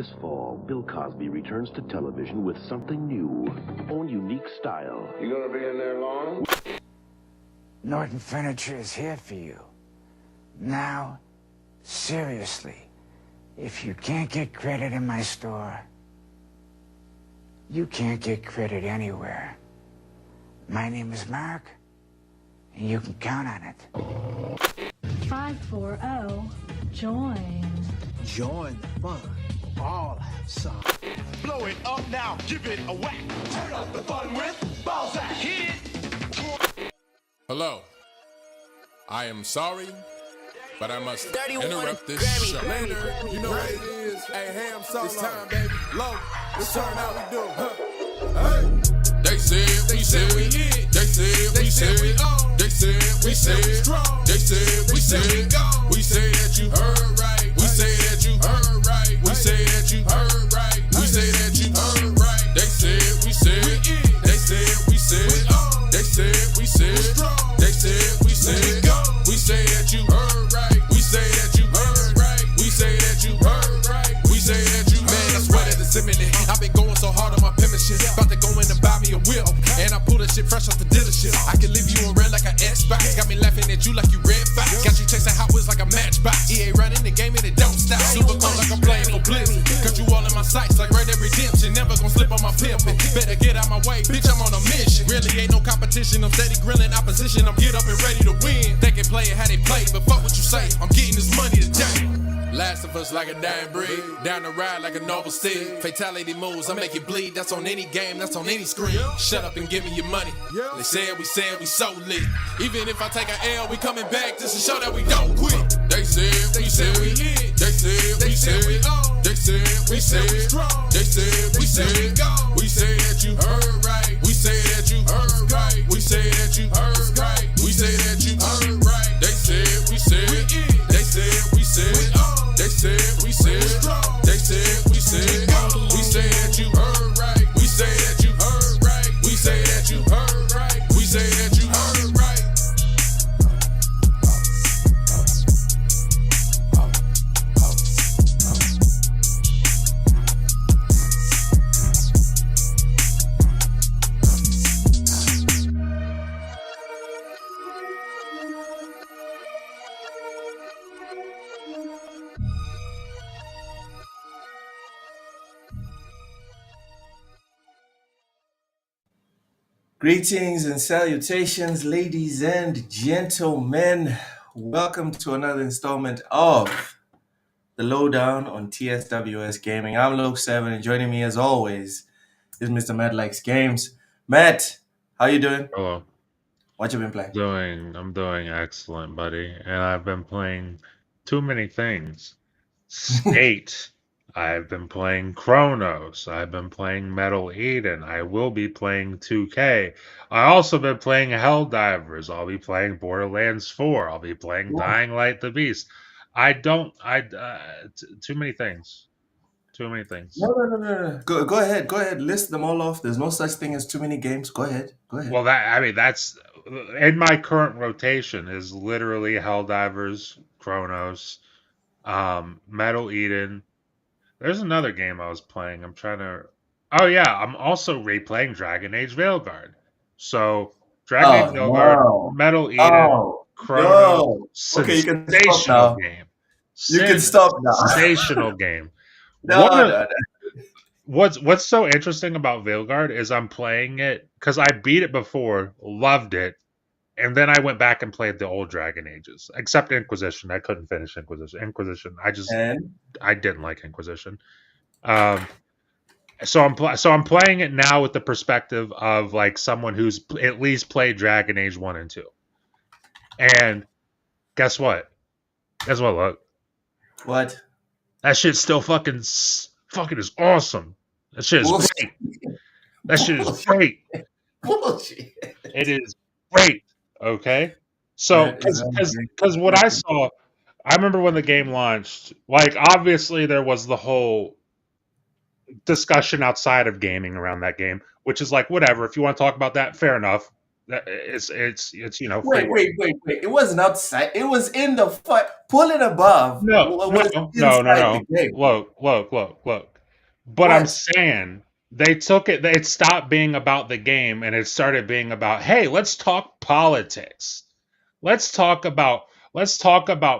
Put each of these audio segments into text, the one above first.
This fall, Bill Cosby returns to television with something new, own unique style. You gonna be in there long? Norton Furniture is here for you. Now, seriously, if you can't get credit in my store, you can't get credit anywhere. My name is Mark, and you can count on it. 540, join. Join the fun. All have some. Blow it up now, give it a whack. Turn up the fun with Balzac. Hit it. Hello. I am sorry, but I must interrupt this show. Later, you know what it is. Hey, ham solo. It's time, baby. Low. Let's turn how we do. Hey. They said we said we hit. They said we said we on. They said we said we strong. They said we said we go. We say that you heard right. We say that you heard right. We say that you heard right. We say that you heard right. They said we said we in. They said we said we on. They said we said strong. They said we said go. We say that you heard right. We say that you heard right. We say that you heard right. We say that you heard right. Man, I swear that it's imminent. I've been going so hard on my penmanship. About to go in and buy me a whip. And I pull that shit fresh off the dealership. I can leave you on red like an Xbox. Got me laughing at you like you Red Fox. Got you chasing Hot Wheels like a matchbox. EA running the game and it don't stop. Super cold like I'm playing for Blizzard. Got you all in my sights like Red Dead Redemption. Never gonna slip on my pimpin'. Better get out my way, bitch, I'm on a mission. Really ain't no competition. I'm steady grilling opposition. I'm get up and ready to win. They can play it how they play, but fuck what you say. I'm getting this money today. Last of us like a dying breed. Down the ride like a noble steed. Fatality moves, I make it bleed. That's on any game, that's on any screen. Shut up and give me your money. They said we so lit. Even if I take an L, we coming back just to show that we don't quit. They said we hit. They said we said we on. They said we said we strong. They said we said we go. We say that you heard right. We say that you heard right. We say that you heard right. We say that you heard right. They said we said we in. They said we said we on. They said we said strong. They said we said go. We say that you heard right. We say that you heard right. We say that you heard right. We say that you heard right. Greetings and salutations, ladies and gentlemen. Welcome to another installment of the Lowdown on TSWS Gaming. I'm Low7, and joining me as always is Mr. Matt Likes Games. Matt, how you doing? Hello. What you been playing? I'm doing excellent, buddy. And I've been playing too many things. Skate. I've been playing Chronos. I've been playing Metal Eden. I will be playing 2K. I also been playing Helldivers. I'll be playing Borderlands 4. I'll be playing Dying Light the Beast. Too many things. Too many things. No. Go ahead. List them all off. There's no such thing as too many games. Go ahead. Well, that's in my current rotation is literally Helldivers, Chronos, Metal Eden. There's another game I was playing. Oh yeah, I'm also replaying Dragon Age Veilguard. So Dragon Age Veilguard, Metal Eden, Chrono, okay, you can stop now. Game. You can stop now. Sensational game. No. What's so interesting about Veilguard is I'm playing it because I beat it before, loved it, and then I went back and played the old Dragon Ages, except Inquisition. I couldn't finish Inquisition. I didn't like Inquisition. So I'm playing it now with the perspective of like someone who's at least played Dragon Age 1 and 2. And guess what? Look. What? That shit still fucking is awesome. That shit is great. That shit is great. Bullshit. It is great. Okay, so because what I saw, I remember when the game launched. Like, obviously, there was the whole discussion outside of gaming around that game, which is like whatever. If you want to talk about that, fair enough. It's Wait. It wasn't outside. It was in the pull it above. No. Look. But I'm What? saying they took it. It stopped being about the game, and it started being about, hey, let's talk politics. Let's talk about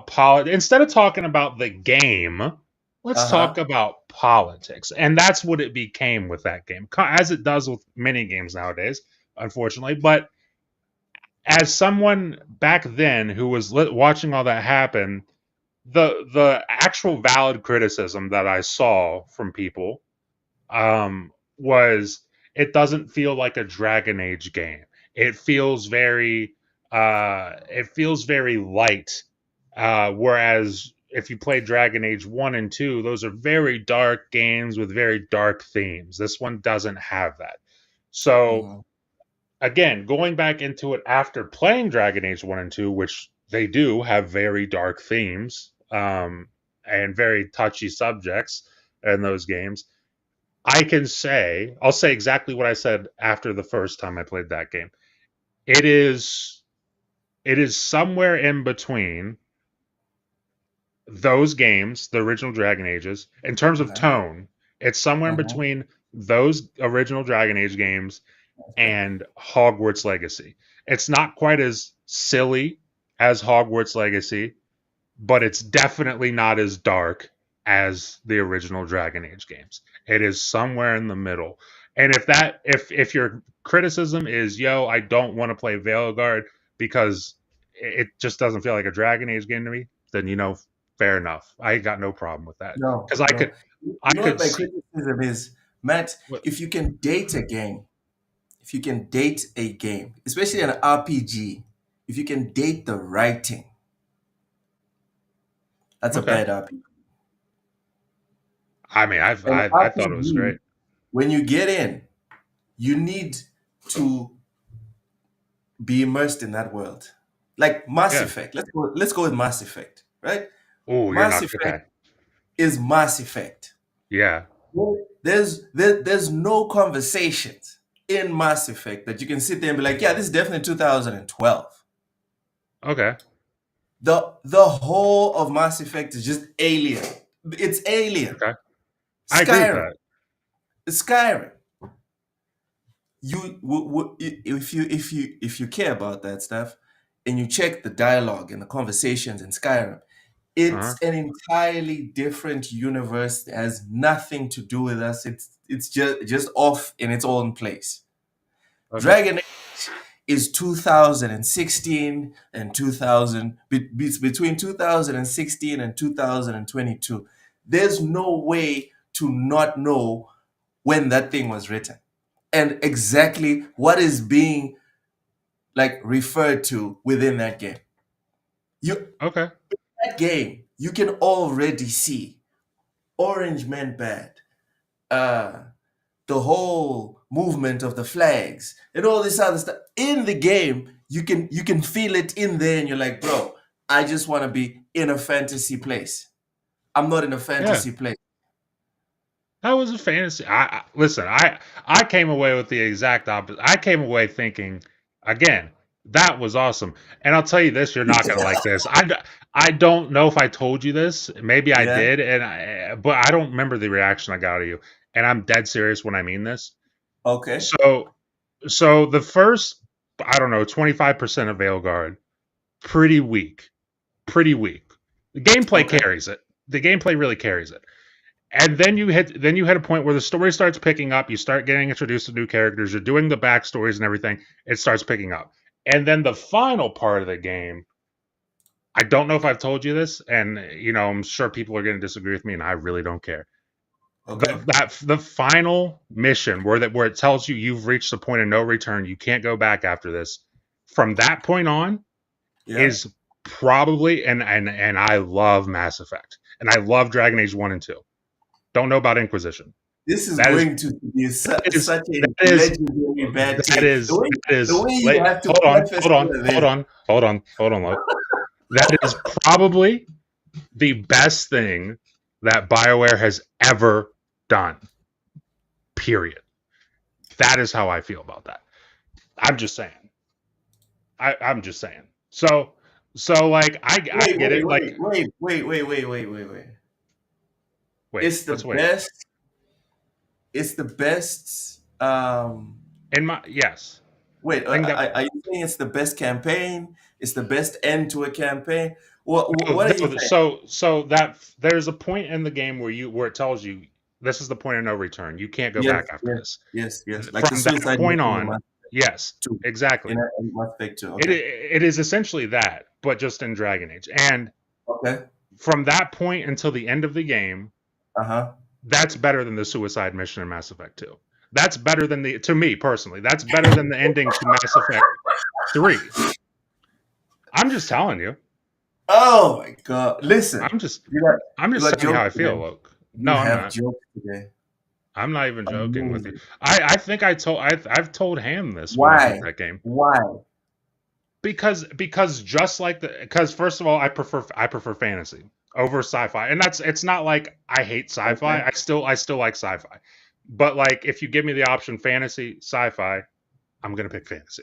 politics instead of talking about the game. Let's talk Uh-huh. about politics, and that's what it became with that game, as it does with many games nowadays, unfortunately. But as someone back then who was watching all that happen, the actual valid criticism that I saw from people was it doesn't feel like a Dragon Age game. It feels very light. Whereas if you play Dragon Age 1 and 2, those are very dark games with very dark themes. This one doesn't have that. So Mhm. again, going back into it after playing Dragon Age 1 and 2, which they do have very dark themes, and very touchy subjects in those games, I'll say exactly what I said after the first time I played that game. It is somewhere in between those games, the original Dragon Ages, in terms of Uh-huh. tone. It's somewhere in Uh-huh. between those original Dragon Age games and Hogwarts Legacy. It's not quite as silly as Hogwarts Legacy, but it's definitely not as dark as the original Dragon Age games. It is somewhere in the middle. And if your criticism is, yo, I don't want to play Veilguard because it just doesn't feel like a Dragon Age game to me, then fair enough. I got no problem with that. No, Because I no. could You I know what could my see criticism is, Matt? what If you can date a game, if you can date a game, especially an RPG, if you can date the writing, that's a okay. bad RPG. I mean An I thought it was RPG, great. when you get in, you need to be immersed in that world. Like Mass Yeah. Effect. Let's go with Mass Effect, right? Oh, you're Mass not Effect okay. is Mass Effect. Yeah. There's no conversations in Mass Effect that you can sit there and be like, yeah, this is definitely 2012. Okay. The whole of Mass Effect is just alien. It's alien. Okay. I agree with Skyrim. that. Skyrim. If you care about that stuff and you check the dialogue and the conversations in Skyrim, Uh-huh. it's an entirely different universe. It has nothing to do with us. It's just off in its own place. Okay. Dragon Age is 2016 and 2000 between 2016 and 2022. There's no way to not know when that thing was written and exactly what is being like referred to within that game. You Okay. That game, you can already see Orange Man Bad, uh, the whole movement of the flags, and all this other stuff in the game. You can feel it in there, and you're like, bro, I just want to be in a fantasy place. I'm not in a Yeah. fantasy place. That was a fantasy. Listen. I came away with the exact opposite. I came away thinking, again, that was awesome. And I'll tell you this: you're not gonna like this. I don't know if I told you this. Maybe I Yeah. did, but I don't remember the reaction I got out of you. And I'm dead serious when I mean this. Okay. So the first, I don't know, 25% of Veilguard, pretty weak, pretty weak. The gameplay Okay. carries it. The gameplay really carries it. And then you hit a point where the story starts picking up. You start getting introduced to new characters. You're doing the backstories and everything. It starts picking up. And then the final part of the game, I don't know if I've told you this, and I'm sure people are going to disagree with me, and I really don't care. Okay. The final mission where it tells you you've reached the point of no return, you can't go back after this. From that point on, Yeah. is probably and I love Mass Effect, and I love Dragon Age 1 and 2. Don't know about Inquisition. This is That is going to be is such a that is legendary bad that take. is that The is way you wait, have to hold on, preface hold on, all of hold this. on, hold on, Lo. That is probably the best thing that BioWare has ever done. Period. That is how I feel about that. I'm just saying. I'm just saying. So like I Wait, get wait, it. Like wait. wait, It's the let's wait. best it's the best. Yes. Wait, I think that are you saying it's the best campaign? It's the best end to a campaign? What are you no, saying? so that there's a point in the game where it tells you this is the point of no return. You can't go Yes, back after yes, this. yes, yes. Like the From that suicide point mission in on, Mass yes, Effect 2. exactly. In Mass Effect 2. It Okay. it is essentially that, but just in Dragon Age. And Okay. from that point until the end of the game, Uh-huh. that's better than the suicide mission in Mass Effect 2. That's better than to me personally, that's better than the ending to Mass Effect 3. I'm just telling you. Oh my God. Listen. I'm just You got I'm you just got telling you how I jokes feel, today. Luke. No, You I'm have not. jokes today. I'm not even joking with you. Amazing. I think I've told Ham this when I beat Why? that game. Why? Because just like because first of all, I prefer fantasy over sci-fi. And it's not like I hate sci-fi. Okay. I still like sci-fi. But like if you give me the option fantasy, sci-fi, I'm gonna pick fantasy.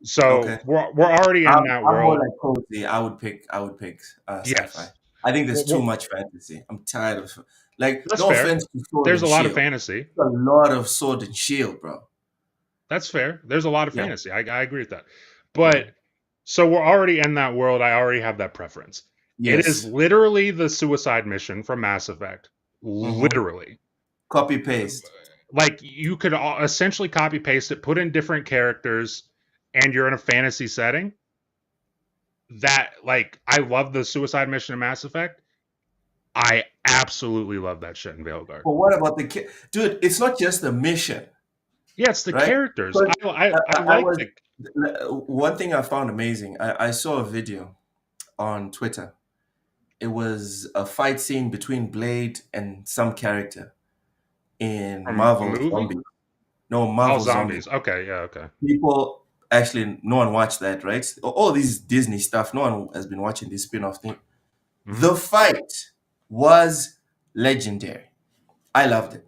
So Okay. we're already in that I'm more world. like cozy. I would pick sci-fi. Yes. I think there's too Well, much fantasy. I'm tired of like that's no fair. offense to Sword There's and a lot of Shield. fantasy. There's a lot of Sword and Shield, bro. That's fair. There's a lot of Yeah. fantasy. I agree with that. Yeah. But so we're already in that world. I already have that preference. It is Yes. literally the suicide mission from Mass Effect. Mm-hmm. Literally. Copy paste. Like you could essentially copy paste it, put in different characters, and you're in a fantasy setting. That like I love the suicide mission in Mass Effect. I absolutely love that shit in Veilguard. But what about dude? It's not just the mission, Yeah, it's the right? characters. But I I like was the one thing I found amazing. I saw a video on Twitter. It was a fight scene between Blade and some character in a Marvel movie. Zombies. No, Oh, Marvel Zombies. zombies. Okay, yeah, okay. People actually, no one watched that, right? All these Disney stuff, no one has been watching this spin-off thing. Mhm. The fight was legendary. I loved it.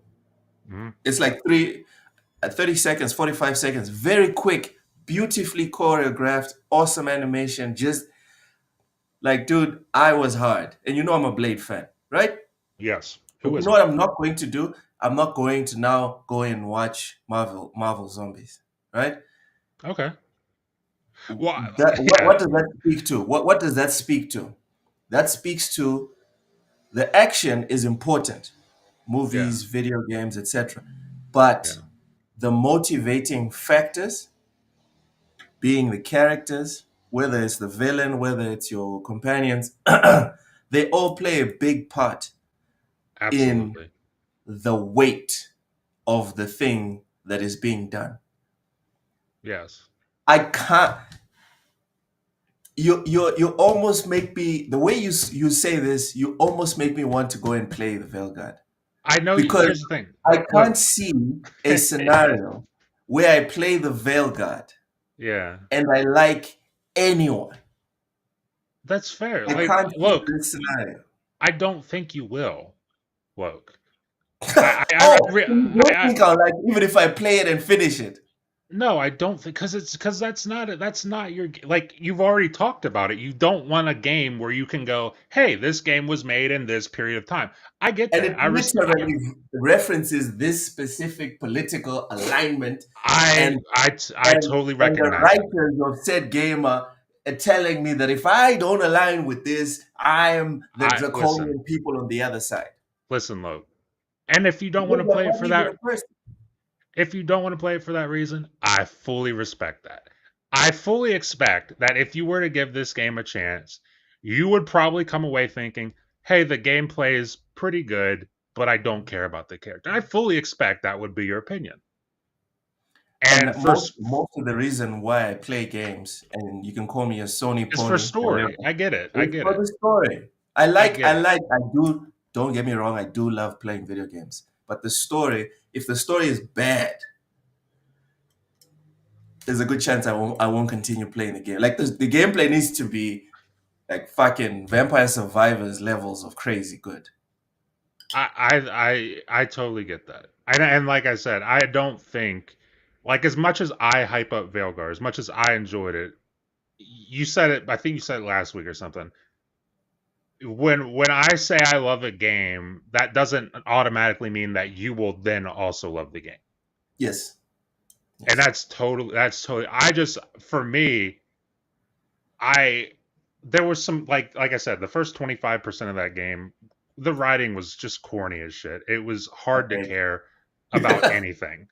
Mhm. It's like 30 seconds, 45 seconds, very quick, beautifully choreographed, awesome animation. Just like, dude, I was hard. And you know I'm a Blade fan, right? Yes. But Who you know isn't? what I'm not going to do? I'm not going to now go and watch Marvel Zombies, right? Okay. Well, What yeah, does that speak to? What does that speak to? That speaks to the action is important, yeah, movies, video games, etc. But yeah. the motivating factors, being the characters, whether it's the villain, whether it's your companions, they all play a big part in Absolutely. the weight of the thing that is being done. Yes. I can't. You almost make me the way you say this. You almost make me want to go and play the Veilguard I know. because Here's the thing. I Look. can't see a scenario where I play the Veilguard Yeah, and I like anyone. that's fair. I Like, can't see look, this scenario. I don't think you will. Look, Oh, you don't think I'll like even if I play it and finish it? no, I don't think because that's not your like you've already talked about it. You don't want a game where you can go, hey, this game was made in this period of time. I get And that. it literally references this specific political alignment and I totally and the recognize that. writers of said game are telling me that if I don't align with this, I am the I draconian people on the other side. listen, Loke. And if you don't want to Because play I'm it for not even that a person. if you don't want to play it for that reason, I fully respect that. I fully expect that if you were to give this game a chance, you would probably come away thinking, hey, the gameplay is pretty good, but I don't care about the character. I fully expect that would be your opinion. And And for most of the reason why I play games, and you can call me a Sony it's pony, for whatever, story. I get it. I it's get for it. the story. I get it. I do. Don't get me wrong. I do love playing video games, but the story, if the story is bad, there's a good chance I won't continue playing the game. Like the gameplay needs to be like fucking Vampire Survivors levels of crazy good. I totally get that. And like I said, I don't think like as much as I hype up Veilguard, as much as I enjoyed it, you said it. I think you said it last week or something. when I say I love a game, that doesn't automatically mean that you will then also love the game. Yes. And that's totally I just, for me, I there was some, like I said, the first 25% of that game, the writing was just corny as shit. It was hard to Okay. care about anything.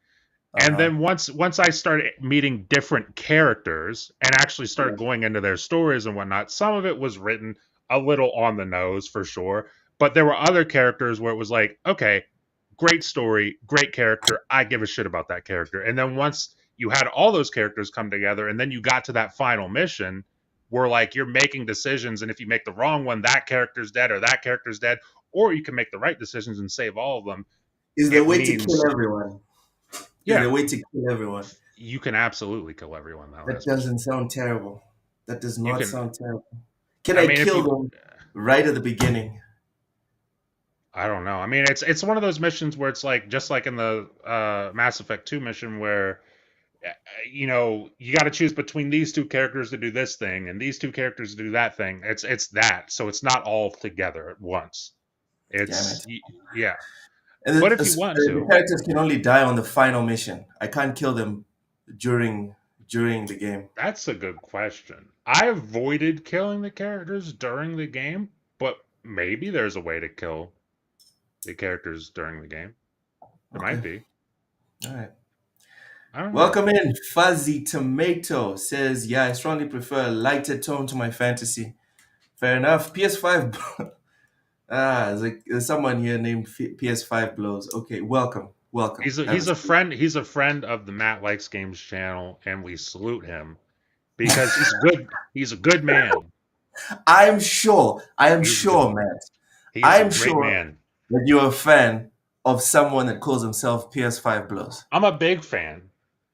And Uh-huh. then once I started meeting different characters and actually started going into their stories and whatnot, some of it was written a little on the nose for sure. But there were other characters where it was like, okay, great story, great character. I give a shit about that character. And then once you had all those characters come together and then you got to that final mission where like you're making decisions, and if you make the wrong one, that character's dead or that character's dead, or you can make the right decisions and save all of them. Is there a It way to kill means, everyone? Is there yeah, a way to kill everyone? you can absolutely kill everyone though. That doesn't sound terrible. That does You not can. sound terrible. Can I I mean, if kill you, them right at the beginning? I don't know. I mean, it's one of those missions where it's like just like in the Mass Effect 2 mission where you got to choose between these two characters to do this thing and these two characters to do that thing. It's that, so it's not all together at once. Damn It's it. yeah. And But if you want the to, characters can only die on the final mission. I can't kill them during the game. that's a good question. I avoided killing the characters during the game, but maybe there's a way to kill the characters during the game. There might Okay. be. All right. I don't know. Welcome in. Fuzzy Tomato says, yeah, I strongly prefer a lighter tone to my fantasy. Fair enough. PS5. There's someone here named PS5 Blows. Okay, welcome. He's Have a seat. friend. He's a friend of the Matt Likes Games channel, and we salute him because he's good. He's a good man. I am sure, He's a good, Matt. he's I a am great sure man. that you're a fan of someone that calls himself PS5 Blows. I'm a big fan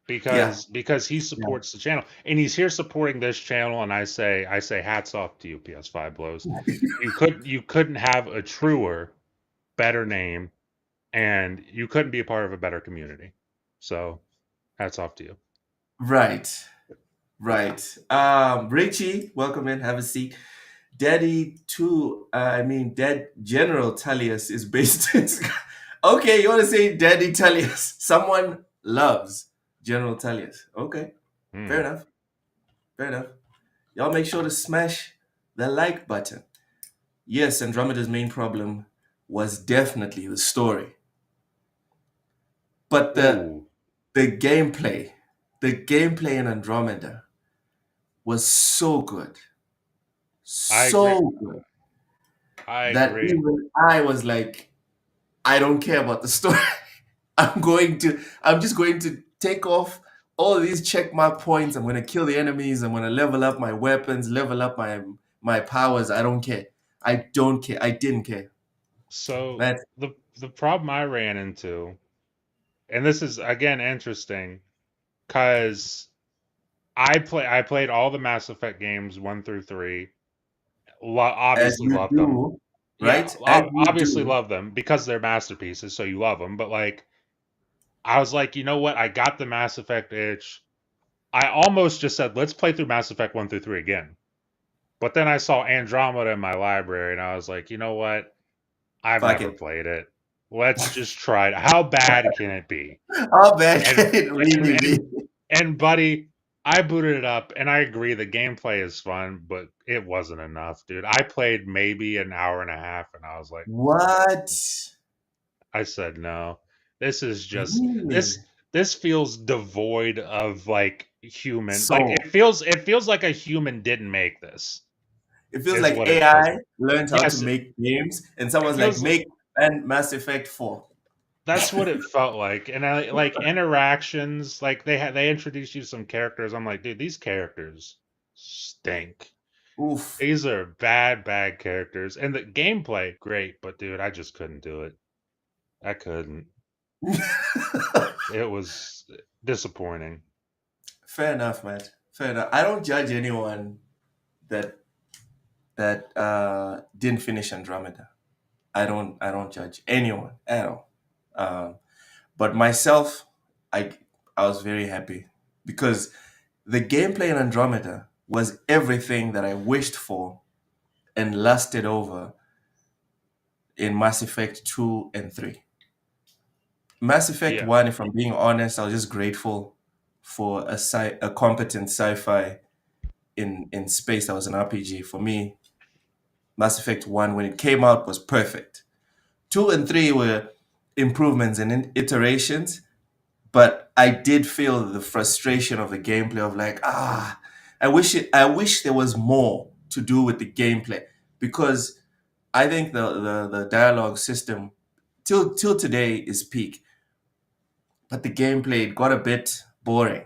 Yeah. because he supports the channel, and he's here supporting this channel. And I say hats off to you, PS5 Blows. You couldn't have a truer, better name, and you couldn't be a part of a better community. So, hats off to you. Right. Richie, welcome in. Have a seat. Dead General Tullius is based in. Okay, you want to say Daddy Tullius? Someone loves General Tullius. Okay, fair enough. Y'all make sure to smash the like button. Yes, Andromeda's main problem was definitely the story, but Ooh. the gameplay in Andromeda was so good, I so agree. good I that agree. even I was like, I don't care about the story. I'm just going to take off all these check mark points. I'm going to kill the enemies. I'm going to level up my weapons, level up my powers. I don't care. I don't care. I didn't care. So That the problem I ran into, and this is again interesting, because I played all the Mass Effect games 1 through 3. as Obviously you loved them. do, Yeah, right? As you obviously do. love them because they're masterpieces, so you love them. But like, I was like, you know what? I got the Mass Effect itch. I almost just said, let's play through Mass Effect 1 through 3 again. But then I saw Andromeda in my library, and I was like, you know what? I've Fuck never it. played it. Let's just try it. How bad can it be? How bad And can it really be? and buddy, I booted it up, and I agree the gameplay is fun, but it wasn't enough, dude. I played maybe an hour and a half, and I was like, What? I said no. This is just Really? this feels devoid of like human. Like So it feels like a human didn't make this. it feels Is like what it feels AI like. learned how to Yes, make games, and it someone's like, feels make and Mass Effect 4. that's what it felt like. And I like interactions, like they introduced you to some characters. I'm like, dude, these characters stink. Oof. These are bad characters. And the gameplay, great, but dude, I just couldn't do it. I couldn't. It was disappointing. Fair enough, man. Fair enough. I don't judge anyone that didn't finish Andromeda. I don't judge anyone at all. But myself, I was very happy because the gameplay in Andromeda was everything that I wished for and lusted over in Mass Effect 2 and 3. Mass Effect Yeah. 1, if I'm being honest, I was just grateful for a competent sci-fi in space that was an RPG. For me, Mass Effect 1, when it came out, was perfect. 2 and 3 were improvements and iterations, but I did feel the frustration of the gameplay of like, I wish there was more to do with the gameplay, because I think the dialogue system till today is peak, but the gameplay it got a bit boring.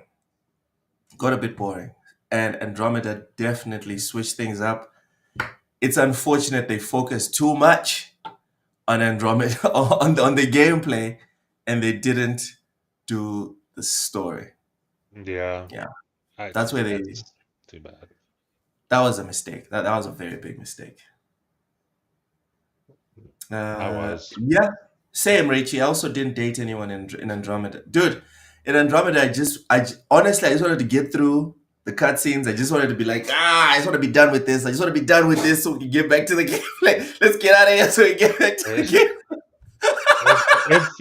Got a bit boring. And Andromeda definitely switched things up. It's unfortunate they focused too much on Andromeda on the gameplay, and they didn't do the story. Yeah. Yeah, that's where they That's too bad. that was a mistake. That was a very big mistake. I was. Yeah, same, Richie. I also didn't date anyone in Andromeda, dude. In Andromeda, honestly, I just wanted to get through the cutscenes. I just wanted to be like, I just want to be done with this. I just want to be done with this so we can get back to the gameplay. Let's get out of here so we get back to the game.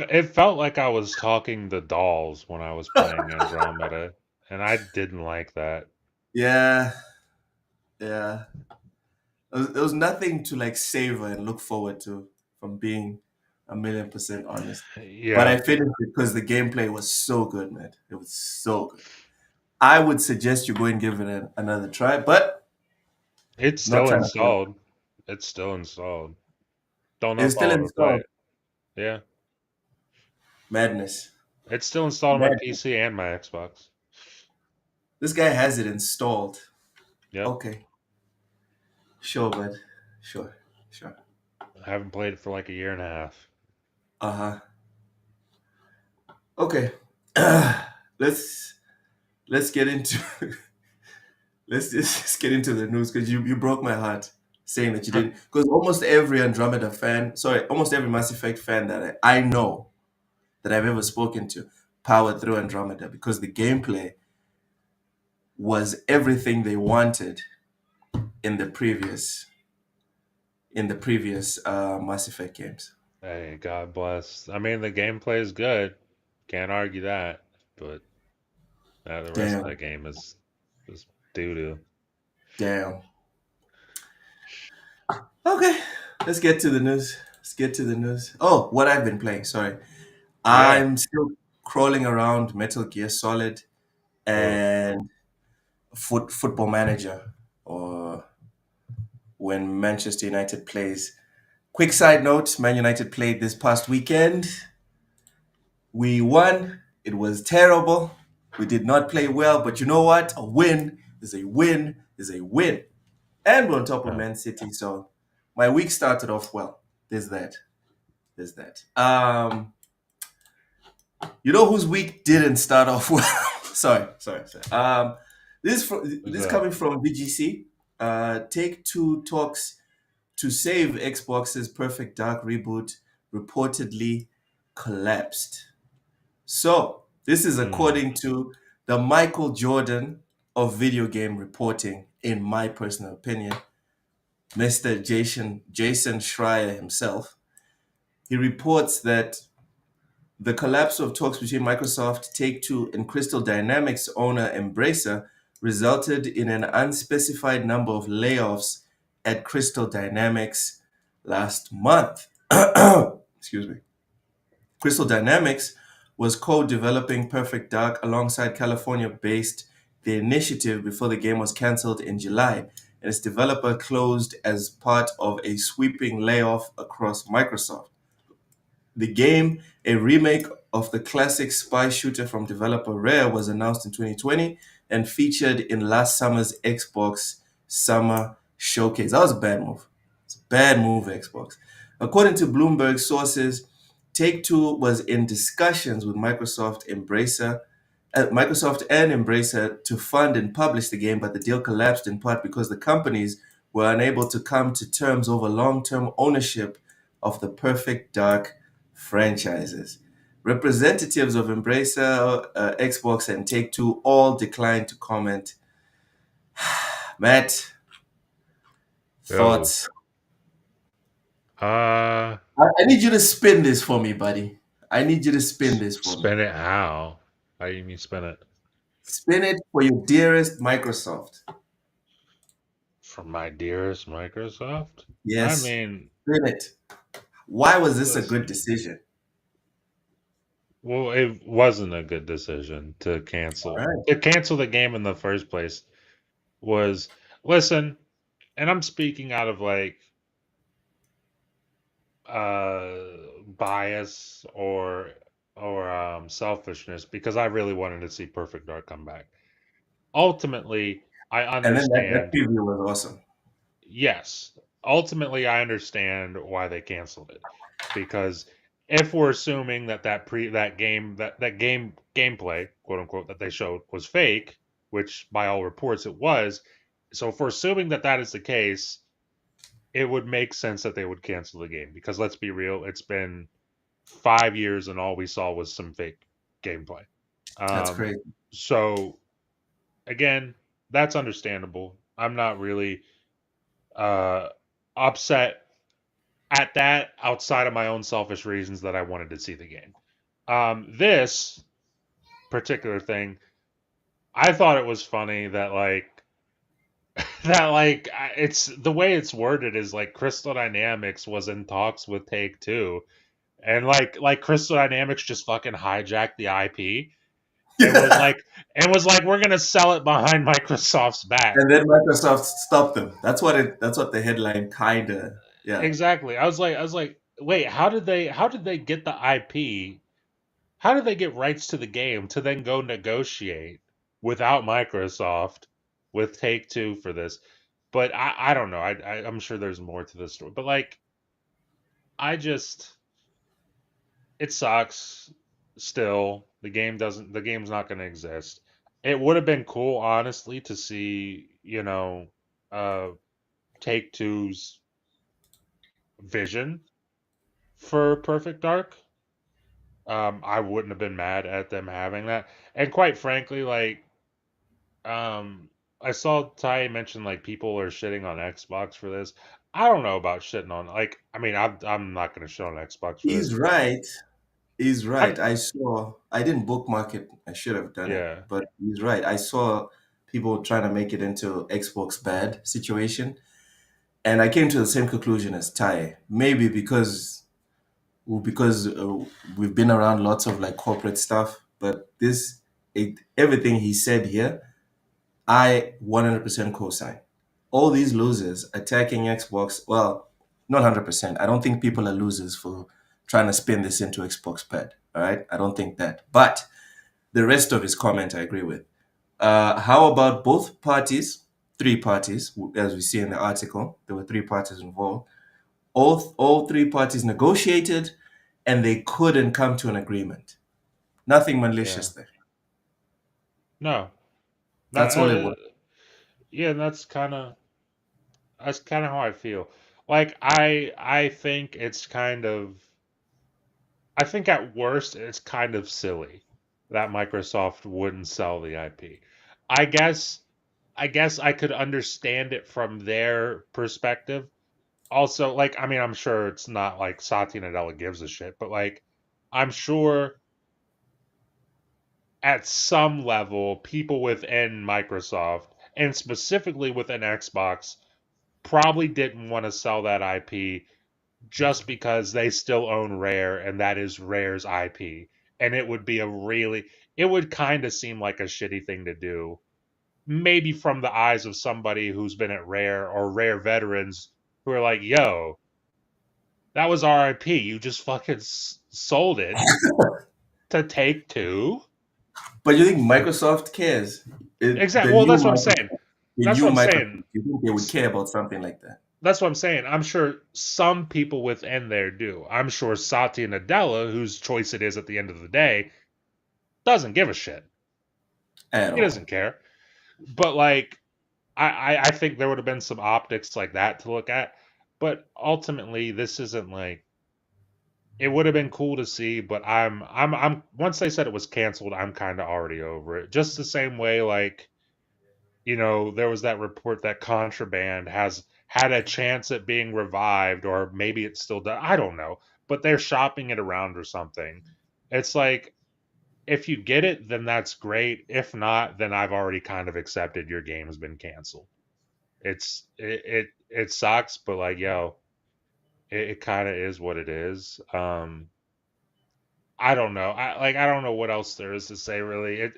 It felt like I was talking to dolls when I was playing Andromeda, and I didn't like that. Yeah, yeah. There was nothing to like savor and look forward to, from being 1,000,000% honest. But I Yeah, finished it because the gameplay was so good, man. It was so good. I would suggest you go and give it another try, but it's not still trying to feel installed. It's still installed. Don't know it's if still I'll ever play installed. it. Yeah, Madness. it's still installed on my Madness. PC and my Xbox. This guy has it installed. Yep, Okay. Sure, bud. Sure. Sure. I haven't played it for like a year and a half. Uh-huh. Okay. let's get into let's just get into the news, because you broke my heart saying that you didn't, because almost every almost every Mass Effect fan that I know that I've ever spoken to powered through Andromeda, because the gameplay was everything they wanted in the previous Mass Effect games. Hey, God bless. I mean, the gameplay is good. Can't argue that. But the rest of Damn, that game is just doo doo. damn. Okay, let's get to the news. Let's get to the news. Oh, what I've been playing. Sorry, Yeah. I'm still crawling around Metal Gear Solid Oh, and Football Manager, or when Manchester United plays. Quick side note: Man United played this past weekend. We won. It was terrible. We did not play well, but you know what? A win is a win is a win. And we're on top of yeah. Man City, so my week started off well. There's that. There's that. You know whose week didn't start off well? sorry. Who's This that? coming from VGC. Take-Two talks to save Xbox's Perfect Dark reboot reportedly collapsed. So, this is Hmm. according to the Michael Jordan of video game reporting, in my personal opinion, Mr. Jason Schreier himself. He reports that the collapse of talks between Microsoft, Take-Two, and Crystal Dynamics owner Embracer resulted in an unspecified number of layoffs at Crystal Dynamics last month. Excuse me. Crystal Dynamics was co-developing Perfect Dark alongside California-based The Initiative before the game was canceled in July, and its developer closed as part of a sweeping layoff across Microsoft. The game, a remake of the classic spy shooter from developer Rare, was announced in 2020 and featured in last summer's Xbox Summer Showcase. That was a bad move. It's a bad move, Xbox. According to Bloomberg sources, Take-Two was in discussions with Microsoft and Embracer to fund and publish the game, but the deal collapsed in part because the companies were unable to come to terms over long-term ownership of the Perfect Dark franchises. Representatives of Embracer, Xbox, and Take-Two all declined to comment. Matt, Yo. Thoughts? Uh, I need you to spin this for me, buddy. I need you to spin this for me. spin it how? How do you mean spin it? Spin it for your dearest Microsoft. From my dearest Microsoft? I Yes, mean, spin it. Why was this a good listen. decision? Well, it wasn't a good decision to All cancel. right. To cancel the game in the first place was, listen, and I'm speaking out of like uh bias or selfishness because I really wanted to see Perfect Dark come back. Ultimately, I And then that understand. preview was awesome. Yes, ultimately I understand why they canceled it because if we're assuming that that game gameplay, quote unquote, that they showed was fake, which by all reports it was, so if we're assuming that that is the case, it would make sense that they would cancel the game because let's be real, it's been 5 years and all we saw was some fake gameplay. That's Um, crazy. so again, that's understandable. I'm not really uh, upset at that outside of my own selfish reasons that I wanted to see the game. This particular thing, I thought it was funny that like it's the way it's worded is like Crystal Dynamics was in talks with Take Two, and like Crystal Dynamics just fucking hijacked the IP and was Yeah. like we're gonna sell it behind Microsoft's back. And then Microsoft stopped them. That's what the headline kinda, yeah. Exactly. I was like, wait, how did they get the IP? How did they get rights to the game to then go negotiate without Microsoft with Take Two for this? But I don't know. I'm sure there's more to this story. But like I just it sucks still. The game's not gonna exist. It would have been cool, honestly, to see, uh Take Two's vision for Perfect Dark. I wouldn't have been mad at them having that. And quite frankly, like, I saw Ty mention like people are shitting on Xbox for this. I don't know about shitting on like. I mean, I'm not gonna shit on Xbox for this. He's right. He's right. I'm I didn't bookmark it. I should have done it. yeah, But he's right. I saw people trying to make it into Xbox bad situation. And I came to the same conclusion as Ty. Maybe because we've been around lots of like corporate stuff, but everything he said here, I 100% co-sign. All these losers attacking Xbox, well, not 100%. I don't think people are losers for trying to spin this into Xbox bad. All right, I don't think that. But the rest of his comment, I agree with. How about both parties? Three parties, as we see in the article. There were three parties involved. All three parties negotiated, and they couldn't come to an agreement. Nothing yeah. malicious there. No, that That's all it was. yeah, that's kind of how I feel. Like I think it's kind of I think at worst it's kind of silly that Microsoft wouldn't sell the IP. I guess I guess I could understand it from their perspective. Also, like I mean, I'm sure it's not like Satya Nadella gives a shit, but like I'm sure at some level people within Microsoft and specifically within Xbox probably didn't want to sell that IP just because they still own Rare and that is Rare's IP. And it would kind of seem like a shitty thing to do. Maybe from the eyes of somebody who's been at Rare or Rare veterans who are like, yo, that was our IP. You just fucking sold it to Take Two. But you think Microsoft cares? Exactly. Well, that's what I'm saying. The That's new what I'm Microsoft, saying. you think they would care about something like that? That's what I'm saying. I'm sure some people within there do. I'm sure Satya Nadella, whose choice it is at the end of the day, doesn't give a shit. At He all. doesn't care. But like, I think there would have been some optics like that to look at. But ultimately, this isn't like it would have been cool to see. But I'm once they said it was canceled, I'm kind of already over it. Just the same way, like there was that report that Contraband had a chance at being revived, or maybe it's still done. I don't know, but they're shopping it around or something. It's like, if you get it, then that's great. If not, then I've already kind of accepted your game's been canceled. It sucks, but like, yo, it kind of is what it is. I don't know. I don't know what else there is to say really.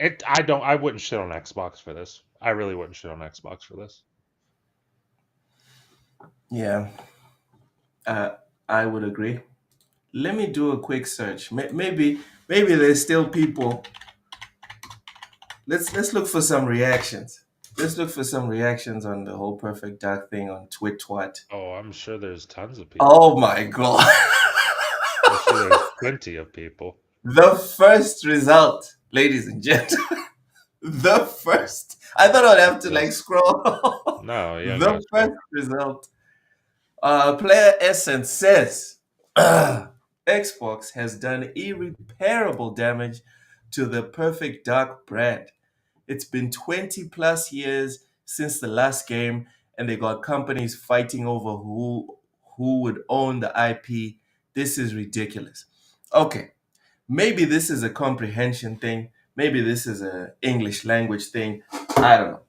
I wouldn't shit on Xbox for this. I really wouldn't shit on Xbox for this. Yeah, I would agree. Let me do a quick search. Maybe there's still people. Let's look for some reactions. Let's look for some reactions on the whole Perfect Dark thing on Twit. Oh, I'm sure there's tons of people. Oh my god. I'm sure there's plenty of people. The first result, ladies and gentlemen. The first. I thought I'd have to like scroll. No, yeah. The first result. Player Essence says Xbox has done irreparable damage to the Perfect Dark brand. It's been 20 plus years since the last game, and they got companies fighting over who would own the IP. This is ridiculous. Okay, maybe this is a comprehension thing. Maybe this is a English language thing. I don't know.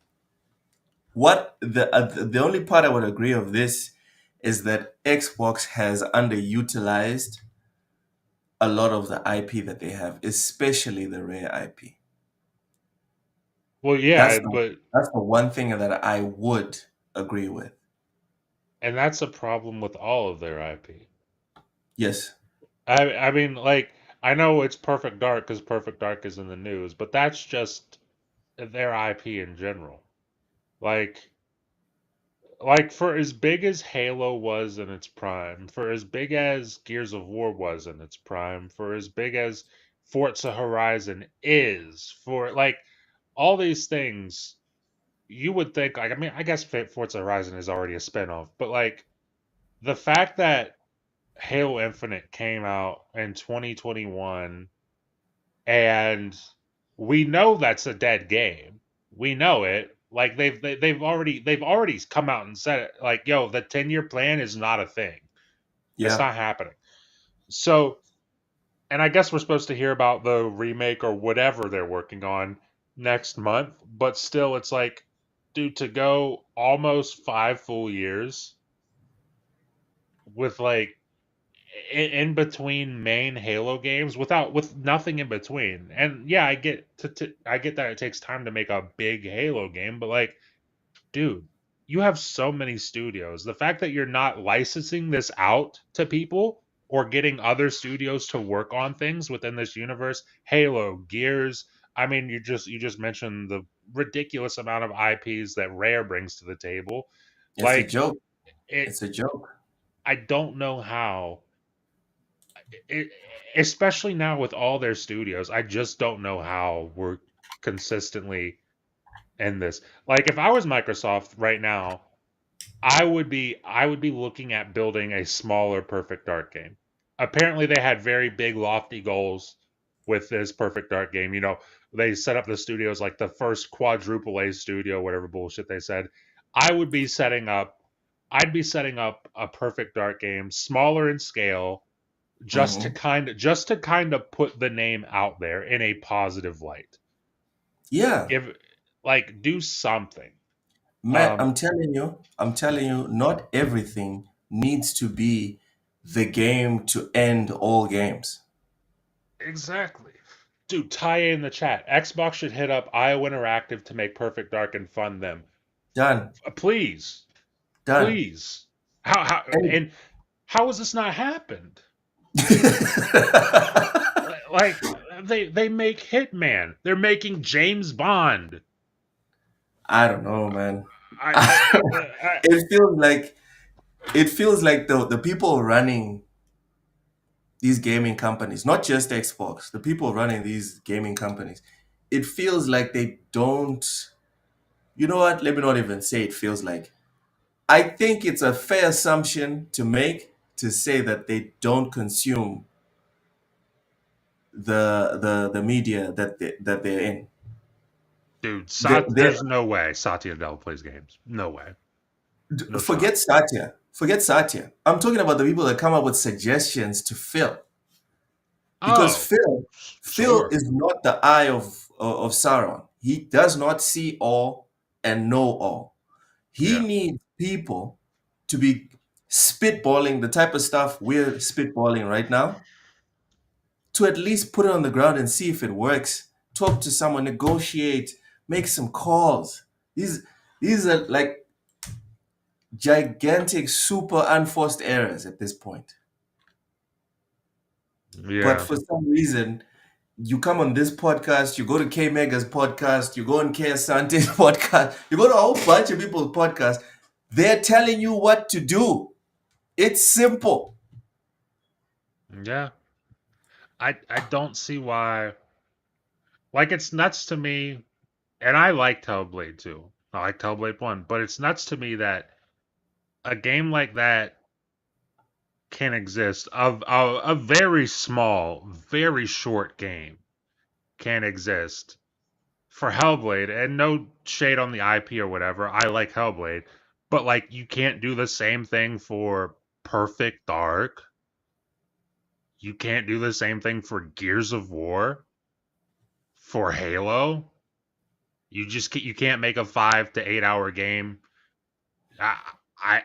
What the only part I would agree of this is that Xbox has underutilized a lot of the IP that they have, especially the Rare IP. Well, yeah, but That's the one thing that I would agree with. and that's a problem with all of their IP. Yes. I mean, like, I know it's Perfect Dark because Perfect Dark is in the news, but that's just their IP in general. Like for as big as Halo was in its prime, for as big as Gears of War was in its prime, for as big as Forza Horizon is, for like all these things, you would think, like, I mean, I guess Forza Horizon is already a spinoff, but like the fact that Halo Infinite came out in 2021 and we know that's a dead game. We know it. Like they've already come out and said it. Like, yo, the 10-year plan is not a thing. It's Yeah. not happening. So, and I guess we're supposed to hear about the remake or whatever they're working on next month, but still it's like, dude, to go almost 5 full years with like in between main Halo games with nothing in between. And yeah, I get that it takes time to make a big Halo game, but like, dude, you have so many studios. The fact that you're not licensing this out to people or getting other studios to work on things within this universe, Halo, Gears, I mean, you just mentioned the ridiculous amount of IPs that Rare brings to the table. It's a Like joke. it It's a joke. I don't know how it, especially now with all their studios, I just don't know how we're consistently in this. Like if I was Microsoft right now, I would be looking at building a smaller Perfect Dark game. Apparently they had very big lofty goals with this Perfect Dark game. You know, they set up the studios like the first quadruple A studio, whatever bullshit they said. I would be setting up I'd be setting up a Perfect Dark game, smaller in scale, just to kind of put the name out there in a positive light. Yeah. Give like do something. Matt, I'm telling you, not everything needs to be the game to end all games. Exactly. Dude, tie in the chat. Xbox should hit up IO Interactive to make Perfect Dark and fund them. Done. Please. Done. Please. How and how has this not happened? Like they make Hitman. They're making James Bond. I don't know, man. I It feels like the people running these gaming companies, not just Xbox, the people running these gaming companies, it feels like they don't. You know what? Let me not even say it feels like. I think it's a fair assumption to make to say that they don't consume the media that they're in. dude, They're there's no way Satya Nadella plays games. No way. No Forget shot. Satya. Forget Satya. I'm talking about the people that come up with suggestions to Phil. Because Oh, Phil sure. is not the eye of Sauron. He does not see all and know all. He Yeah. needs people to be spitballing the type of stuff we're spitballing right now, to at least put it on the ground and see if it works. Talk to someone, negotiate, make some calls. These these are like gigantic, super unforced errors at this point. But Yeah. for some reason, you come on this podcast, you go to K Mega's podcast, you go on K Asante's podcast, you go to a whole bunch of people's podcasts. They're telling you what to do. It's simple. Yeah. I don't see why. Like, it's nuts to me, and I liked Hellblade 2. I liked Hellblade 1, but it's nuts to me that a game like that can exist. Of a very small, very short game can exist for Hellblade, and no shade on the IP or whatever. I like Hellblade, but like you can't do the same thing for Perfect Dark. You can't do the same thing for Gears of War, for Halo. You can't make a 5 to 8 hour game. I I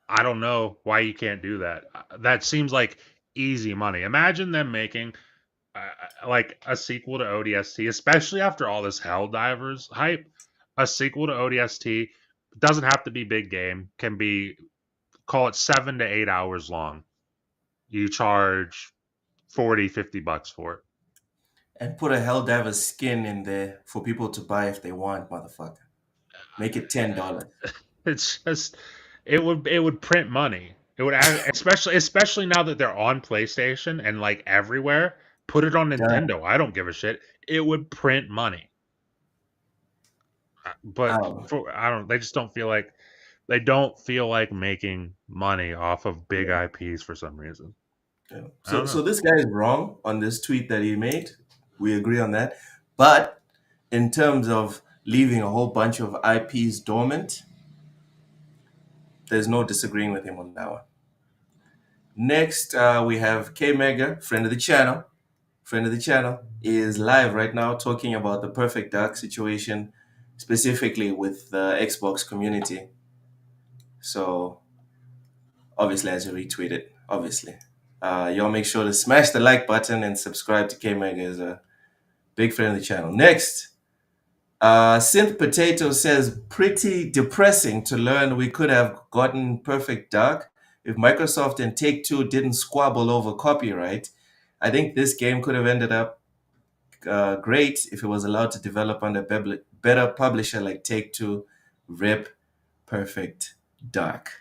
I don't know why you can't do that. That seems like easy money. Imagine them making like a sequel to ODST, especially after all this Helldivers hype. A sequel to ODST doesn't have to be big game. Can be, call it 7 to 8 hours long. You charge 40, $50 for it. And put a Helldiver skin in there for people to buy if they want, motherfucker. Make it $10. It's just it would print money. It would especially now that they're on PlayStation and like everywhere. Put it on Done. Nintendo. I don't give a shit. It would print money. But Um, I don't. They just don't feel like they don't feel like making money off of big yeah, IPs for some reason. yeah. I So don't so know. this guy is wrong on this tweet that he made. We agree on that. But in terms of leaving a whole bunch of IPs dormant, there's no disagreeing with him on that one. Next, we have K Mega, friend of the channel. Friend of the channel is live right now talking about the Perfect Dark situation, specifically with the Xbox community. So obviously, as you retweet it, obviously, y'all make sure to smash the like button and subscribe to K Mega as a big friend of the channel. Next, Synth Potato says, pretty depressing to learn we could have gotten Perfect Dark if Microsoft and Take Two didn't squabble over copyright. I think this game could have ended up great if it was allowed to develop under better publisher like Take Two. Rip Perfect Dark.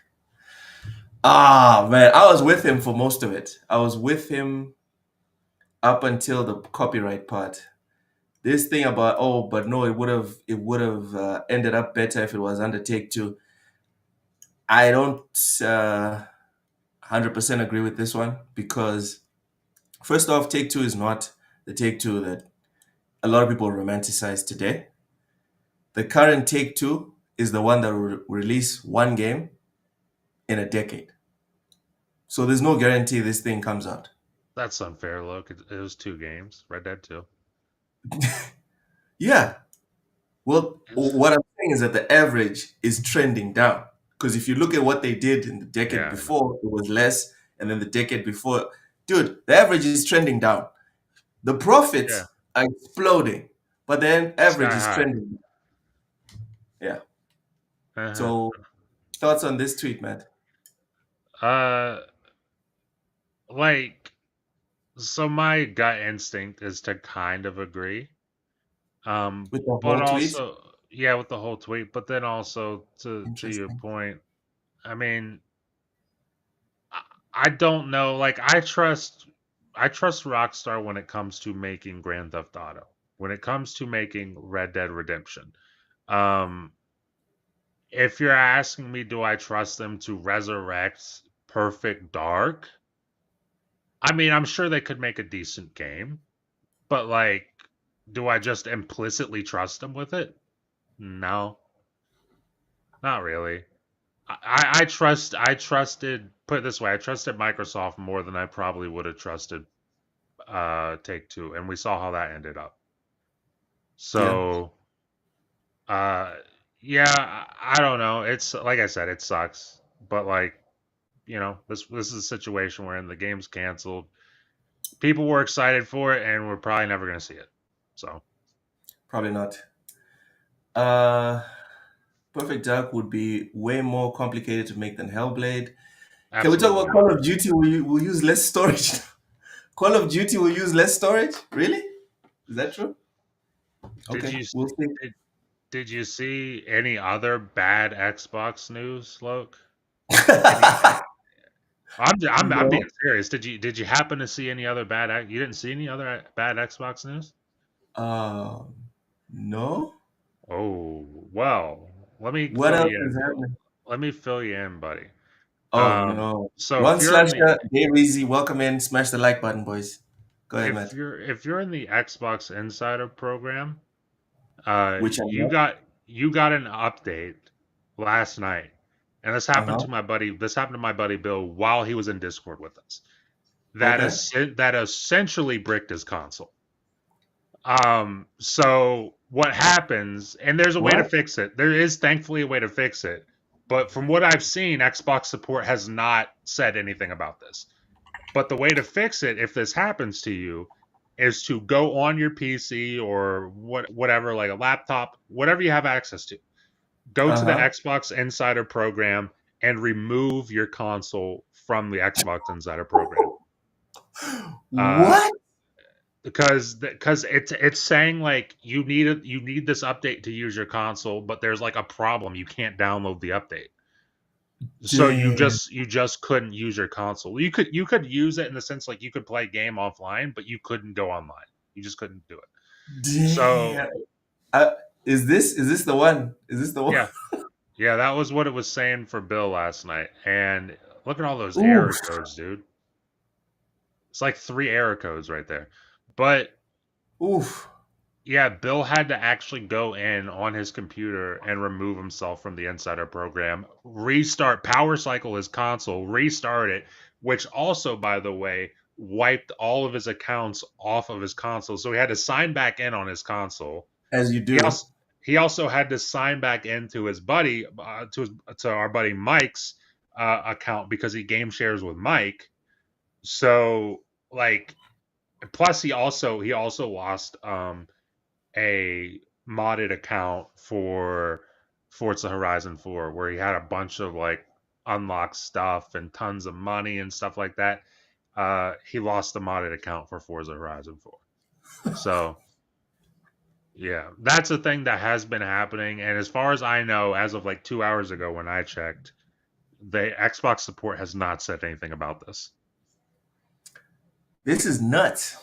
Ah, man, I was with him for most of it. I was with him up until the copyright part. This thing about, oh, but no, it would have ended up better if it was under Take Two. I don't 100% agree with this one because first off, Take Two is not the Take Two that a lot of people romanticize today. The current Take Two is the one that will release one game in a decade. So there's no guarantee this thing comes out. That's unfair. Look, it was 2 games. Red Dead 2. Yeah. Well, It's, what I'm saying is that the average is trending down. Because if you look at what they did in the decade yeah, I know. before, it was less. And then the decade before, dude, the average is trending down. The Yeah, profits are exploding, but then average sky is high. trending. Yeah. Uh-huh. So thoughts on this tweet, Matt? Uh, like, so my gut instinct is to kind of agree. With the But whole tweet? also, yeah, with the whole tweet. But then also to your Interesting. point, I mean, I, I don't know. Like, I trust Rockstar when it comes to making Grand Theft Auto. When it comes to making Red Dead Redemption. Um, if you're asking me, do I trust them to resurrect Perfect Dark? I mean, I'm sure they could make a decent game, but like, do I just implicitly trust them with it? No. Not really. I trusted, put it this way, I trusted Microsoft more than I probably would have trusted Take-Two, and we saw how that ended up. Yeah. So yeah, I don't know. It's like I said, it sucks. But like, this is a situation where the game's canceled. People were excited for it, and we're probably never gonna see it. So Probably not. Perfect Dark would be way more complicated to make than Hellblade. Can we talk absolutely about not. Call of Duty? Will use less storage. Call of Duty will use less storage. Really? Is that true? Did Okay, you we'll see. did you see any other bad Xbox news, Loke? Any? I'm being No. serious. Did you happen to see any other you didn't see any other bad Xbox news? Um, no. Oh, well, let me What fill else you is in. happening? Let me fill you in, buddy. Oh no. So One slasher, Dave Easy, welcome in. Smash the like button, boys. Go ahead, Matt. if you're in the Xbox Insider program, Which I you know. got an update last night, and this happened Uh-huh. to my buddy. This happened to my buddy Bill while he was in Discord with us. Okay. That essentially bricked his console. So what happens, and there's a way to What? fix it. There is thankfully a way to fix it. But from what I've seen, Xbox support has not said anything about this. But the way to fix it, if this happens to you, is to go on your PC or whatever, like a laptop, whatever you have access to. Go to the Uh-huh. Xbox Insider program and remove your console from the Xbox Insider program. Uh, What? because it's saying like you need this update to use your console, but there's like a problem. You can't download the update. So Damn. you just couldn't use your console. You could use it in the sense like you could play game offline, but you couldn't go online. You just couldn't do it. So Damn. Uh, is this the one? Is this the one? yeah, yeah, that was what it was saying for Bill last night. And look at all those error Oof. codes, dude. It's like 3 error codes right there. But Oof. yeah, Bill had to actually go in on his computer and remove himself from the Insider program, power cycle his console, restart it, which also, by the way, wiped all of his accounts off of his console. So he had to sign back in on his console. As you He do. also he also had to sign back into his buddy, to our buddy Mike's account because he game shares with Mike. So like, plus he also lost a modded account for Forza Horizon 4 where he had a bunch of like unlocked stuff and tons of money and stuff like that. He lost the modded account for Forza Horizon 4. So, yeah, that's a thing that has been happening. And as far as I know, as of like 2 hours ago when I checked, the Xbox support has not said anything about this. This is nuts.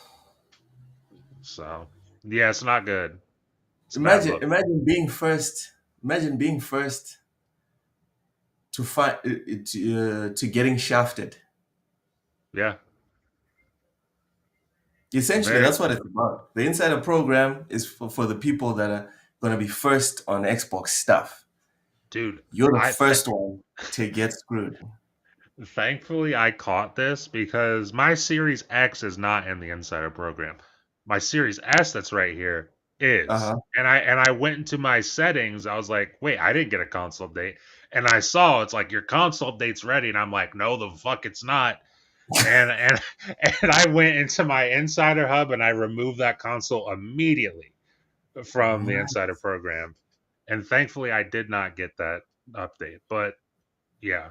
So, yeah, it's not good. It's a bad Imagine look. imagine being first. Imagine being first to find to getting shafted. Yeah. Essentially, Very, that's what it's about. The insider program is for the people that are going to be first on Xbox stuff. dude, You're the I first one to get screwed. thankfully I caught this because my Series X is not in the Insider program. My Series S that's right here is. Uh-huh. And I went into my settings. I was like, "Wait, I didn't get a console update." And I saw it's like your console update's ready and I'm like, "No, the fuck it's not." And and I went into my Insider hub and I removed that console immediately from the Insider program. And thankfully I did not get that update. But yeah,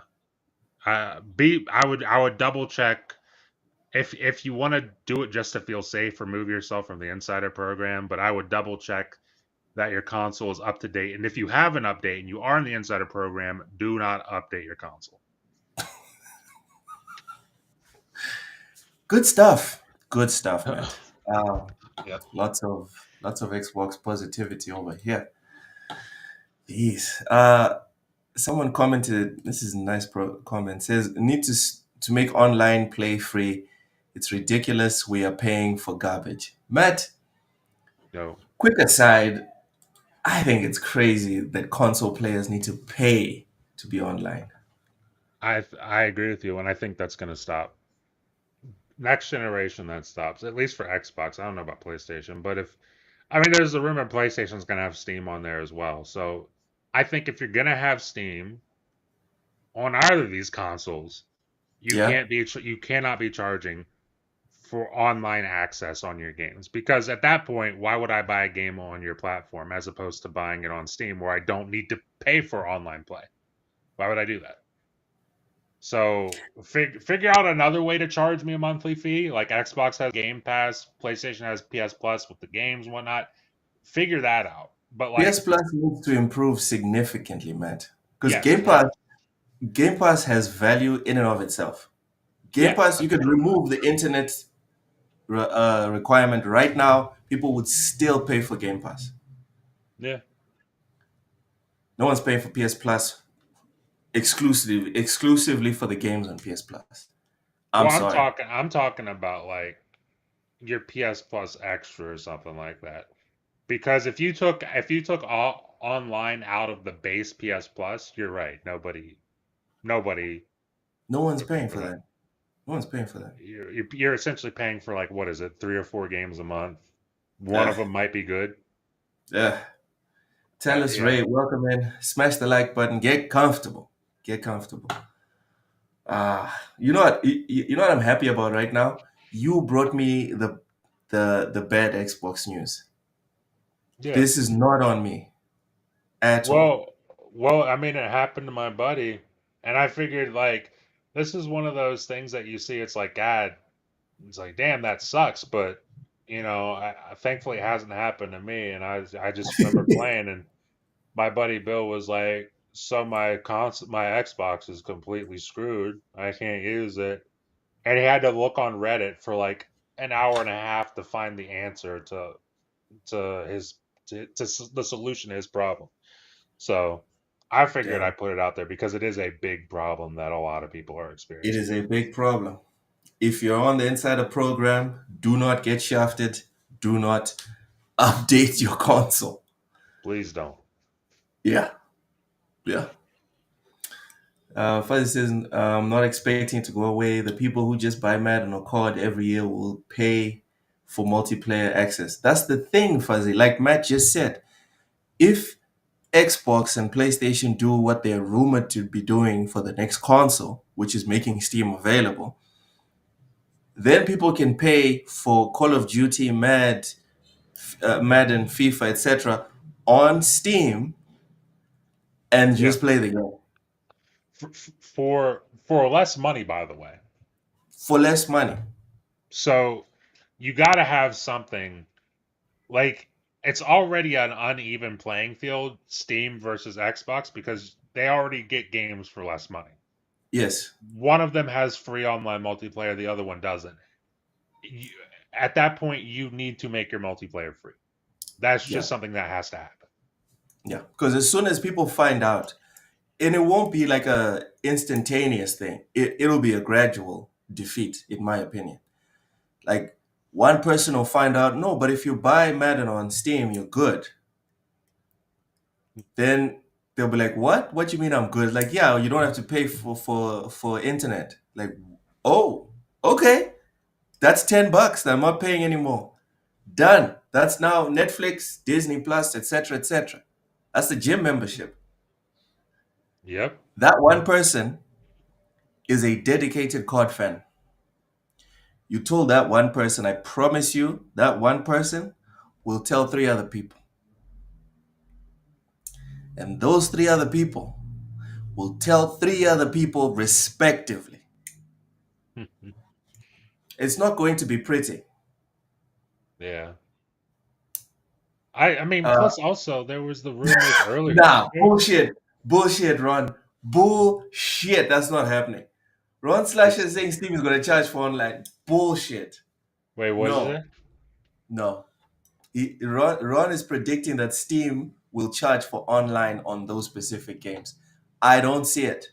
I would double check if you want to do it just to feel safe. Remove yourself from the Insider program, but I would double check that your console is up to date. And if you have an update and you are in the Insider program, do not update your console. Good stuff. Good stuff, man. Yep. Lots of Xbox positivity over here. Jeez. Someone commented. This is a nice comment. Says need to make online play free. It's ridiculous. We are paying for garbage. Matt, No. quick aside. I think it's crazy that console players need to pay to be online. I agree with you, and I think that's going to stop. Next generation, that stops. At least for Xbox. I don't know about PlayStation, but if I mean, there's a rumor PlayStation's going to have Steam on there as well. So I think if you're going to have Steam on either of these consoles, Yeah. you cannot be charging for online access on your games, because at that point, why would I buy a game on your platform as opposed to buying it on Steam where I don't need to pay for online play? Why would I do that? So figure out another way to charge me a monthly fee. Like Xbox has Game Pass, PlayStation has PS Plus with the games and whatnot. Figure that out. But PS like, Plus needs to improve significantly, Matt. Because yes, it has. Game Pass has value in and of itself. Game Yes, Pass, you could remove the internet requirement right now. People would still pay for Game Pass. yeah. No one's paying for PS Plus exclusively for the games on PS Plus. I'm Well, sorry. I'm talking about like your PS Plus Extra or something like that. Because if you took all online out of the base PS Plus, you're right. Nobody No one's would pay paying for for that. that. No one's paying for that. You're essentially paying for like, what is it, 3 or 4 games a month. One Ugh, of them might be good. ugh. Tell us, Yeah. Ray, welcome in. Smash the like button. Get comfortable. Get comfortable. You know what? You know what I'm happy about right now? You brought me the bad Xbox news. Yeah. This is not on me at all. Well, well, I mean, it happened to my buddy, and I figured like this is one of those things that you see. It's like, God, it's like, damn, that sucks. But thankfully, it hasn't happened to me. And I just remember playing, and my buddy Bill was like, "So my Xbox is completely screwed. I can't use it." And he had to look on Reddit for like an hour and a half to find the answer to his the solution to his problem. So I figured I Damn. put it out there because it is a big problem that a lot of people are It experiencing. is a big problem. If you're on the insider program, do not get shafted. Do not update your console. Please don't. Yeah, yeah. Fuzzy says, I'm not expecting to go away. The people who just buy Madden or COD every year will pay for multiplayer access. That's the thing, Fuzzy. Like Matt just said, if Xbox and PlayStation do what they're rumored to be doing for the next console, which is making Steam available, then people can pay for Call of Duty, Madden, FIFA, etc. on Steam and Yeah. just play the game For less money, by the way. for less money. So you got to have something like, it's already an uneven playing field, Steam versus Xbox, because they already get games for less money. Yes. One of them has free online multiplayer, the other one doesn't. You, at that point, you need to make your multiplayer free. That's Yeah. just something that has to happen. Yeah. Because as soon as people find out, and it won't be like a instantaneous thing, it'll be a gradual defeat, in my opinion. Like one person will find out, no, but if you buy Madden on Steam, you're good. Then they'll be like, what? What you mean I'm good? Like, yeah, you don't have to pay for internet. Like, oh, okay. That's $10 that I'm not paying anymore. Done. That's now Netflix, Disney Plus, etc., etc. That's the gym membership. Yep. That one person is a dedicated COD fan. You told that one person, I promise you, that one person will tell 3 other people. And those 3 other people will tell 3 other people respectively. It's not going to be pretty. Yeah. I mean, Uh, plus also there was the rumors earlier. nah, bullshit. Bullshit, Ron. Bullshit. That's not happening. Ron Slasher is saying Steam is going to charge for online. Bullshit. Wait, what is No, it? no. Ron is predicting that Steam will charge for online on those specific games. I don't see it.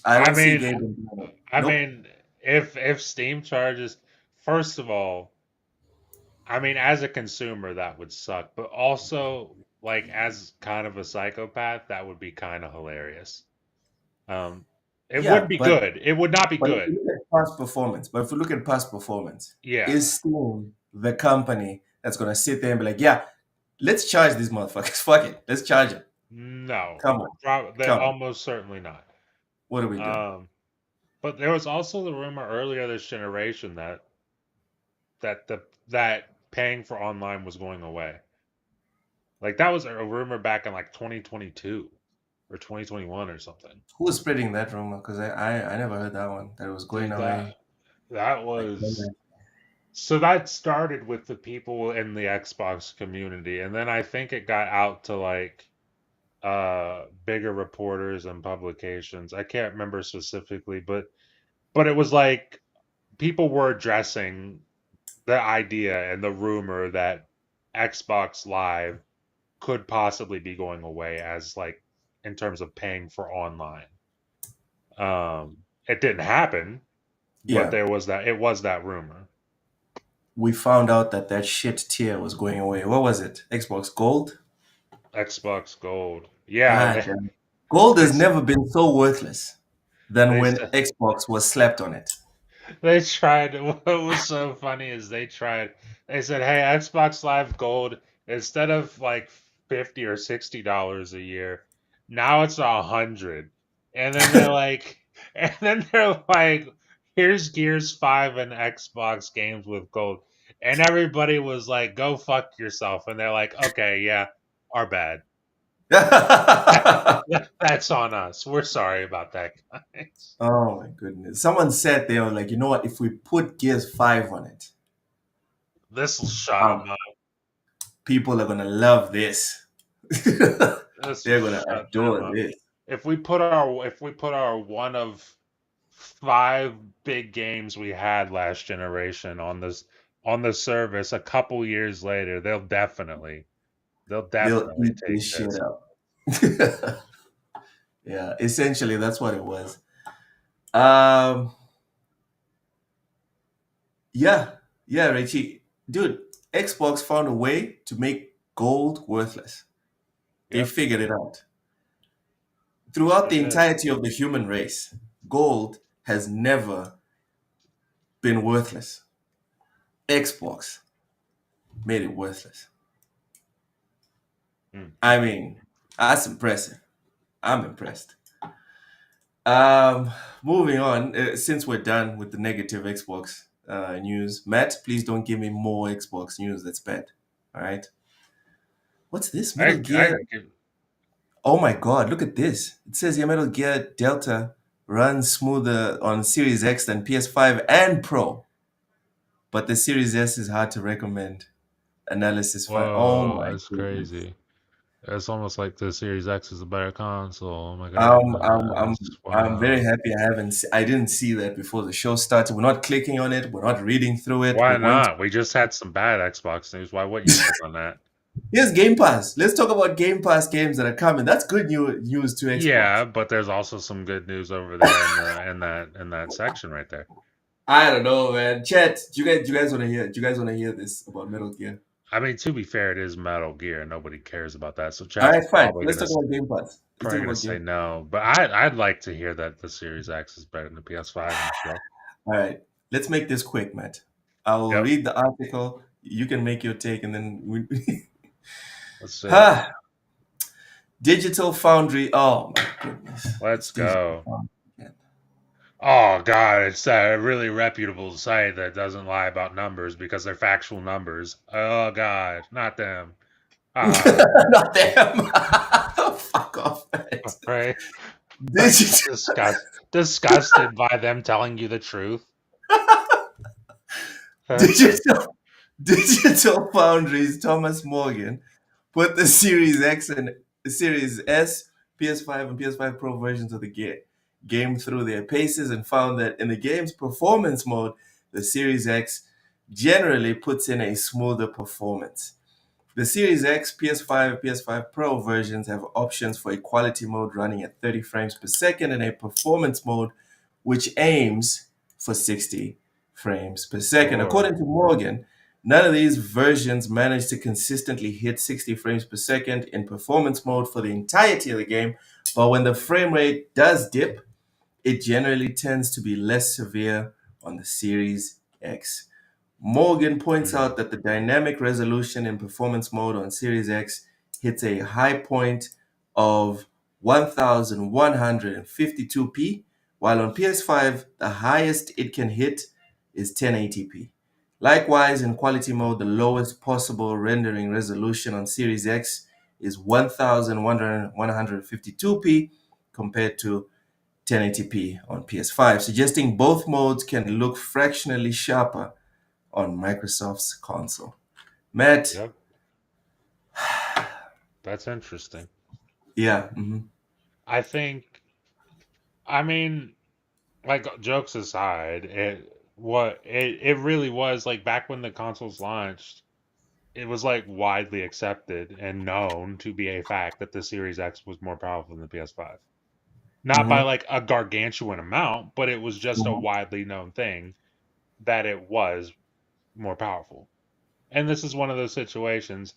I I don't see mean, gaming doing it. I Nope. mean, if Steam charges, first of all, I mean, as a consumer, that would suck, but also like as kind of a psychopath, that would be kind of hilarious. Um, it Yeah, wouldn't be good. It would not be but if you good. look at past performance, but if you look at past performance, Yeah. is Steam the company that's gonna sit there and be like, yeah, let's charge these motherfuckers. Fuck it, let's charge it. No. Come on, They're come on. almost certainly not. What are we doing? But there was also the rumor earlier this generation that paying for online was going away. Like that was a rumor back in like 2022 or 2021 or something. Who was spreading that rumor? Because I never heard that one that it was going Dude, away. that Like, was so that started with the people in the Xbox community, and then I think it got out to like bigger reporters and publications. I can't remember specifically, but it was like people were addressing the idea and the rumor that Xbox Live could possibly be going away as like in terms of paying for online. It didn't happen, but yeah, there was that it was that rumor. we found out that that shit tier was going away. What was it? Xbox Gold? Xbox Gold. Yeah, God damn. Gold they has never been so worthless than they when said Xbox was slapped on it. they tried. What was so funny is they tried. They said, "Hey, Xbox Live Gold, instead of like $50 or $60 a year, now it's 100." And then they're like, "Here's Gears 5 and Xbox games with gold." And everybody was like, "Go fuck yourself." And they're like, "Okay, yeah, our bad. That's on us. We're sorry about that, guys." Oh my goodness. Someone said they were like, you know what, if we put Gears 5 on it, This will shut um, them up. people are gonna love this. This will They're gonna shut them adore up. this. If we put our one of 5 big games we had last generation on the service a couple years later, they'll They'll definitely eat take this shit this. up. Yeah, essentially that's what it was. Um, yeah, yeah, Richie. Dude, Xbox found a way to make gold worthless. They Yep, figured it out. Throughout they the did. entirety of the human race, gold has never been worthless. Xbox made it worthless. Mm. I mean, that's impressive. I'm impressed. Moving on, since we're done with the negative Xbox news, Matt, please don't give me more Xbox news that's bad. All right. What's this? Metal I Gear. Oh my God, look at this. It says your Metal Gear Delta runs smoother on Series X than PS5 and Pro, but the Series S is hard to recommend. Analysis fine. Oh Whoa, my that's goodness. crazy. It's almost like the Series X is a better console. Oh my Um, I'm, I'm, goodness. I'm very Wow. happy I didn't see that before the show started. We're not clicking on it. We're not reading through it. Why We're going to. not? We just had some bad Xbox news. Why wouldn't you click on that? Here's Game Pass. Let's talk about Game Pass games that are coming. That's good news to Xbox. Yeah, but there's also some good news over there in that section right there. I don't know, man. Chat, do you guys want to hear? Do you guys want to hear this about Metal Gear? I mean, to be fair, it is Metal Gear. Nobody cares about that. So All chat's right, fine. Let's talk about Game Pass. Let's probably talk gonna about say Game. no. But I'd like to hear that the Series X is better than the PS5 and stuff. All right, let's make this quick, Matt. I'll Yep. read the article. You can make your take, and then we. Let's see. Ah, Digital Foundry. Oh my goodness. Let's It's Digital go. Foundry. Yeah. Oh God, it's a really reputable site that doesn't lie about numbers because they're factual numbers. Oh God, not them. Not them. Fuck off, Matt. Right? Digital. Disgusted by them telling you the truth. Digital, Digital Foundry's Thomas Morgan put the Series X and Series S, PS5, and PS5 Pro versions of the game through their paces and found that in the game's performance mode, the Series X generally puts in a smoother performance. The Series X, PS5, and PS5 Pro versions have options for a quality mode running at 30 frames per second and a performance mode which aims for 60 frames per second. Sure. According to Morgan, None of these versions manage to consistently hit 60 frames per second in performance mode for the entirety of the game, but when the frame rate does dip, it generally tends to be less severe on the Series X. Morgan points out that the dynamic resolution in performance mode on Series X hits a high point of 1152p, while on PS5, the highest it can hit is 1080p. Likewise, in quality mode, the lowest possible rendering resolution on Series X is 1152p compared to 1080p on PS5, suggesting both modes can look fractionally sharper on Microsoft's console. Matt, Yep. That's interesting. yeah, I think, I mean, like jokes aside, it really was like back when the consoles launched, it was like widely accepted and known to be a fact that the Series X was more powerful than the PS5. Not by like a gargantuan amount, but it was just a widely known thing that it was more powerful. And this is one of those situations.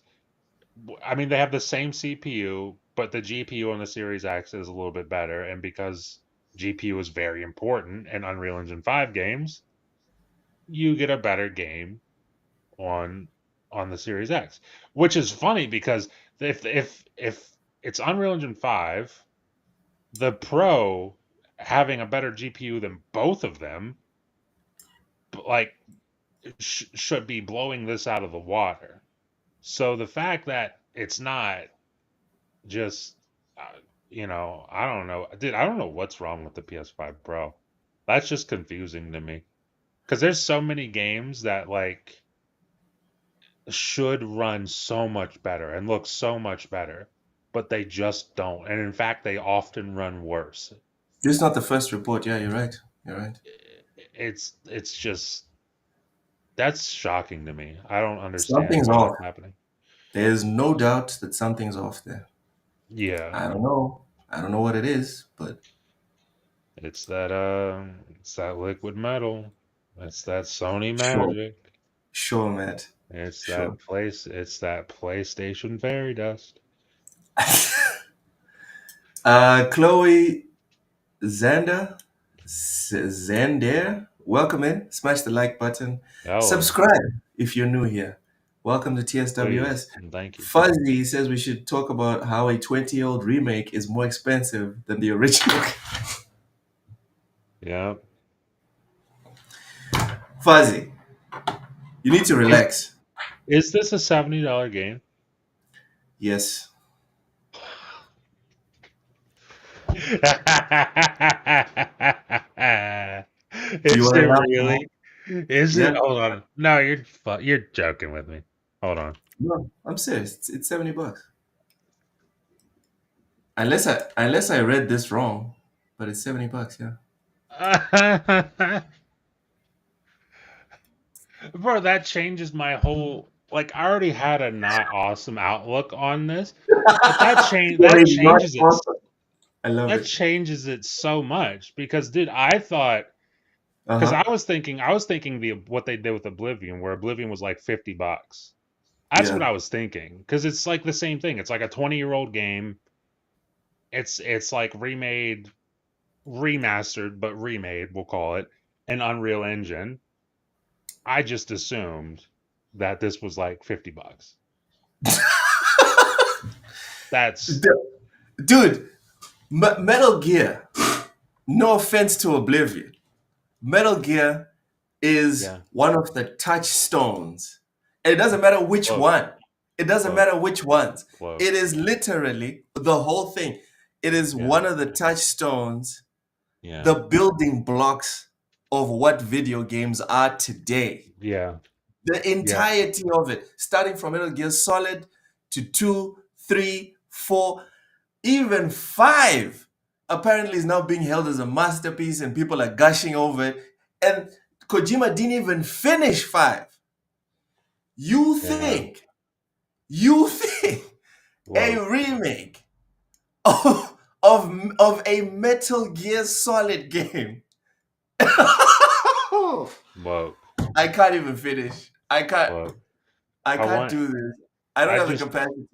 I mean, they have the same CPU, but the GPU on the Series X is a little bit better. And because GPU is very important in Unreal Engine 5 games, you get a better game on the Series X. Which is funny because if it's Unreal Engine 5, the Pro having a better GPU than both of them, like, should be blowing this out of the water. So the fact that it's not just, I don't know. Dude, I don't know what's wrong with the PS5 Pro. That's just confusing to me. Because there's so many games that, like, should run so much better and look so much better, but they just don't. And in fact, they often run worse. this is not the first report. Yeah, you're right. You're right. It's just, that's shocking to me. I don't understand Something's why off. that's happening. There's no doubt that something's off there. Yeah. I don't know. I don't know what it is, but It's that liquid metal. It's that Sony sure, magic. sure, Matt. It's Sure. that PlayStation fairy dust. Chloe Zander, welcome in. Smash the like button. Oh, Subscribe if you're new here. Welcome to please. TSWS. And thank you. Fuzzy says we should talk about how a 20-year-old remake is more expensive than the original. Yeah. Fuzzy, you need to relax. Is this a $70 game? Yes. Is You it wanna laugh really? Is Yeah. it? Hold on. No, you're joking with me. Hold on. No, I'm serious. It's $70. Unless I read this wrong, but it's $70. Yeah. Bro, that changes my whole, like, I already had a not awesome outlook on this, but that changes it. I love That it. changes it so much because, dude, I thought, because Uh-huh. I was thinking what they did with Oblivion, where Oblivion was like $50. That's what Yeah. I was thinking, because it's like the same thing. It's like a 20-year-old game. It's like remastered, but remade, we'll call it, in Unreal Engine. I just assumed that this was like $50. That's Dude, Metal Gear, no offense to Oblivion, Metal Gear is Yeah. one of the touchstones. And it doesn't matter which Close. one. It doesn't Close. matter which ones. Close. It is literally the whole thing. It is Yeah. one of the touchstones, Yeah. the building blocks of what video games are today. Yeah. The entirety of it, starting from Metal Gear Solid to 2, 3, 4, even 5, apparently is now being held as a masterpiece and people are gushing over it. And Kojima didn't even finish 5. You think a Whoa. remake of a Metal Gear Solid game? Whoa. I can't even finish. I can't. Look, I I can't want. do this. I don't I have the just. capacity.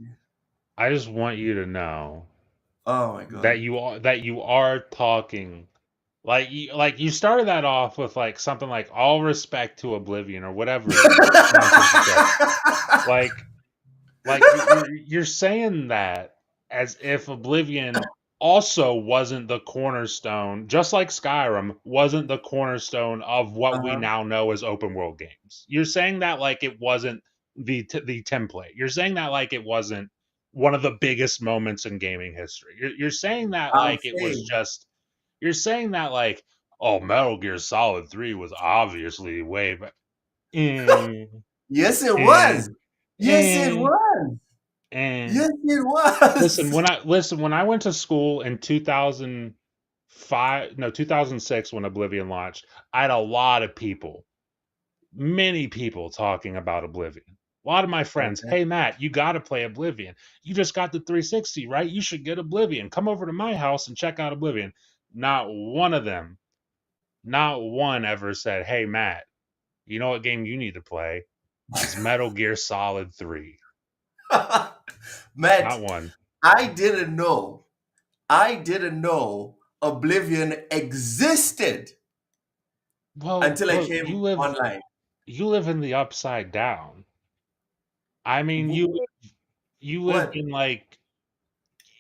I just want you to know Oh my that god. you are talking like you started that off with like something like all respect to Oblivion or whatever nonsense you said. Like you're saying that as if Oblivion also wasn't the cornerstone, just like Skyrim wasn't the cornerstone of what we Uh-huh. now know as open world games. You're saying that like it wasn't the template. You're saying that like it wasn't one of the biggest moments in gaming history. You're saying that I'm like it was saying. just. You're saying that like, oh, Metal Gear Solid 3 was obviously way better. Eh, Yes, it eh, was. Yes, it eh, was. eh. Yes, it was. Listen, when I went to school in 2005, no, 2006 when Oblivion launched, I had a lot of people, many people talking about Oblivion. A lot of my friends, Okay. hey Matt, you got to play Oblivion. You just got the 360, right? You should get Oblivion. Come over to my house and check out Oblivion. Not one of them, not one ever said, hey Matt, you know what game you need to play? Is Metal Gear Solid 3. Matt, Not one. I didn't know. I didn't know Oblivion existed Well, until I look, came online. you live in the upside down. I mean, you live What? in like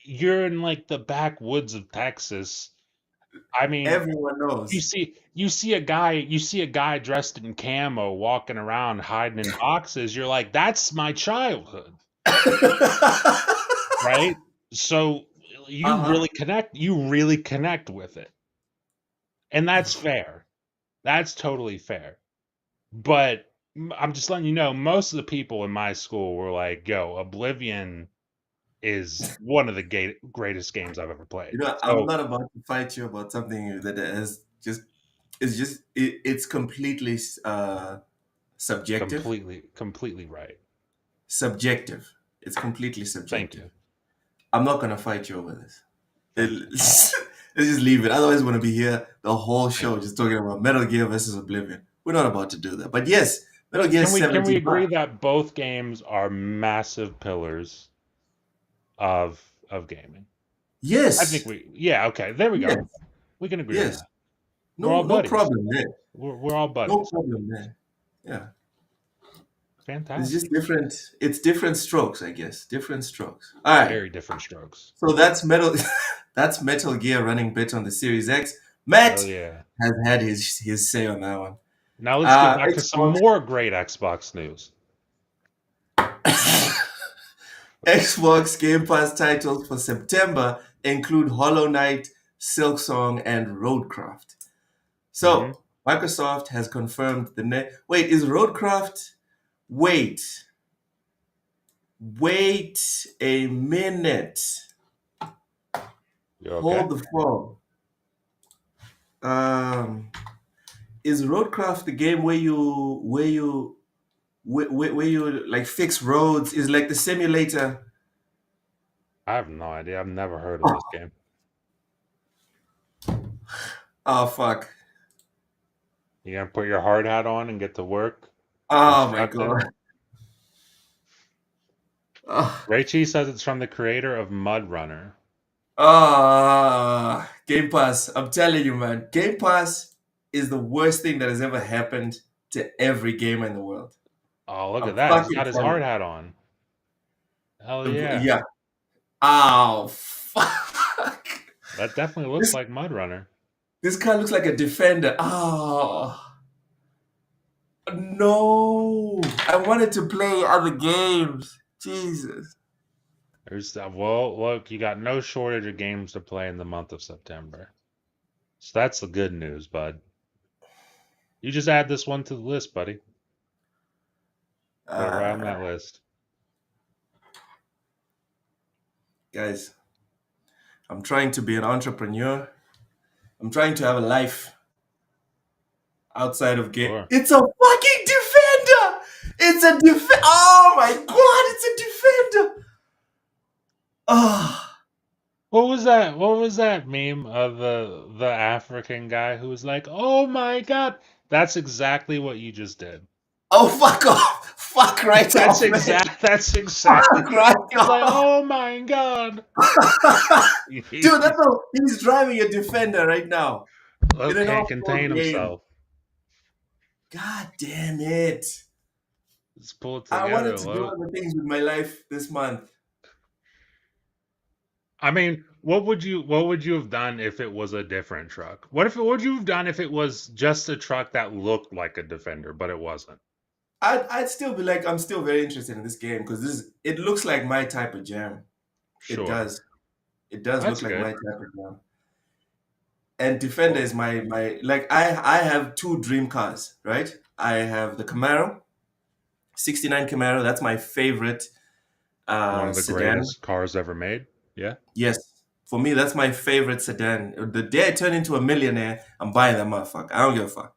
you're in like the backwoods of Texas. I mean, Everyone knows. you see a guy dressed in camo walking around hiding in boxes. You're like, that's my childhood, right? So Uh-huh. you really connect with it. And that's fair. That's totally fair. But I'm just letting you know, most of the people in my school were like, "Yo, Oblivion is one of the greatest games I've ever played." You know, I'm So not about to fight you about something that has just it's completely subjective. completely right. Subjective. It's completely Thank subjective. you. I'm not gonna fight you over this. Thank you. Let's just leave it. Otherwise, we're gonna be here the whole Thank show you. just talking about Metal Gear versus Oblivion. We're not about to do that. But yes, Metal Gear Can we 75. agree that both games are massive pillars of gaming? I think Yes, yeah, okay. There we go. yes, We can agree on yes. that. We're all No buddies. problem there. We're all No buddies. problem there. Yeah. It's just Fantastic. different. It's different strokes, I guess. Different strokes. All right. Very different strokes. So that's Metal. That's Metal Gear running bit on the Series X. Hell Matt yeah. has had his say on that one. Now let's get back to some Xbox more great Xbox news. Xbox Game Pass titles for September include Hollow Knight, Silksong, and Roadcraft. Hmm. So Microsoft has confirmed the Wait, is Roadcraft? Wait, wait a minute. You okay? Hold the phone. Is Roadcraft the game where you like fix roads? Is like the simulator? I have no idea. I've never heard of this game. Oh fuck! You gonna put your hard hat on and get to work Oh my constructing? god! Oh, Ray Chi says it's from the creator of Mud Runner. Game Pass. I'm telling you, man. Game Pass is the worst thing that has ever happened to every gamer in the world. Oh, look at I'm that. He's fucking got his hard telling hat on. Hell you. yeah. Yeah. Oh fuck! That definitely looks This like Mud Runner. this guy looks like a defender. Oh no! I wanted to play other games. Jesus. There's that. Well, look, you got no shortage of games to play in the month of September. So that's the good news, bud. You just add this one to the list, buddy. Put it right on that list. Guys, I'm trying to be an entrepreneur. I'm trying to have a life outside of game. Sure. It's a fucking defender. It's a Oh my god! It's a defender. Oh. What was that? What was that meme of the African guy who was like, "Oh my god!" That's exactly what you just did. Oh, fuck off! Fuck right That's off, man. That's exactly. Fuck right It's like, off. oh my god. Dude, that's how he's driving a defender right now in Look an can't off-road contain game. himself. God damn it! Let's pull it I wanted together, to do Loke. other things with my life this month. I mean, what would you have done if it was a different truck? What would you have done if it was just a truck that looked like a Defender, but it wasn't? I'd still be like, I'm still very interested in this game because it looks like my type of jam. It Sure. does. It does That's look like my good. type of jam. And Defender is my like I have two dream cars, right? I have the Camaro, 69 Camaro. That's my favorite One of the sedan. greatest cars ever made. Yeah. Yes. For me, that's my favorite sedan. The day I turn into a millionaire, I'm buying that motherfucker. I don't give a fuck.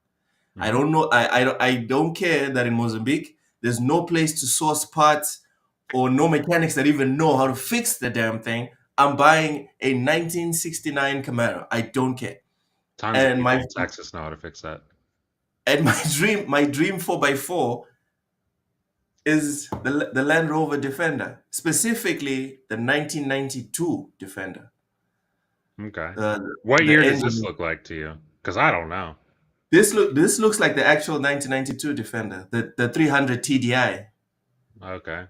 I Mhm. don't know. I don't care that in Mozambique, there's no place to source parts or no mechanics that even know how to fix the damn thing. I'm buying a 1969 Camaro. I don't care. Tons of And people my in Texas know how to fix that. and my dream 4x4 is the Land Rover Defender, specifically the 1992 Defender. Okay. The What the year does this engine. look like to you? Because I don't know. This looks like the actual 1992 Defender, the 300 TDI. Okay.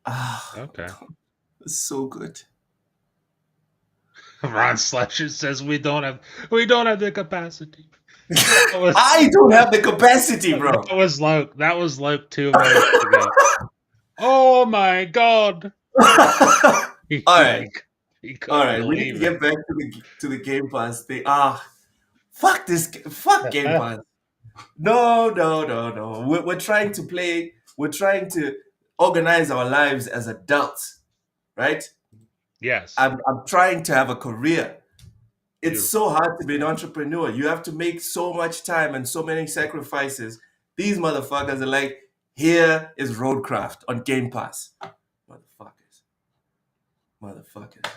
Ah, Okay. it's so good. Ron Slasher says we don't have the capacity. That was, I don't have the capacity, bro. that was Luke. That was Luke 2 minutes ago. Oh my god. All right, He couldn't all right. We need to believe get it. back to the Game Pass thing. Fuck Game Pass. No, no, no, no. We're trying to play. We're trying to organize our lives as adults, right? Yes. I'm trying to have a career. It's Beautiful. so hard to be an entrepreneur. You have to make so much time and so many sacrifices. These motherfuckers are like, here is Roadcraft on Game Pass. Motherfuckers.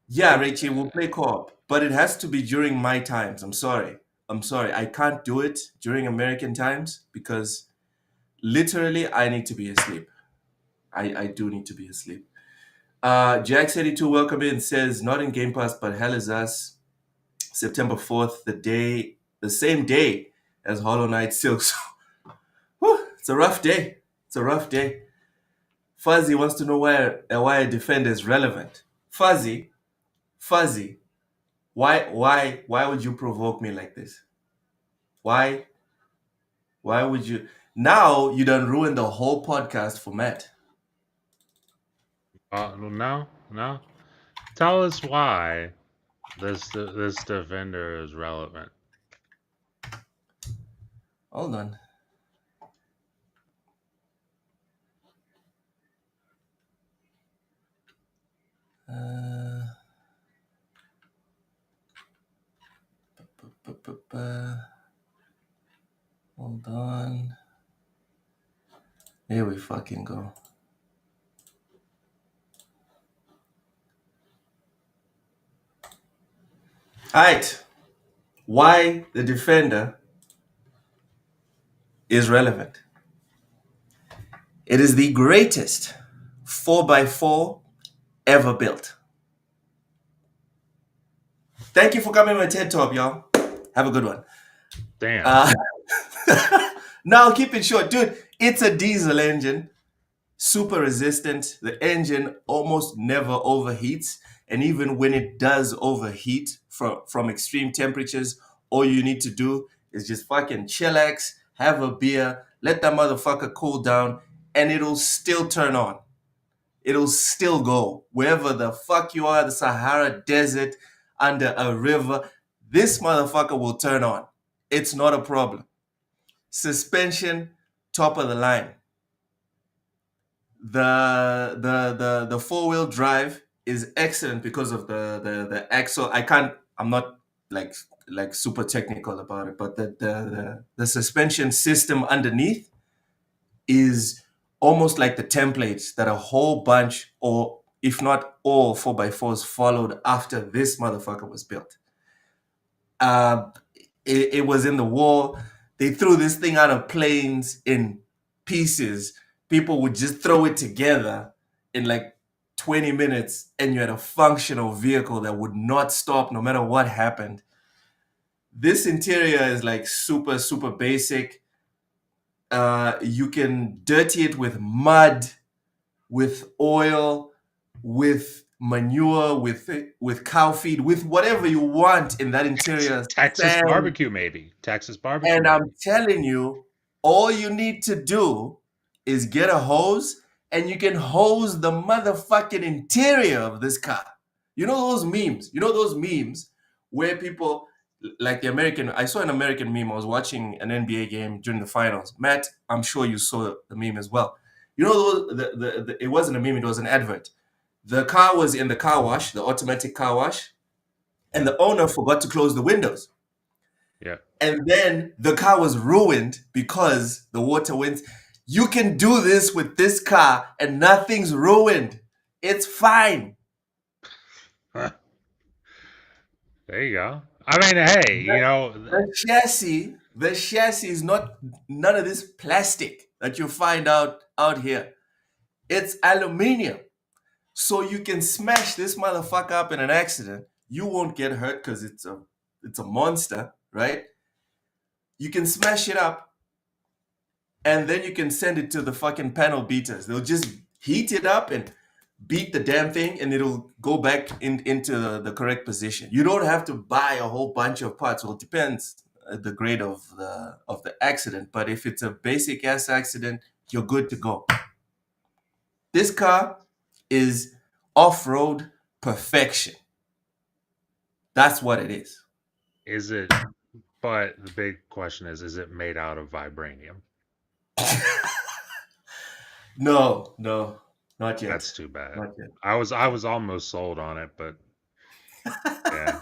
Yeah, Richie, we'll play co-op, but it has to be during my times. I'm sorry. I can't do it during American times because literally I need to be asleep. I do need to be asleep. Jax82 welcome in says not in Game Pass, but Hell is Us, September 4th, the same day as Hollow Knight Silks. It's a rough day. It's a rough day. Fuzzy wants to know why a defender is relevant. Fuzzy, why would you provoke me like this? Why would you? Now you done ruined the whole podcast for Matt. No. Tell us why this Defender is relevant. Hold on. Hold on. Here we fucking go. All right. Why the Defender is relevant. It is the greatest 4x4 ever built. Thank you for coming to my TED Talk, y'all. Have a good one. Damn. Now, keep it short. Dude, it's a diesel engine, super resistant. The engine almost never overheats. And even when it does overheat from extreme temperatures, all you need to do is just fucking chillax, have a beer, let that motherfucker cool down, and it'll still turn on. It'll still go. Wherever the fuck you are, the Sahara Desert, under a river, this motherfucker will turn on. It's not a problem. Suspension, top of the line. The four-wheel drive is excellent because of the axle. I'm not like super technical about it, but the suspension system underneath is almost like the templates that a whole bunch, or if not all 4x4s followed after this motherfucker was built. It was in the war. they threw this thing out of planes in pieces. People would just throw it together in like 20 minutes, and you had a functional vehicle that would not stop no matter what happened. This interior is like super, super basic. You can dirty it with mud, with oil, with manure, with cow feed, with whatever you want in that interior. Texas Sand. barbecue, maybe. Texas barbecue. And maybe. I'm telling you, all you need to do is get a hose, and you can hose the motherfucking interior of this car. You know those memes? You know those memes where people, like the American, I saw an American meme. I was watching an NBA game during the finals. Matt, I'm sure you saw the meme as well. You know those, it wasn't a meme, it was an advert. The car was in the car wash, the automatic car wash, and the owner forgot to close the windows. Yeah. And then the car was ruined because the water went. You can do this with this car and nothing's ruined. It's fine. There you go. I mean, hey, you know, The chassis is not none of this plastic that you find out here. It's aluminium. So you can smash this motherfucker up in an accident. You won't get hurt because it's a monster, right? You can smash it up, and then you can send it to the fucking panel beaters. They'll just heat it up and beat the damn thing, and it'll go back into the correct position. You don't have to buy a whole bunch of parts. Well, it depends the grade of the accident, but if it's a basic ass accident, you're good to go. This car is off-road perfection. That's what it is. is it? But the big question is it made out of vibranium? No, not yet. That's too bad. Not yet. I was almost sold on it, but yeah.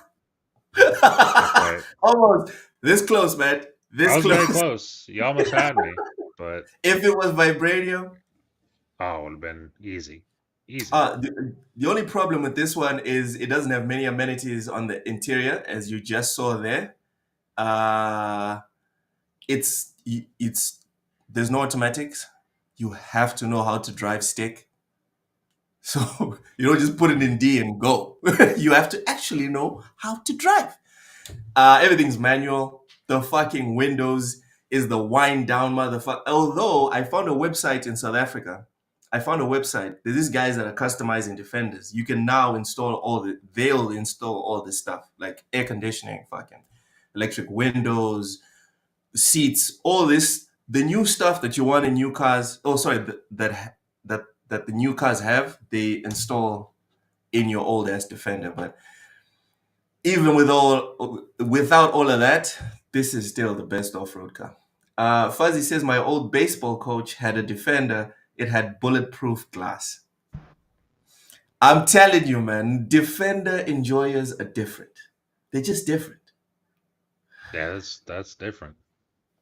Okay. Almost this close, man. This I was close. very close. You almost had me, but If it was vibranium, it would have been easy. Easy. the only problem with this one is it doesn't have many amenities on the interior, as you just saw there. It's there's no automatics. You have to know how to drive stick. So you don't just put it in D and go. You have to actually know how to drive. Everything's manual. The fucking Windows is the wind down motherfucker. Although I found a website in South Africa. There's these guys that are customizing Defenders. You can now they'll install all this stuff, like air conditioning, fucking electric windows, seats, all this, the new stuff that you want in new cars. Oh, sorry, that the new cars have, they install in your old ass Defender. But even without all of that, this is still the best off-road car. Fuzzy says my old baseball coach had a Defender. It had bulletproof glass. I'm telling you, man, Defender enjoyers are different. They're just different. Yeah, that's different.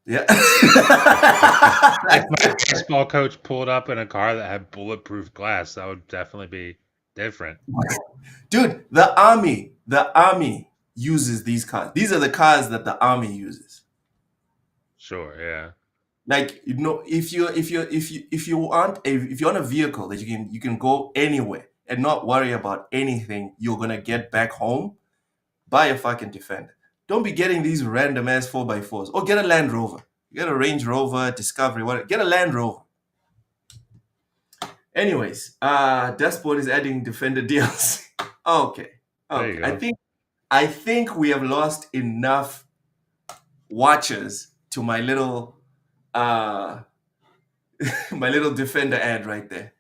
Yeah. If my baseball coach pulled up in a car that had bulletproof glass, that would definitely be different. Dude, the army uses these cars. These are the cars that the army uses. Sure, yeah. Like, you know, if you're on a vehicle that you can go anywhere and not worry about anything you're gonna get back home, buy a fucking Defender. Don't be getting these random ass 4x4s. Or get a Land Rover. Get a Range Rover, Discovery, whatever. Get a Land Rover. Anyways, Dashboard is adding Defender DLC. Okay. There you go. I think we have lost enough watchers to my little my little Defender ad right there.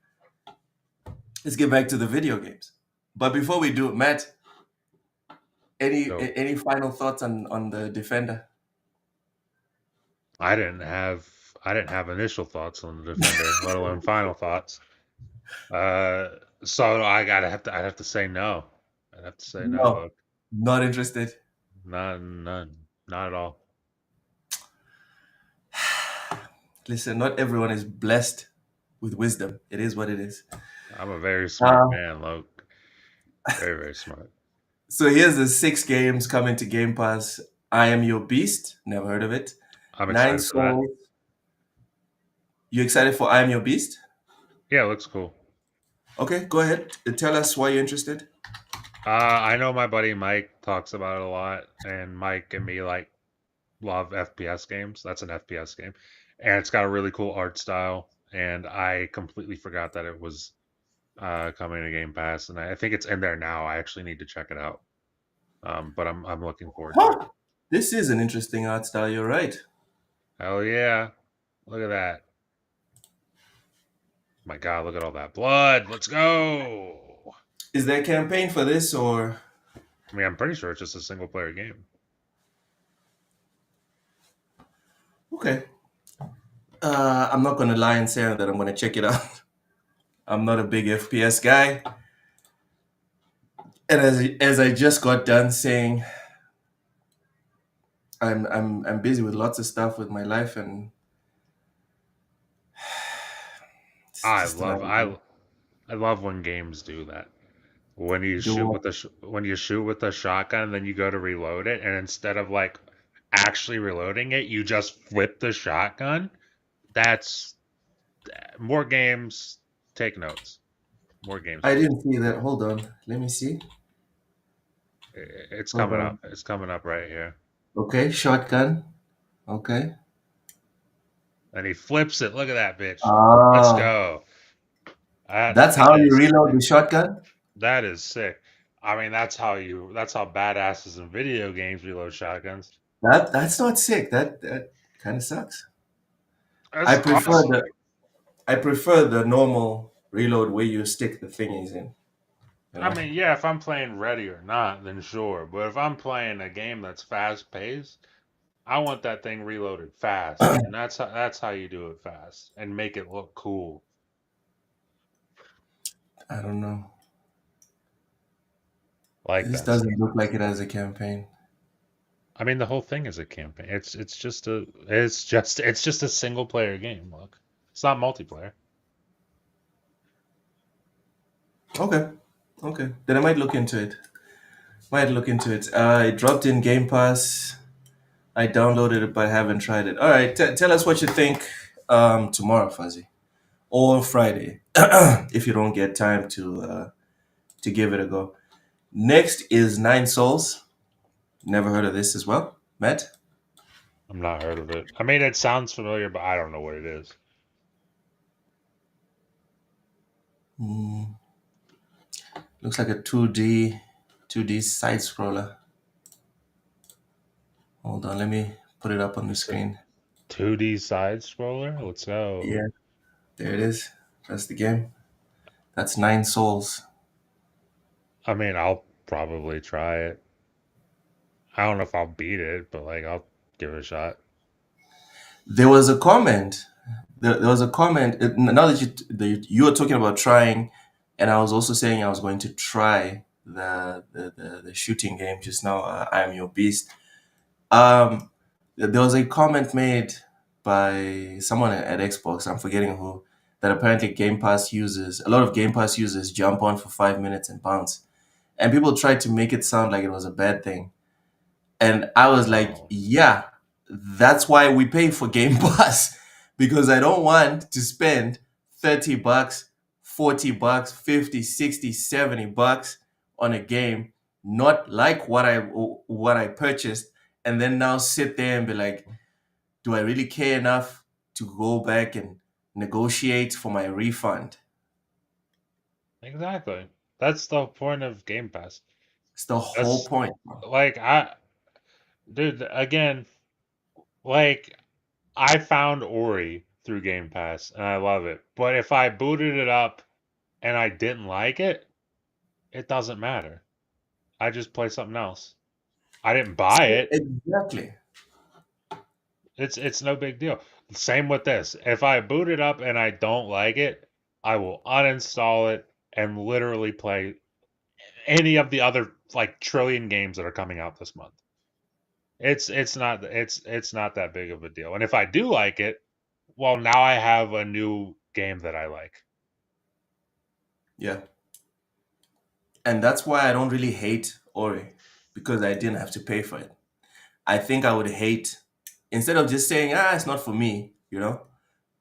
Let's get back to the video games. But before we do, Matt, any final thoughts on the Defender? I didn't have initial thoughts on the Defender, let alone final thoughts. So I'd have to say no. I'd have to say no. No. Not interested. None, not at all. Listen, not everyone is blessed with wisdom. It is what it is. I'm a very smart man, Luke. Very, very smart. So here's the 6 games coming to Game Pass. I Am Your Beast. Never heard of it. I'm Nine excited for that. Souls. You excited for I Am Your Beast? Yeah, it looks cool. Okay, go ahead. Tell us why you're interested. I know my buddy Mike talks about it a lot, and Mike and me like love FPS games. That's an FPS game, and it's got a really cool art style. And I completely forgot that it was coming to Game Pass, and I think it's in there now. I actually need to check it out. But I'm looking forward to it. Huh. This is an interesting art style. You're right. Hell yeah! Look at that. My God, look at all that blood. Let's go. Is there a campaign for this or? I mean, I'm pretty sure it's just a single player game. Okay. I'm not gonna lie and say that I'm gonna check it out. I'm not a big FPS guy, and as I just got done saying, I'm busy with lots of stuff with my life, and it's I just love another I I love when games do that. When you shoot do. with the when you shoot with the shotgun, then you go to reload it, and instead of like actually reloading it, you just flip the shotgun. That's more games. Take notes. More games, I please. didn't see that. Hold on. Let me see. It's Hold coming on. up. It's coming up right here. Okay, shotgun. Okay. And he flips it. Look at that bitch. Let's Ah, go. That that's that how you is reload the shotgun. that is sick. I mean, that's how badasses in video games reload shotguns. That's not sick. That kind of sucks. I That's prefer awesome. the I prefer the normal reload where you stick the thingies in. You I know. mean, yeah, if I'm playing Ready or Not, then sure. But if I'm playing a game that's fast paced, I want that thing reloaded fast, and that's how you do it fast and make it look cool. I don't know. Like This that stuff. doesn't look like it has a campaign. I mean, the whole thing is a campaign. It's just a single player game. Look, it's not multiplayer. Okay. Okay. Then I might look into it. Might look into it. It dropped in Game Pass. I downloaded it but haven't tried it. All right. Tell us what you think tomorrow, Fuzzy, or Friday, if you don't get time to give it a go. Next is Nine Souls. Never heard of this as well. Matt? I'm not heard of it. I mean, it sounds familiar, but I don't know what it is. Mm, looks like a 2D side scroller. Hold on, let me put it up on the It's a screen. 2D side scroller. Let's go. Yeah, there it is. That's the game. That's Nine Souls. I mean, I'll probably try it. I don't know if I'll beat it, but like I'll give it a shot. There was a comment. There was a comment. Now that you were talking about trying, and I was also saying I was going to try the shooting game just now. I Am Your Beast. Um, there was a comment made by someone at Xbox. I'm forgetting who. That apparently a lot of Game Pass users jump on for 5 minutes and bounce, and people tried to make it sound like it was a bad thing. And I was like, No, yeah, that's why we pay for Game Pass because I don't want to spend $30, $40, 50, 60, $70 on a game not like what I purchased and then now sit there and be like, do I really care enough to go back and negotiate for my refund? exactly. That's the point of Game Pass. It's the whole That's point. like dude, again, like I found Ori through Game Pass and I love it. But if I booted it up and I didn't like it, it doesn't matter. I just play something else. I didn't buy it. Exactly. It's no big deal. Same with this. If I boot it up and I don't like it, I will uninstall it and literally play any of the other like trillion games that are coming out this month. It's not that big of a deal. And if I do like it, well, now I have a new game that I like. Yeah. And that's why I don't really hate Ori because I didn't have to pay for it. I think I would hate instead of just saying, it's not for me,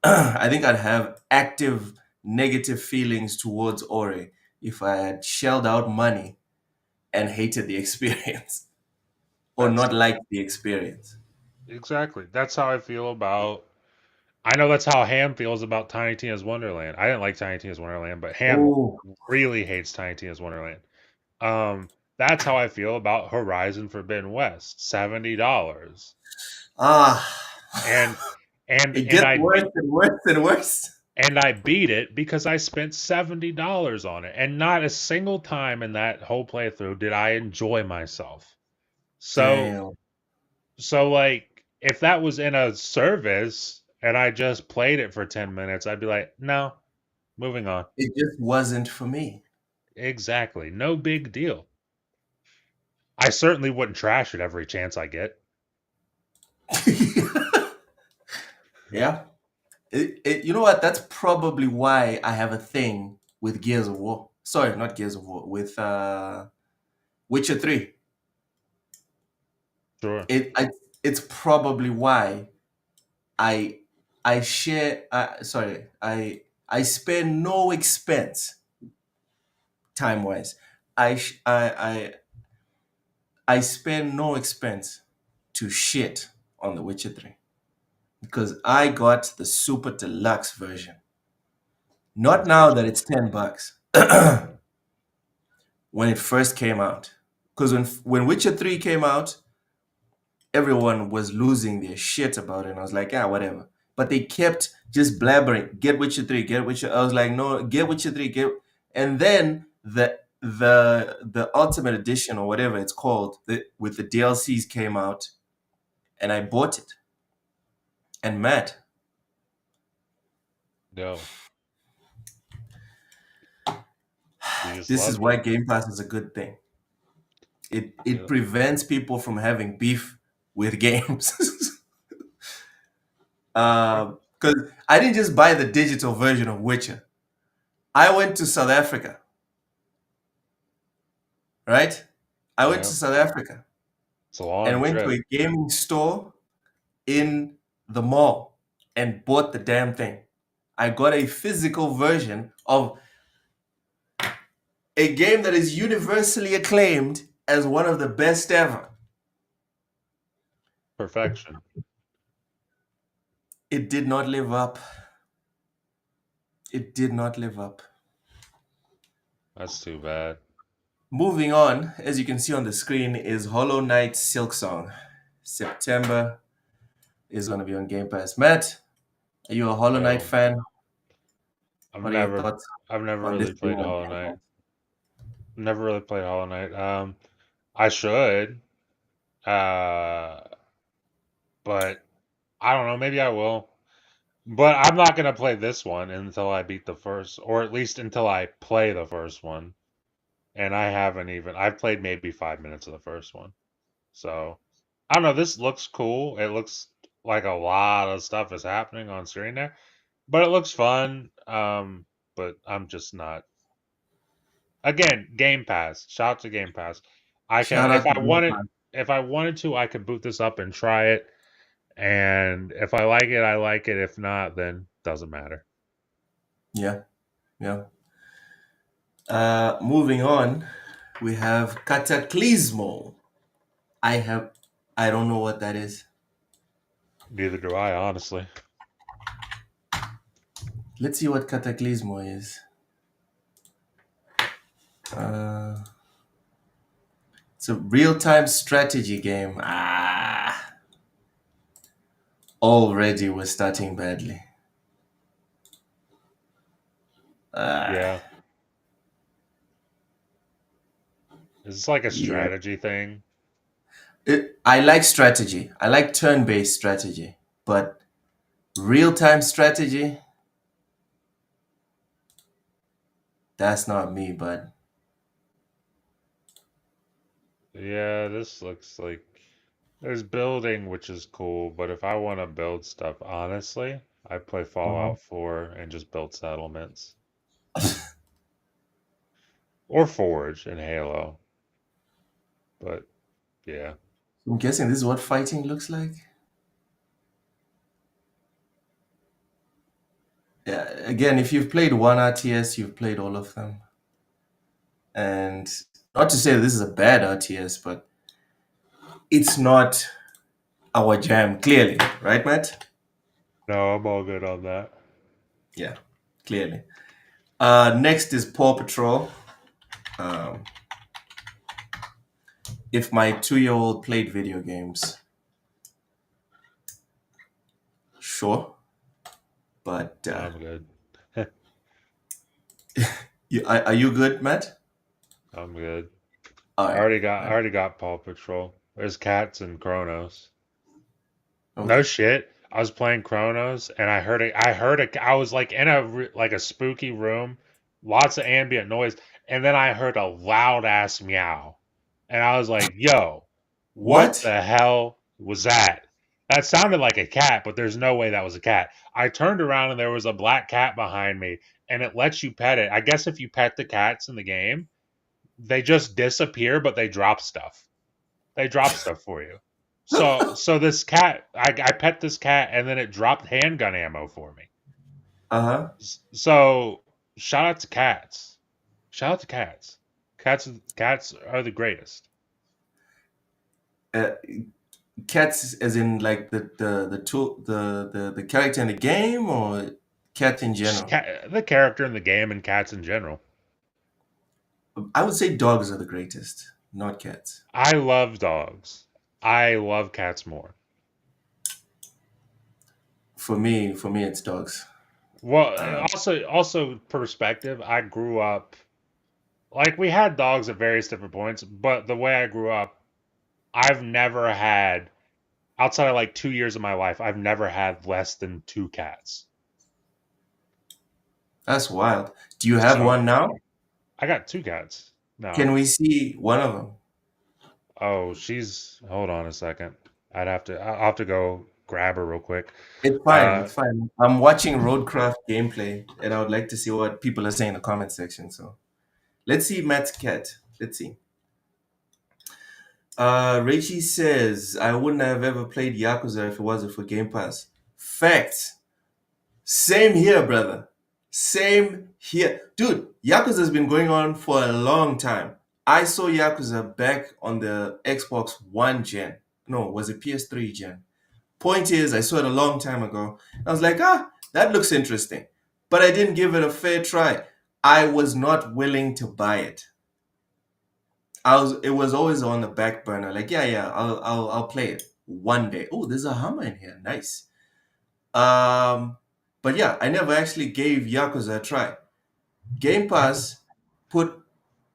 I think I'd have active negative feelings towards Ori if I had shelled out money and hated the experience or That's not liked the experience. exactly. That's how I feel about. I know that's how Ham feels about Tiny Tina's Wonderland. I didn't like Tiny Tina's Wonderland, but Ham Oh, really hates Tiny Tina's Wonderland. Um, that's how I feel about Horizon Forbidden West, $70, ah, and and it and gets I worse beat and worse and worse. and I beat it because I spent $70 on it, and not a single time in that whole playthrough did I enjoy myself. So Damn, so like if that was in a service and I just played it for 10 minutes, I'd be like, no, moving on. it just wasn't for me. Exactly. No big deal. I certainly wouldn't trash it every chance I get. Yeah. You know what? That's probably why I have a thing with Gears of War. Sorry, not Gears of War. With Witcher 3. Sure. It's probably why I I share sorry, I spare no expense time wise. I spare no expense to shit on The Witcher 3 because I got the super deluxe version. Not now that Unfortunately. it's $10. When it first came out. Because when Witcher 3 came out, everyone was losing their shit about it. And I was like, whatever. But they kept just blabbering, get Witcher 3, get Witcher. I was like, no, get Witcher 3, get. And then the Ultimate Edition or whatever it's called, with the DLCs came out, and I bought it. And Matt, No. You just this is loved why it. Game Pass is a good thing. It Yep. prevents people from having beef with games. Because I didn't just buy the digital version of Witcher. I went to South Africa, right? I went to Yep. South Africa It's a and long went to trip. a gaming store in the mall and bought the damn thing. I got a physical version of a game that is universally acclaimed as one of the best ever. Perfection. It did not live up. It did not live up. That's too bad. Moving on, as you can see on the screen, is Hollow Knight Silksong. September is going to be on Game Pass. Matt, are you a Hollow Knight No. fan? I've What are your never thoughts I've never on this really game played on Hollow Game Knight. Pass? Never really played Hollow Knight. I should. Uh but I don't know, maybe I will. But I'm not gonna play this one until I beat the first, or at least until I play the first one. And I haven't even. I've played maybe 5 minutes of the first one. So I don't know. This looks cool. It looks like a lot of stuff is happening on screen there, but it looks fun. But I'm just not. Again, Game Pass. Shout out to Game Pass. I can Shout out to Game Pass. if I wanted to, I could boot this up and try it. And if I like it, I like it. If not, then doesn't matter. Yeah, yeah. Moving on, we have Cataclysmo. I don't know what that is. Neither do I, honestly. Let's see what Cataclysmo is. Uh, it's a real-time strategy game. Already we're starting badly. Yeah. It's like a Yeah. strategy thing. I like strategy. I like turn-based strategy, but real-time strategy, that's not me, bud. Yeah, this looks like there's building, which is cool, but if I want to build stuff, honestly, I play Uh-huh. Fallout 4 and just build settlements. Or Forge in Halo. But yeah. I'm guessing this is what fighting looks like. Yeah, again, if you've played one RTS, you've played all of them. And not to say this is a bad RTS, but it's not our jam, clearly, right, Matt? No, I'm all good on that. Yeah, clearly. Next is Paw Patrol. Um, if my 2-year-old played video games, sure. But I'm good. are you good, Matt? I'm good. All I right. already got Paw Patrol. There's cats and Kronos. No Okay. shit. I was playing Kronos and I was like in like a spooky room, lots of ambient noise, and then I heard a loud ass meow. And I was like, "Yo, what What? the hell was that?" That sounded like a cat, but there's no way that was a cat. I turned around and there was a black cat behind me, and it lets you pet it. I guess if you pet the cats in the game, they just disappear, but they drop stuff. They drop stuff for you. So this cat, I pet this cat, and then it dropped handgun ammo for me. Uh-huh. So shout out to cats. Shout out to cats. Cats are the greatest. Uh, Cats as in like the tool the character in the game or cat in Just general? the character in the game and cats in general. I would say dogs are the greatest, not cats. I love dogs. I love cats more. For me, it's dogs. Well, Um, also perspective. I grew up like we had dogs at various different points, but the way I grew up, I've never had outside of like 2 years of my life, I've never had less than two cats. that's wild. Do you have So one now? I got two cats Can now. we see one of them? Oh, hold on a second. I'll have to go grab her real quick. It's fine. Uh, It's fine. I'm watching Roadcraft gameplay, and I would like to see what people are saying in the comment section. So let's see Matt's cat. Let's see. Reichi says, I wouldn't have ever played Yakuza if it wasn't for Game Pass. Facts. Same here, brother. Same here. Dude, Yakuza's been going on for a long time. I saw Yakuza back on the Xbox One gen. No, was it PS3 gen? Point is, I saw it a long time ago. I was like, that looks interesting. But I didn't give it a fair try. I was not willing to buy it. It was always on the back burner. Like, yeah, I'll play it one day. Oh, there's a hammer in here. Nice. Um, but yeah, I never actually gave Yakuza a try. Game Pass put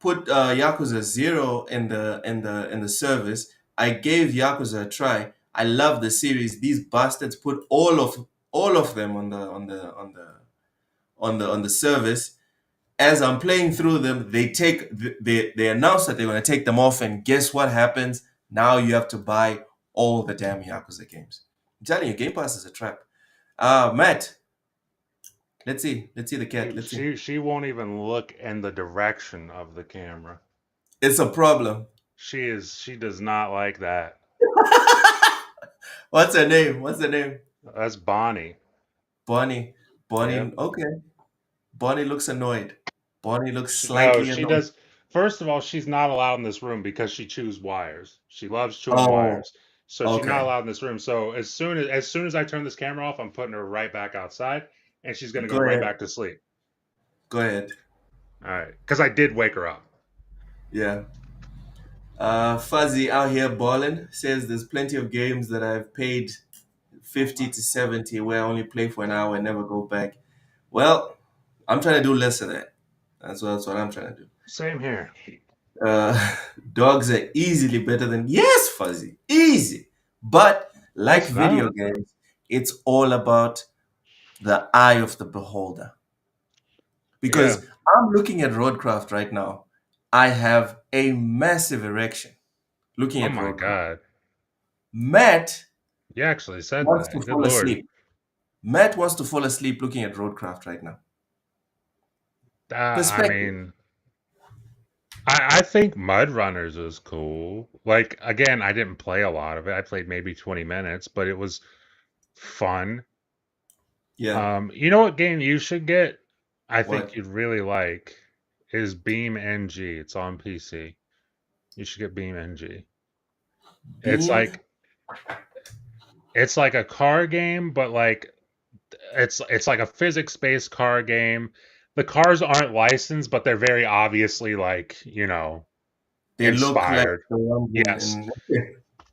Yakuza 0 in the service. I gave Yakuza a try. I love the series. These bastards put all of them on the service. As I'm playing through them, they announce that they're going to take them off, and guess what happens? Now you have to buy all the damn Yakuza games. I'm telling you, Game Pass is a trap. Matt, let's see the cat. Let's see. she won't even look in the direction of the camera. It's a problem. She does not like that. What's her name? What's her name? That's Bonnie. Bonnie. Bonnie. Yep. Okay. Bonnie looks annoyed. Bonnie looks No, slightly she annoyed. does. First of all, she's not allowed in this room because she chews wires. She loves chewing Oh, wires. So she's not okay. allowed in this room. So as soon as I turn this camera off, I'm putting her right back outside and she's gonna go Go right ahead. back to sleep. Go ahead. All right. Because I did wake her up. Yeah. Fuzzy out here balling says there's plenty of games that I've paid 50 to 70 where I only play for an hour and never go back. Well, I'm trying to do less of that. That's what I'm trying to do. Same here. Uh, Dogs are easily better than yes, Fuzzy, easy. But like That's video valid. games, it's all about the eye of the beholder. Yeah. Because I'm looking at Roadcraft right now. I have a massive erection looking Oh at my Roadcraft. God. Matt You actually said wants that. to Good fall Lord. asleep. Matt wants to fall asleep looking at Roadcraft right now. I Perspective. mean, I think Mud Runners is cool. Like, again, I didn't play a lot of it. I played maybe 20 minutes, but it was fun. Yeah. You know what game you should get? I think What? you'd really like is Beam NG. It's on PC. You should get Beam NG. It's Beam? like it's like a car game, but like it's like a physics-based car game. The cars aren't licensed, but they're very obviously like, They look like inspired. the ones Yes,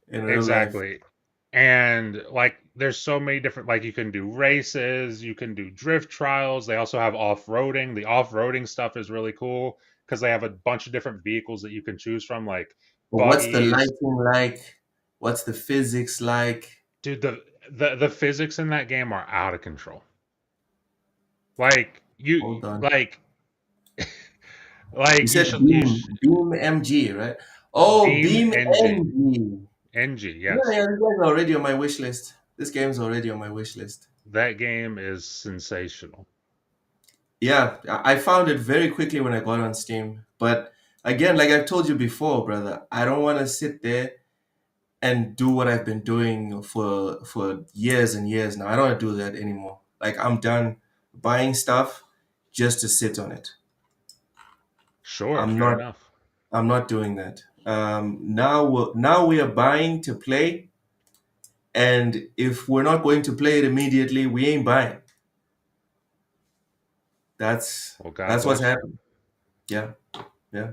in real life. exactly. And like there's so many different like you can do races, you can do drift trials. They also have off-roading. The off-roading stuff is really cool because they have a bunch of different vehicles that you can choose from, like But what's the buggies. lighting like? What's the physics like? Dude, the physics in that game are out of control. Like Hold on. You you said should Beam MG, right? Oh, Beam Beam NG. NG. NG, Yeah, yes. yeah, this game's already on my wish list. This game's already on my wish list. That game is sensational. Yeah, I found it very quickly when I got on Steam. But again, like I've told you before, brother, I don't want to sit there and do what I've been doing for years and years now. I don't want to do that anymore. Like I'm done buying stuff just to sit on it. Sure, I'm fair not enough. I'm not doing that. Now we are buying to play, and if we're not going to play it immediately, we ain't buying. That's Well, God that's what's bless you. happening. Yeah,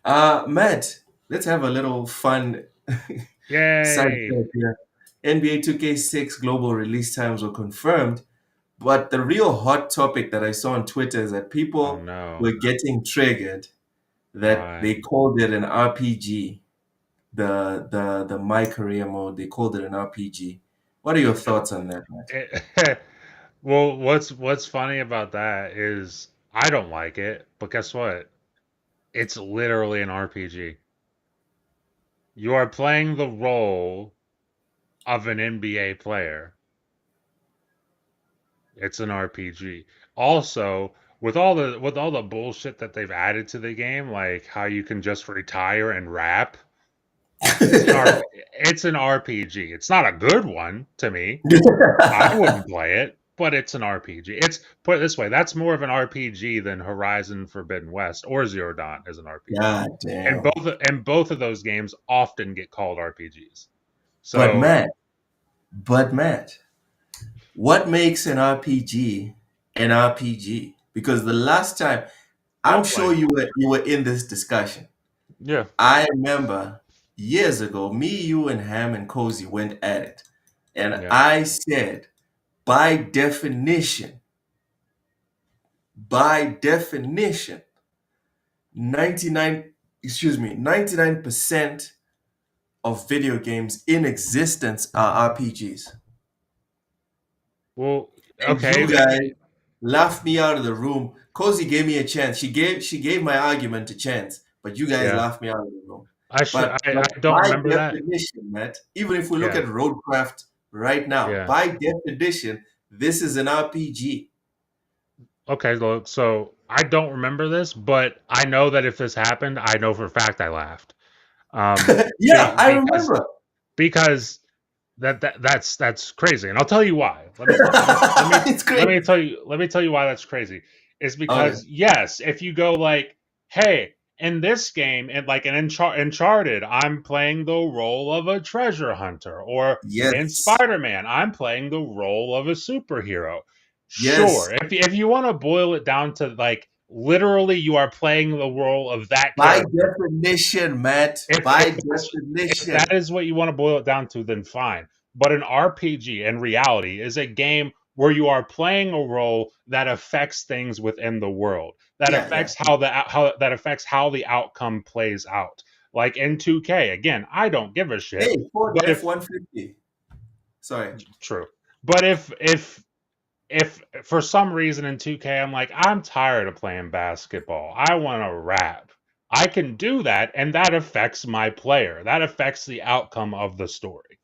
yeah. Matt, let's have a little fun side Yay! note here. NBA 2K6 global release times were confirmed, but the real hot topic that I saw on Twitter is that Oh people no. were getting triggered that Why? they called it an RPG. The My Career mode, they called it an RPG. What are your thoughts on that, Matt? Well, what's funny about that is I don't like it, but guess what? It's literally an RPG. You are playing the role of an NBA player. It's an RPG. Also, with all the bullshit that they've added to the game, like how you can just retire and rap, it's an R it's an RPG. It's not a good one to me. I wouldn't play it, but it's an RPG. It's put it this way, that's more of an RPG than Horizon Forbidden West or Zero Dawn is an RPG. God And damn. both of those games often get called RPGs. But So Matt, but Matt, what makes an RPG? Because the last time, I'm role sure playing. you were in this discussion. Yeah. I remember years ago, me, you, and Ham and Cozy went at it. And Yeah. I said, by definition, by definition, 99, 99% of video games in existence are RPGs. Well, And okay, you guys laughed me out of the room. Cozy gave me a chance. She gave my argument a chance, but you guys yeah. laughed me out of the room. I But don't by remember that. definition, Matt, even if we look Yeah. at Roadcraft right now, Yeah. by definition, this is an RPG. Okay, look, so I don't remember this, but I know that if this happened, I know for a fact I laughed. Yeah, I Because remember. because that's crazy, and I'll tell you why. Let me It's great. let me tell you why that's crazy. It's Okay. because yes, if you go like, hey, in this game, and like in Uncharted, I'm playing the role of a treasure hunter, or in Yes. Spider-Man, I'm playing the role of a superhero. Yes. Sure, if you want to boil it down to like literally, you are playing the role of that By character. definition, Matt. If By if that definition. is what you want to boil it down to, then fine. But an RPG in reality is a game where you are playing a role that affects things within the world, that Yeah, yeah. affects how the outcome plays out. Like in 2K, again, I don't give a shit. Hey, Ford But if F-150. Sorry. true, but if for some reason in 2K I'm like, I'm tired of playing basketball, I want to rap. I can do that, and that affects my player. That affects the outcome of the story.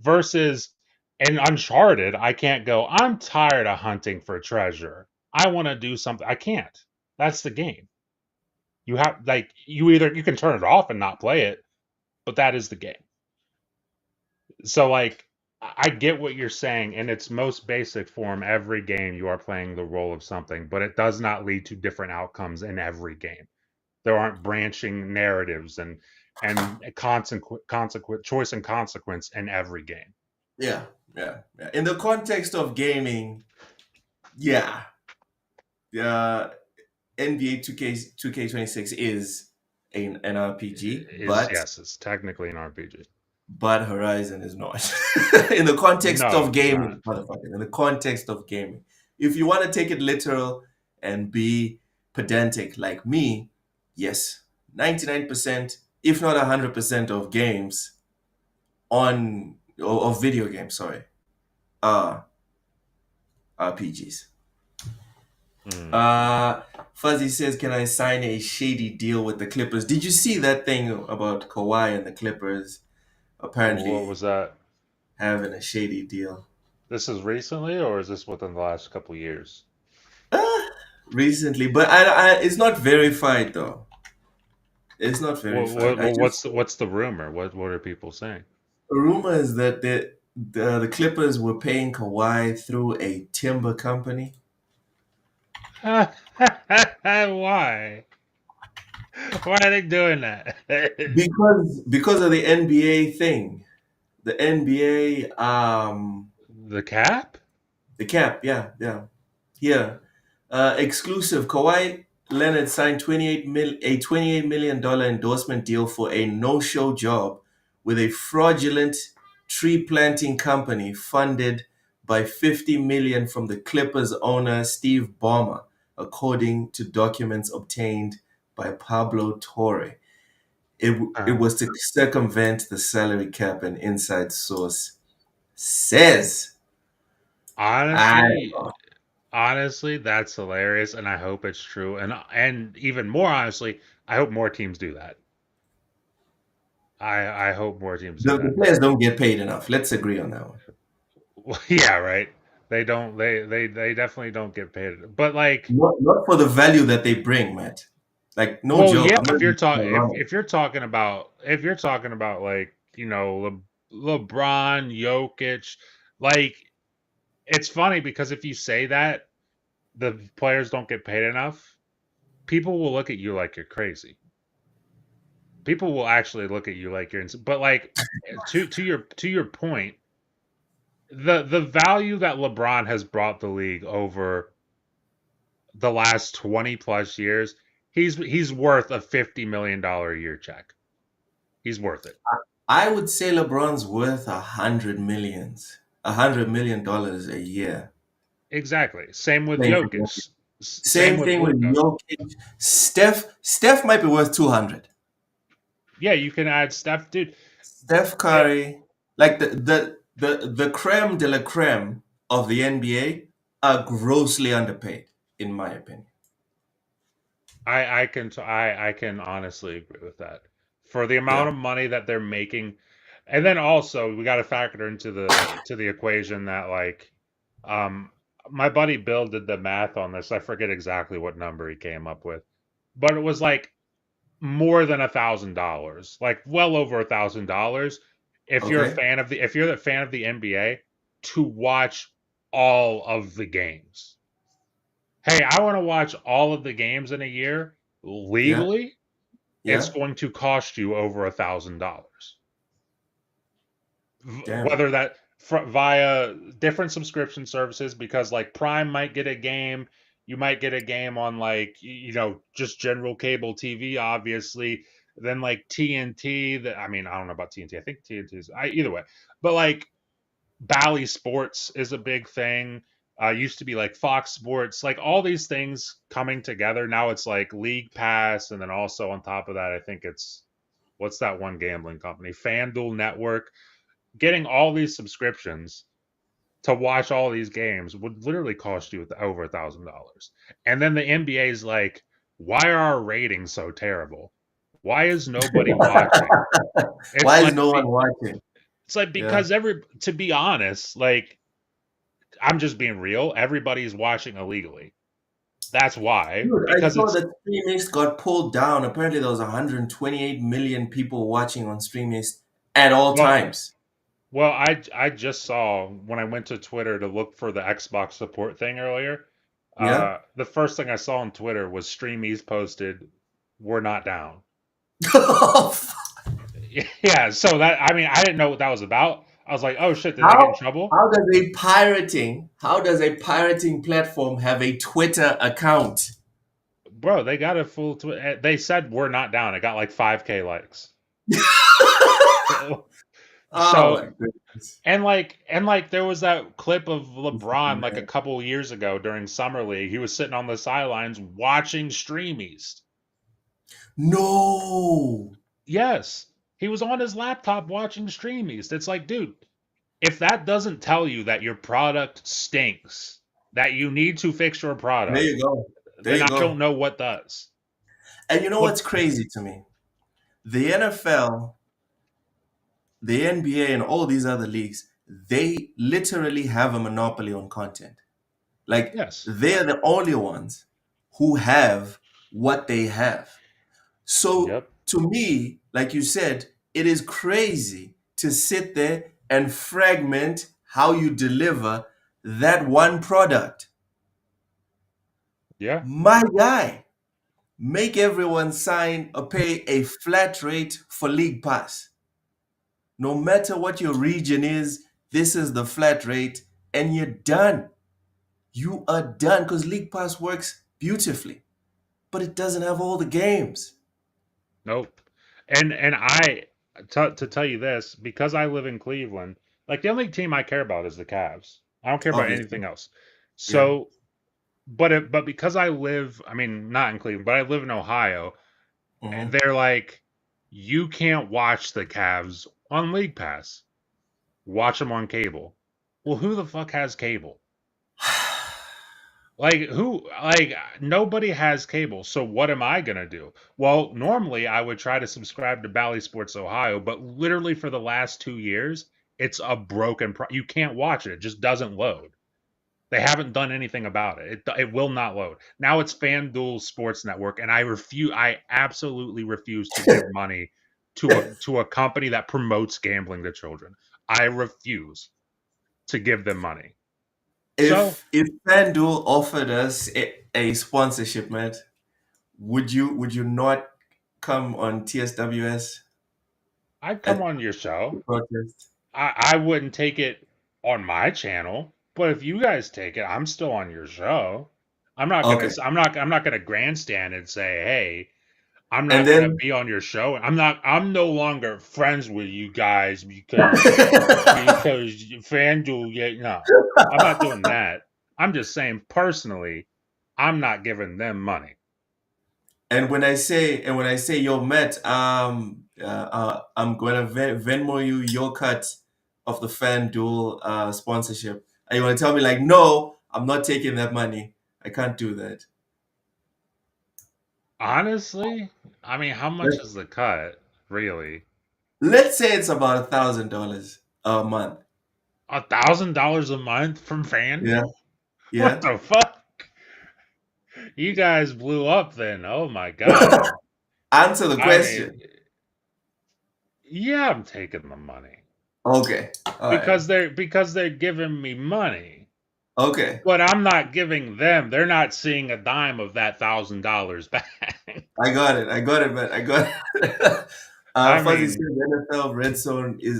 Versus in Uncharted, I can't go, I'm tired of hunting for treasure. I want to do something. I can't. That's the game. You have like you can turn it off and not play it, but that is the game. So like I get what you're saying. In its most basic form, every game you are playing the role of something, but it does not lead to different outcomes in every game. There aren't branching narratives and consequent choice and consequence in every game. Yeah, yeah, yeah. In the context of gaming, yeah, NBA 2K26 is an RPG, Yes, it's technically an RPG. but Horizon is not. In the context No, of it's not. gaming, motherfucker. In the context of gaming, if you want to take it literal and be pedantic like me, yes, 99%, if not 100% of games of video games, sorry, are RPGs. Fuzzy says, "Can I sign a shady deal with the Clippers?" Did you see that thing about Kawhi and the Clippers What apparently was that? having a shady deal? This is recently, or is this within the last couple years? Recently, but it's not verified though. It's not verified. What's the rumor? What are people saying? Rumor is that the Clippers were paying Kawhi through a timber company. Why? Why are they doing that? Because of the NBA thing. The NBA The cap? the cap, yeah, yeah. Here, exclusive. Kawhi Leonard signed a $28 million endorsement deal for a no-show job with a fraudulent tree planting company funded by $50 million from the Clippers owner Steve Ballmer, according to documents obtained by Pablo Torre. It was to circumvent the salary cap, an inside source says. I don't Honestly, know. honestly, that's hilarious, and I hope it's true. And even more honestly, I hope more teams do that. I hope more teams do The that. players don't get paid enough. Let's agree on that one. Well, yeah, right. They don't. They definitely don't get paid. But like, Not for the value that they bring, Matt. Like no well, joke. yeah. I'm not even If you're talking about like LeBron, Jokic, like it's funny because if you say that the players don't get paid enough, people will look at you like you're crazy. People will actually look at you like you're but like to your point, the value that LeBron has brought the league over the last 20 plus years, he's worth a $50 million a year check. He's worth it. I would say LeBron's worth $100 million a year. Exactly. Same with Playing for Jokic. Jokic. Same Same with thing with Luka. Jokic. Steph might be worth 200. Yeah, you can add Steph, dude. Steph Curry, like the creme de la creme of the NBA, are grossly underpaid, in my opinion. I can honestly agree with that. For the Yeah. amount of money that they're making, and then also we got to factor into the equation that like, um, my buddy Bill did the math on this. I forget exactly what number he came up with, but it was like more than $1,000, like well over $1,000. If you're a Okay. fan of the NBA, to watch all of the games. Hey, I want to watch all of the games in a year Yeah. legally. It's Yeah. going to cost you over $1,000. Damn. Whether that via different subscription services, because like Prime might get a game, you might get a game on like just general cable TV, obviously. Then like TNT, that I mean, I don't know about TNT. I think TNT is either way, but like Bally Sports is a big thing. Used to be like Fox Sports, like all these things coming together. Now it's like League Pass, and then also on top of that, I think it's what's that one gambling company, FanDuel Network. Getting all these subscriptions to watch all these games would literally cost you over $1,000. And then the NBA is like, why are our ratings so terrible? Why is nobody watching? It's Why is like no one watching? it's like Yeah. because to be honest, like I'm just being real, everybody's watching illegally. That's why. Dude, I Because saw it's that Streamist got pulled down. Apparently, there was 128 million people watching on Streamist at all well, times. Well, I just saw when I went to Twitter to look for the Xbox support thing earlier. Yeah. The first thing I saw on Twitter was StreamEase posted, "We're not down." Yeah, so that I mean, I didn't know what that was about. I was like, "Oh shit, did they get in How trouble?" how does a pirating platform have a Twitter account? Bro, they got a full they said we're not down. It got like 5K likes. Oh So my goodness. and like there was that clip of This LeBron like a man. couple years ago during summer league. He was sitting on the sidelines watching Stream East. No. Yes, he was on his laptop watching Stream East. It's like, dude, if that doesn't tell you that your product stinks, that you need to fix your There product, you go. There then you I don't go. know what does. And you know But what's crazy to me? The NFL, the NBA, and all these other leagues, they literally have a monopoly on content. Like yes, they're the only ones who have what they have. So yep, to me, like you said, it is crazy to sit there and fragment how you deliver that one product. yeah, My guy, make everyone sign or pay a flat rate for League Pass. No matter what your region is, this is the flat rate, and you're done. You are done because League Pass works beautifully, but it doesn't have all the games. nope. And to tell you this, because I live in Cleveland, like the only team I care about is the Cavs. I don't care about Obviously. anything else. Yeah. So, but because I live, I mean, not in Cleveland, but I live in Ohio, and Hmm. they're like, you can't watch the Cavs on League Pass. Watch them on cable. Well, who the fuck has cable? Like who like nobody has cable. So what am I going to do? Well, normally I would try to subscribe to Bally Sports Ohio, but literally for the last 2 years, it's a broken you can't watch it. It just doesn't load. They haven't done anything about it. It will not load. Now it's FanDuel Sports Network, and I absolutely refuse to give money to a company that promotes gambling to children. I refuse to give them money. So If FanDuel offered us a sponsorship, man, would you not come on TSWS I'd come at on your show. the protest? I wouldn't take it on my channel, but if you guys take it, I'm still on your show. Okay. I'm not gonna grandstand and say, hey, I'm And not gonna then be on your show. I'm no longer friends with you guys because FanDuel, yeah, no. I'm not doing that. I'm just saying personally, I'm not giving them money. and when I say yo, Matt, I'm gonna Venmo you your cut of the FanDuel sponsorship. And you wanna tell me like, no, I'm not taking that money. I can't do that. Honestly, I mean, how much Let- is the cut, really? Let's say it's about $1,000 a month. $1,000 a month from Yeah, FanDuel? What yeah. the fuck? You guys blew up then. Oh my god. Answer the I mean, question. yeah, I'm taking the money Okay. All right. because they're giving me money, Okay. but I'm not giving them. They're not seeing a dime of that $1,000 back. I got it. I got it, man. I got it. I Fuzzy says mean, NFL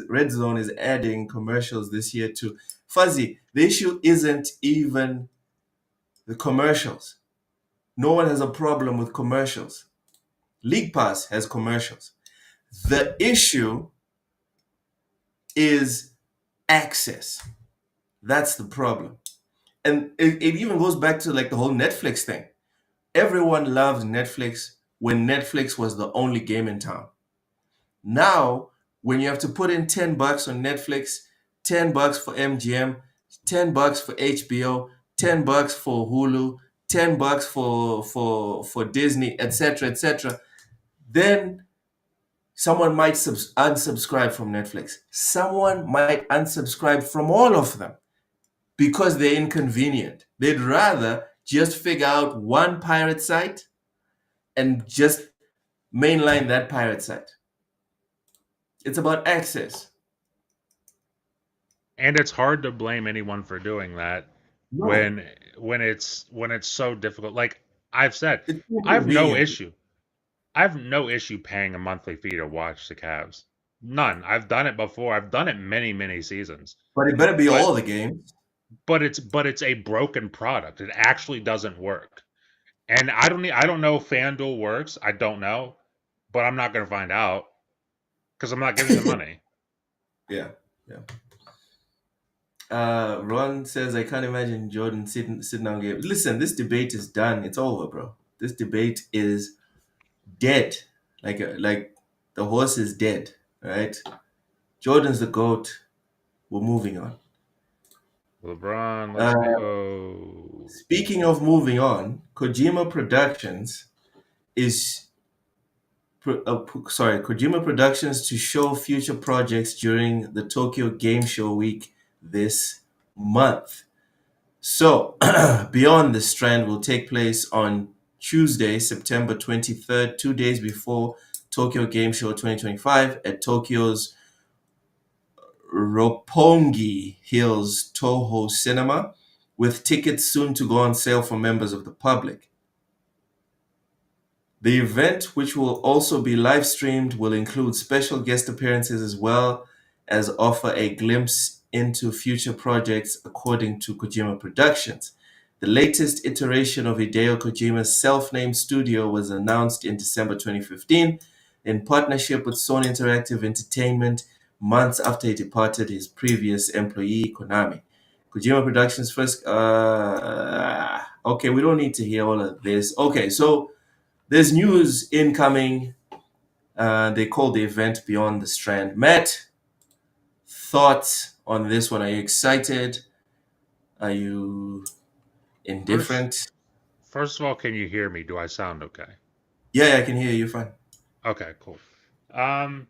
Red Zone is adding commercials this year too. Fuzzy, the issue isn't even the commercials. No one has a problem with commercials. League Pass has commercials. The issue is access. That's the problem. And it even goes back to like the whole Netflix thing. Everyone loved Netflix when Netflix was the only game in town. Now, when you have to put in $10 on Netflix, $10 for MGM, $10 for HBO, $10 for Hulu, $10 for Disney, etc., then someone might unsubscribe from Netflix. Someone might unsubscribe from all of them because they're inconvenient. They'd rather just figure out one pirate site and just mainline that pirate site. It's about access. And it's hard to blame anyone for doing that No, when when it's so difficult. Like I've said, it's so I have no convenient. issue. I have no issue paying a monthly fee to watch the Cavs. None. I've done it before. I've done it many, many seasons. But it better be But all the games. but it's a broken product. It actually doesn't work. And I don't know if FanDuel works. I don't know, but I'm not going to find out because I'm not giving the money. Yeah, yeah. Ron says, I can't imagine Jordan sitting down game. Listen, this debate is done. It's over, bro. This debate is dead. Like the horse is dead, right? Jordan's the GOAT. We're moving on. LeBron, let's Uh, go. Speaking of moving on, Kojima Productions is Kojima Productions to show future projects during the Tokyo Game Show week this month. So, Beyond the Strand will take place on Tuesday, September 23rd, 2 days before Tokyo Game Show 2025 at Tokyo's Roppongi Hills Toho Cinema, with tickets soon to go on sale for members of the public. The event, which will also be live streamed, will include special guest appearances as well as offer a glimpse into future projects, according to Kojima Productions. The latest iteration of Hideo Kojima's self-named studio was announced in December 2015 in partnership with Sony Interactive Entertainment, months after he departed his previous employee, Konami. Kojima Productions first. Okay, we don't need to hear all of this. Okay, so there's news incoming. They call the event Beyond the Strand. Matt, thoughts on this one? Are you excited? Are you First, indifferent? first of all, can you hear me? Do I sound okay? Yeah, I can hear you fine. Okay, cool. Um,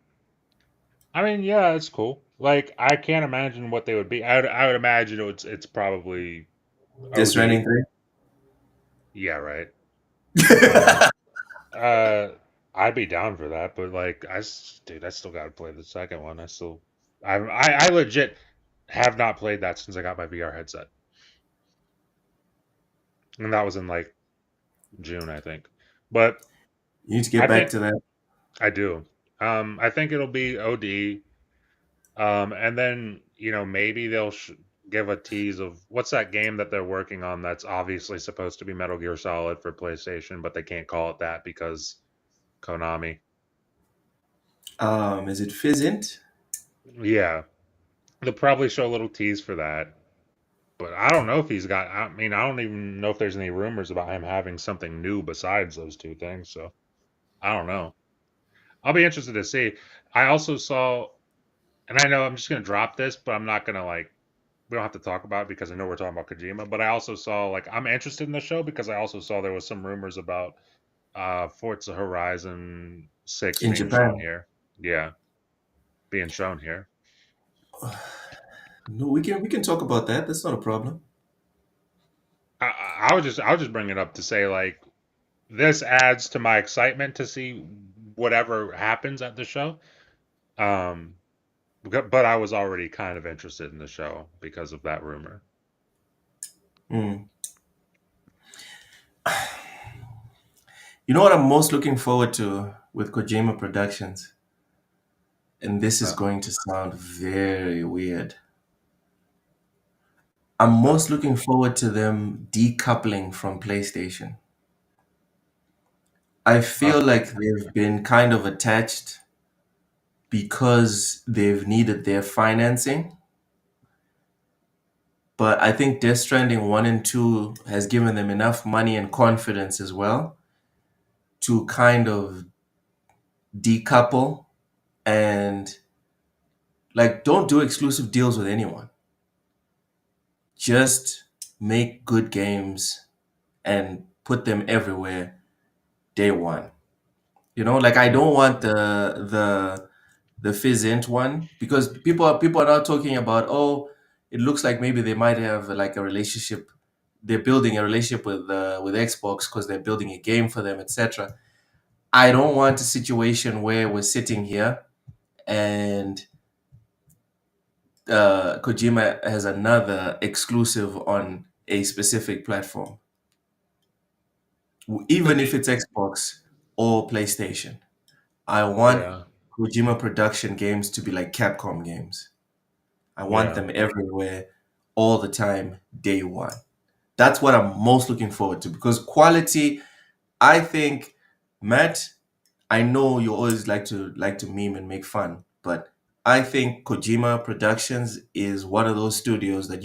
I mean, yeah, it's cool. Like, I can't imagine what they would be. I would imagine it's probably This OD. running through. Yeah, right. Um, uh, I'd be down for that, but like, dude, I still got to play the second one. I legit have not played that since I got my VR headset, and that was in like June, I think. But You need to I get back think to that. I do. I think it'll be OD. And then maybe they'll give a tease of what's that game that they're working on that's obviously supposed to be Metal Gear Solid for PlayStation, but they can't call it that because Konami. Is it Fizzint? Yeah, they'll probably show a little tease for that. But I don't know if he's got. I mean, I don't even know if there's any rumors about him having something new besides those two things. So I don't know. I'll be interested to see. I also saw, and I know I'm just gonna drop this, but I'm not gonna like. We don't have to talk about it because I know we're talking about Kojima. But I also saw like I'm interested in the show because I also saw there was some rumors about Forza Horizon 6 In being shown Japan. here. Yeah, being shown here. No, we can talk about that. That's not a problem. I was just bringing it up to say like this adds to my excitement to see whatever happens at the show. Um, but I was already kind of interested in the show because of that rumor. Mm. You know what I'm most looking forward to with Kojima Productions? And this is Uh, going to sound very weird. I'm uh, most looking forward to them decoupling from PlayStation. I uh, feel like they've been kind of attached because they've needed their financing. But I think Death Stranding 1 and 2 has given them enough money and confidence as well to kind of decouple and like don't do exclusive deals with anyone. Just make good games and put them everywhere day one. Like I mm, don't want the Fizzint one because people are now talking about, oh, it looks like maybe they might have like a relationship. They're building a relationship with Xbox because they're building a game for them, etc. I don't want a situation where we're sitting here and Kojima has another exclusive on a specific platform, even if it's Xbox or PlayStation. I want Yeah, Kojima production games to be like Capcom games. I want yeah. them everywhere, all the time, day one. That's what I'm most looking forward to because quality, I think, Matt, I know you always like to meme and make fun, but I think Kojima Productions is one of those studios that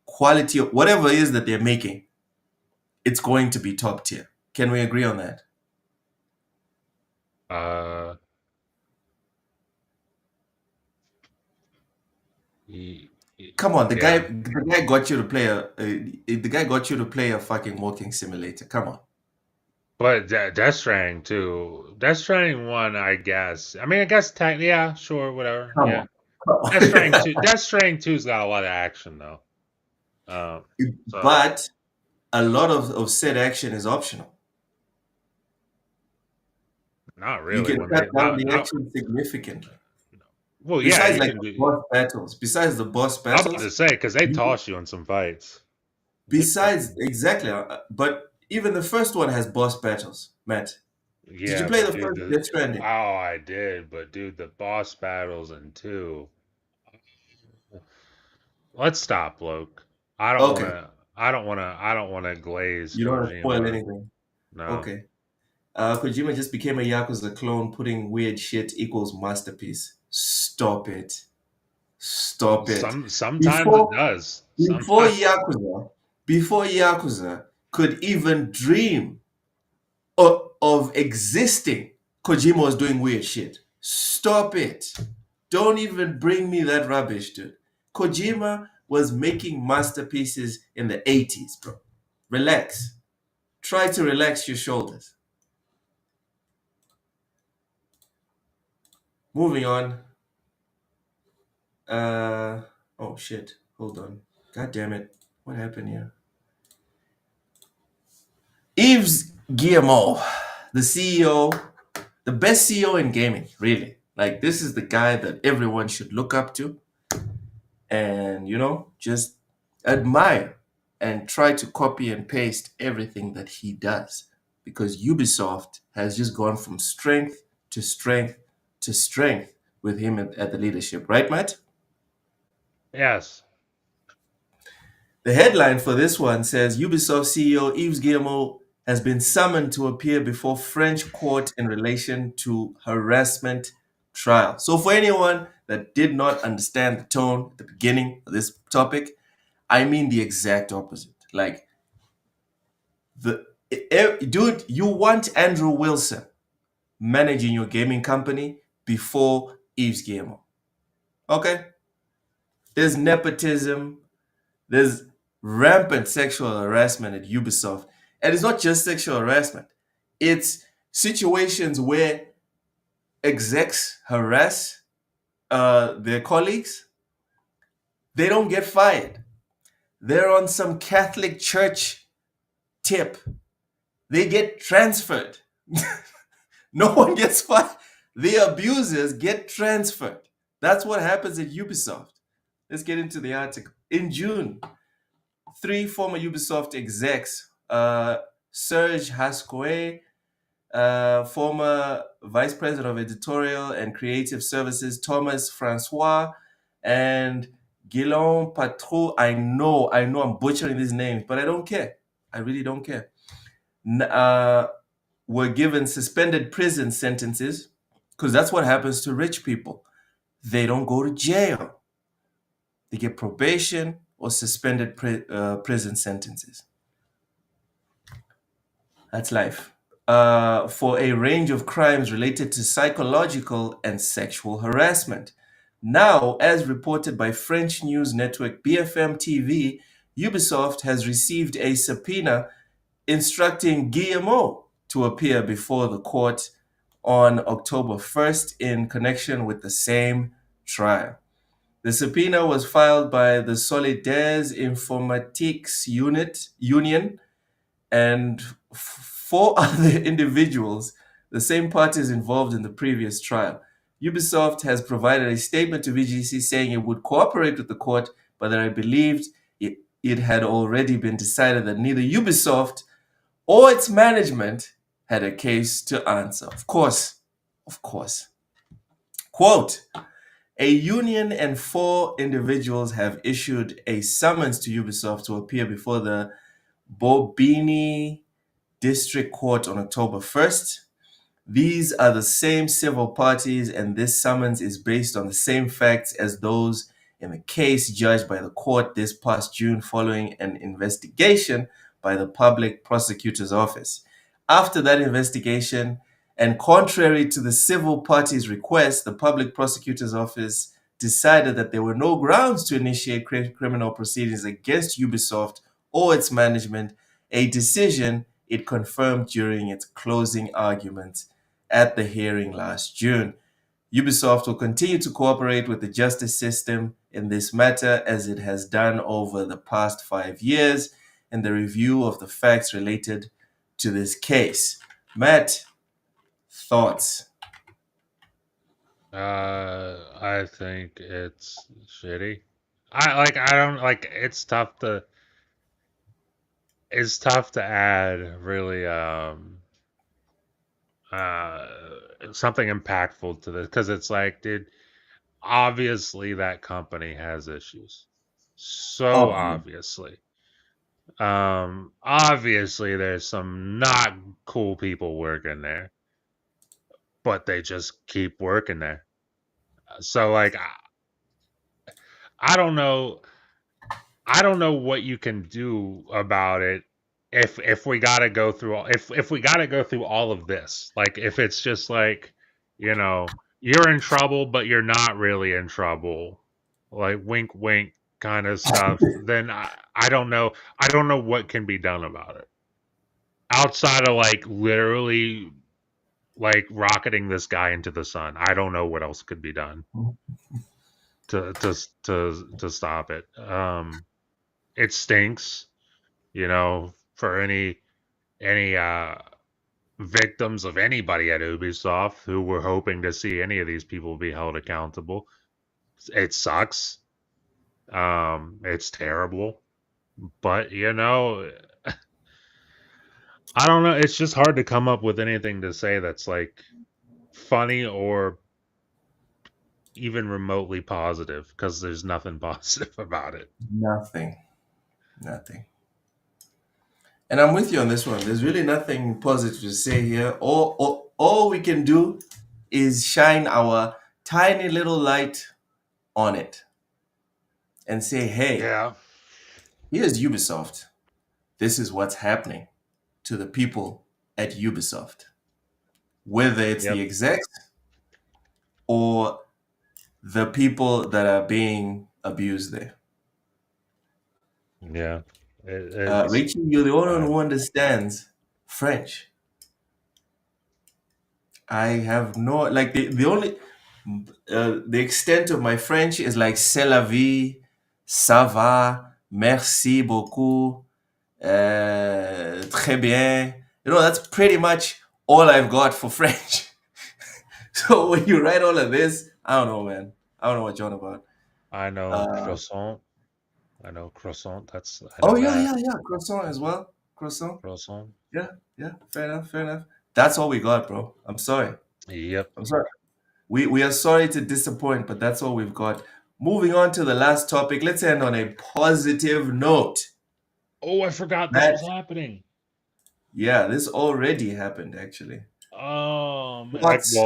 quality of whatever it is that they're making, it's going to be top tier. Can we agree on that? Uh, y- Come on, yeah. the guy got you to play the guy got you to play a fucking walking simulator. Come on. But Death Stranding too. Death Stranding one, I guess. I mean, I guess yeah, sure, whatever. Come Yeah. on. Come Death Stranding on. two. Death Stranding two's got a lot of action though. So But a lot of said action is optional. not You really can when cut they down not the not. action significantly. Well, yeah, Besides you like can the do. boss battles, besides the boss I'm about to battles, say because they you, toss you in some fights. They besides fucking exactly, but even the first one has boss battles. Matt, did you yeah, play but the dude, first Death Stranding? I did, but dude, the boss battles in two. Let's stop, Luke. I don't want Okay, to. I don't want to. I don't want to glaze you don't want to spoil Kojima. anything. No. Okay. Kojima just became a Yakuza clone, putting weird shit equals masterpiece. Stop it. Stop it. Sometimes it Before does. before Sometimes Yakuza, before Yakuza could even dream of existing, Kojima was doing weird shit. Stop it. Don't even bring me that rubbish, dude. Kojima was making masterpieces in the 80s, bro. Relax. Try to relax your shoulders. Moving on. Oh shit. Hold on. God damn it. What happened here? Yves Guillemot, the CEO, the best CEO in gaming, really. Like, this is the guy that everyone should look up to and, just admire and try to copy and paste everything that he does. Because Ubisoft has just gone from strength to strength to strength with him at the leadership. Right, Matt? yes. The headline for this one says Ubisoft CEO Yves Guillemot has been summoned to appear before French court in relation to harassment trial. So, for anyone that did not understand the tone at the beginning of this topic, I mean the exact opposite. Like, dude, you want Andrew Wilson managing your gaming company before Yves Guillemot. Okay? There's nepotism, there's rampant sexual harassment at Ubisoft. And it's not just sexual harassment, it's situations where execs harass their colleagues. They don't get fired. They're on some Catholic church tip. They get transferred. No one gets fired. The abusers get transferred. That's what happens at Ubisoft. Let's get into the article. In June, three former Ubisoft execs, Serge Hascoe, former vice president of editorial and creative services, Thomas Francois, and Guillaume Patrou. I know I'm butchering these names, but I don't care. I really don't care. Were given suspended prison sentences because that's what happens to rich people. They don't go to jail. They get probation or suspended prison sentences. That's life. For a range of crimes related to psychological and sexual harassment. Now, as reported by French news network BFM TV, Ubisoft has received a subpoena instructing Guillemot to appear before the court on October 1st in connection with the same trial. The subpoena was filed by the Solidaires Informatiques Union and four other individuals, the same parties involved in the previous trial. Ubisoft has provided a statement to VGC saying it would cooperate with the court, but that it believed it had already been decided that neither Ubisoft or its management had a case to answer. Of course. Quote, a union and 4 individuals have issued a summons to Ubisoft to appear before the Bobigny District Court on October 1st. These are the same civil parties, and this summons is based on the same facts as those in the case judged by the court this past June following an investigation by the Public Prosecutor's Office. After that investigation, and contrary to the civil party's request, the Public Prosecutor's Office decided that there were no grounds to initiate criminal proceedings against Ubisoft or its management, a decision it confirmed during its closing arguments at the hearing last June. Ubisoft will continue to cooperate with the justice system in this matter as it has done over the past 5 years in the review of the facts related to this case. Matt, thoughts? I think it's shitty. I don't like. It's tough to add really something impactful to this, because it's like, dude, obviously that company has issues. So obviously. Obviously there's some not cool people working there, but they just keep working there. So like, I don't know what you can do about it if we gotta go through if we gotta go through all of this. Like, if it's just like, you're in trouble but you're not really in trouble, like wink wink kind of stuff, then I don't know what can be done about it outside of like literally like rocketing this guy into the sun. I don't know what else could be done to stop it. It stinks, for any victims of anybody at Ubisoft who were hoping to see any of these people be held accountable. It sucks. It's terrible. But I don't know. It's just hard to come up with anything to say that's like funny or even remotely positive, because there's nothing positive about it. Nothing. And I'm with you on this one. There's really nothing positive to say here. All we can do is shine our tiny little light on it and say, hey, Yeah. here's Ubisoft. This is what's happening to the people at Ubisoft. Whether it's the execs or the people that are being abused there. Yeah. Richie, you're the only one who understands French. I have no, like, the only, the extent of my French is like c'est la vie, ça va, merci beaucoup, très bien. That's pretty much all I've got for French. So when you write all of this, I don't know, man. I don't know what you're on about. I know croissant. That's yeah. Croissant as well. Croissant. Yeah. Fair enough. That's all we got, bro. I'm sorry. Yep. I'm sorry. We are sorry to disappoint, but that's all we've got. Moving on to the last topic. Let's end on a positive note. Oh, I forgot this was happening. Yeah, this already happened, actually. Well,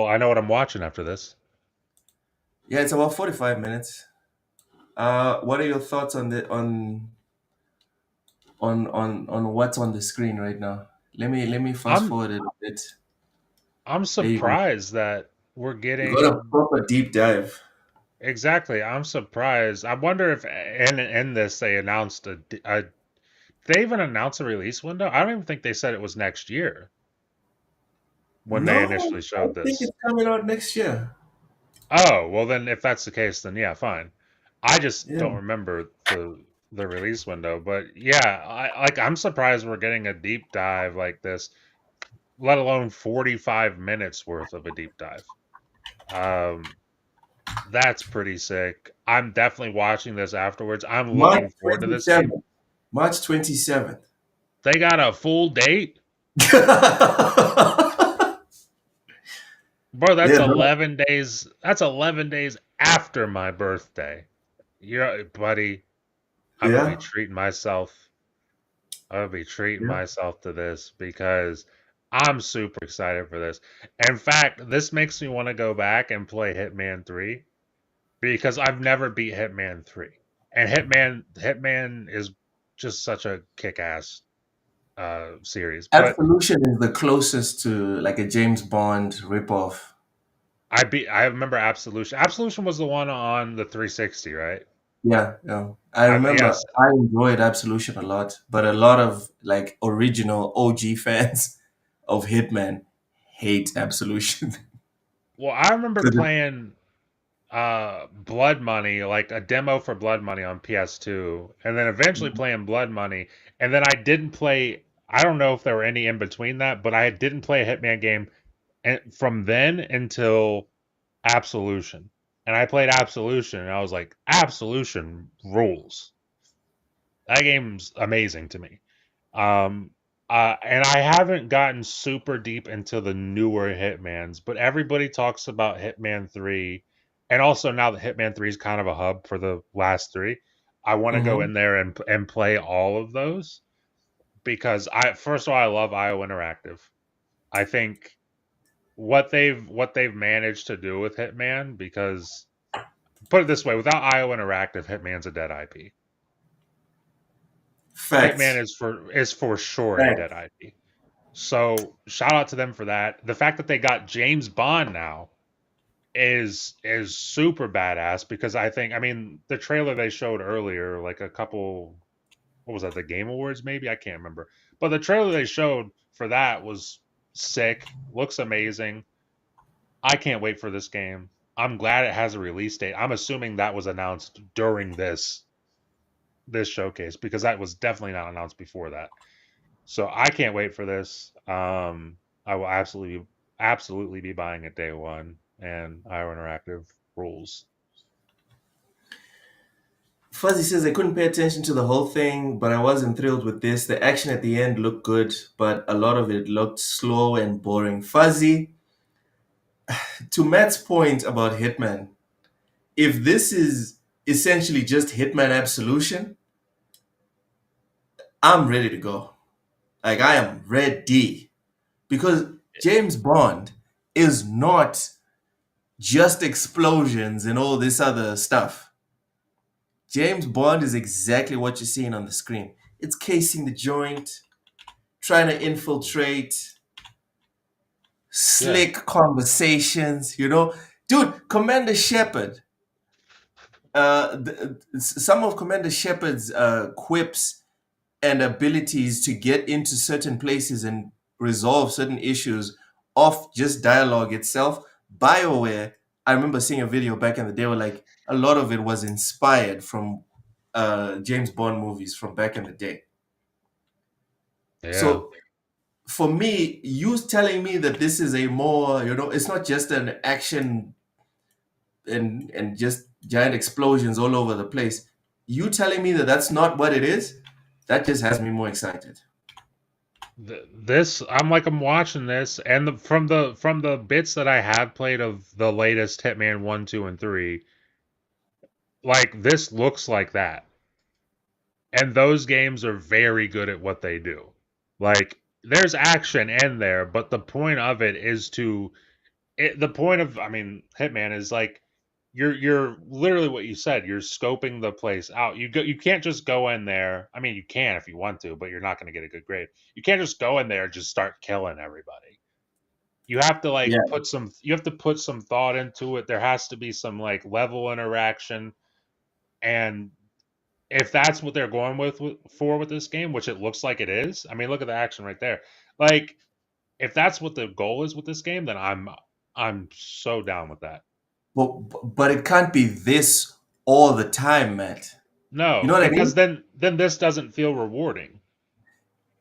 I know what I'm watching after this. Yeah, it's about 45 minutes. What are your thoughts on what's on the screen right now? Let me fast forward it a bit. I'm surprised that we're getting. You got a proper deep dive. Exactly. I'm surprised. I wonder if in this they announced did they even announce a release window? I don't even think they said it was next year when they initially showed this. I think it's coming out next year. Oh, well then if that's the case, then yeah, fine. I just don't remember the release window, but yeah, I'm surprised we're getting a deep dive like this, let alone 45 minutes worth of a deep dive. That's pretty sick. I'm definitely watching this afterwards. I'm March looking forward to this game. 27th. March 27th. They got a full date? Bro, that's Yeah, bro. 11 days. That's 11 days after my birthday. Buddy, I'm gonna be Yeah. treating myself. I'm gonna be treating Yeah. myself to this because I'm super excited for this. In fact, this makes me want to go back and play Hitman 3 because I've never beat Hitman 3. And Hitman is just such a kick-ass series. But Absolution is the closest to like a James Bond ripoff. I remember Absolution. Absolution was the one on the 360, right? Yeah, yeah. I remember Yes. I enjoyed Absolution a lot, but a lot of like original OG fans of Hitman hate Absolution. Well, I remember 'Cause playing Blood Money, like a demo for Blood Money on PS2, and then eventually playing Blood Money, and then I didn't play. I don't know if there were any in between that, but I didn't play a Hitman game from then until Absolution. And I played Absolution, and I was like, Absolution rules. That game's amazing to me. Um, and I haven't gotten super deep into the newer Hitmans, but everybody talks about Hitman 3. And also now that Hitman 3 is kind of a hub for the last three, I want to go Mhm. in there and play all of those because first of all I love IO Interactive. I think what they've managed to do with Hitman, because put it this way, without IO Interactive, Hitman's a dead IP. Hitman Facts. is for sure a dead Facts. IP. So shout out to them for that. The fact that they got James Bond now is super badass because I mean the trailer they showed earlier, like a couple, what was that, the Game Awards maybe? I can't remember. But the trailer they showed for that was sick. Looks amazing. I can't wait for this game. I'm glad it has a release date. I'm assuming that was announced during this showcase because that was definitely not announced before that. So I can't wait for this. I will absolutely be buying it day one, and IO Interactive rules. Fuzzy says I couldn't pay attention to the whole thing, but I wasn't thrilled with this. The action at the end looked good, but a lot of it looked slow and boring. Fuzzy, to Matt's point about Hitman, if this is essentially just Hitman Absolution, I'm ready to go. Like, I am ready. Because James Bond is not just explosions and all this other stuff. James Bond is exactly what you're seeing on the screen. It's casing the joint, trying to infiltrate, Yeah, slick conversations, you know? Dude, Commander Shepard, some of Commander Shepard's quips and abilities to get into certain places and resolve certain issues off just dialogue itself. BioWare, I remember seeing a video back in the day where like a lot of it was inspired from James Bond movies from back in the day. yeah. So for me, you telling me that this is a more, it's not just an action and just giant explosions all over the place. You telling me that that's not what it is, that just has me more excited. This I'm watching this, and from the bits that I have played of the latest Hitman 1, 2, and 3, like this looks like that. And those games are very good at what they do. Like there's action in there, but the point of it is the point of, I mean, Hitman is like you're literally what you said. You're scoping the place out. You can't just go in there. I mean, you can if you want to, but you're not going to get a good grade. You can't just go in there and just start killing everybody. You have to Yeah. put some thought into it. There has to be some like level interaction, and if that's what they're going with this game, which it looks like it is. I mean, look at the action right there. Like if that's what the goal is with this game, then I'm so down with that. But it can't be this all the time, Matt. You know No, what I because mean? then this doesn't feel rewarding.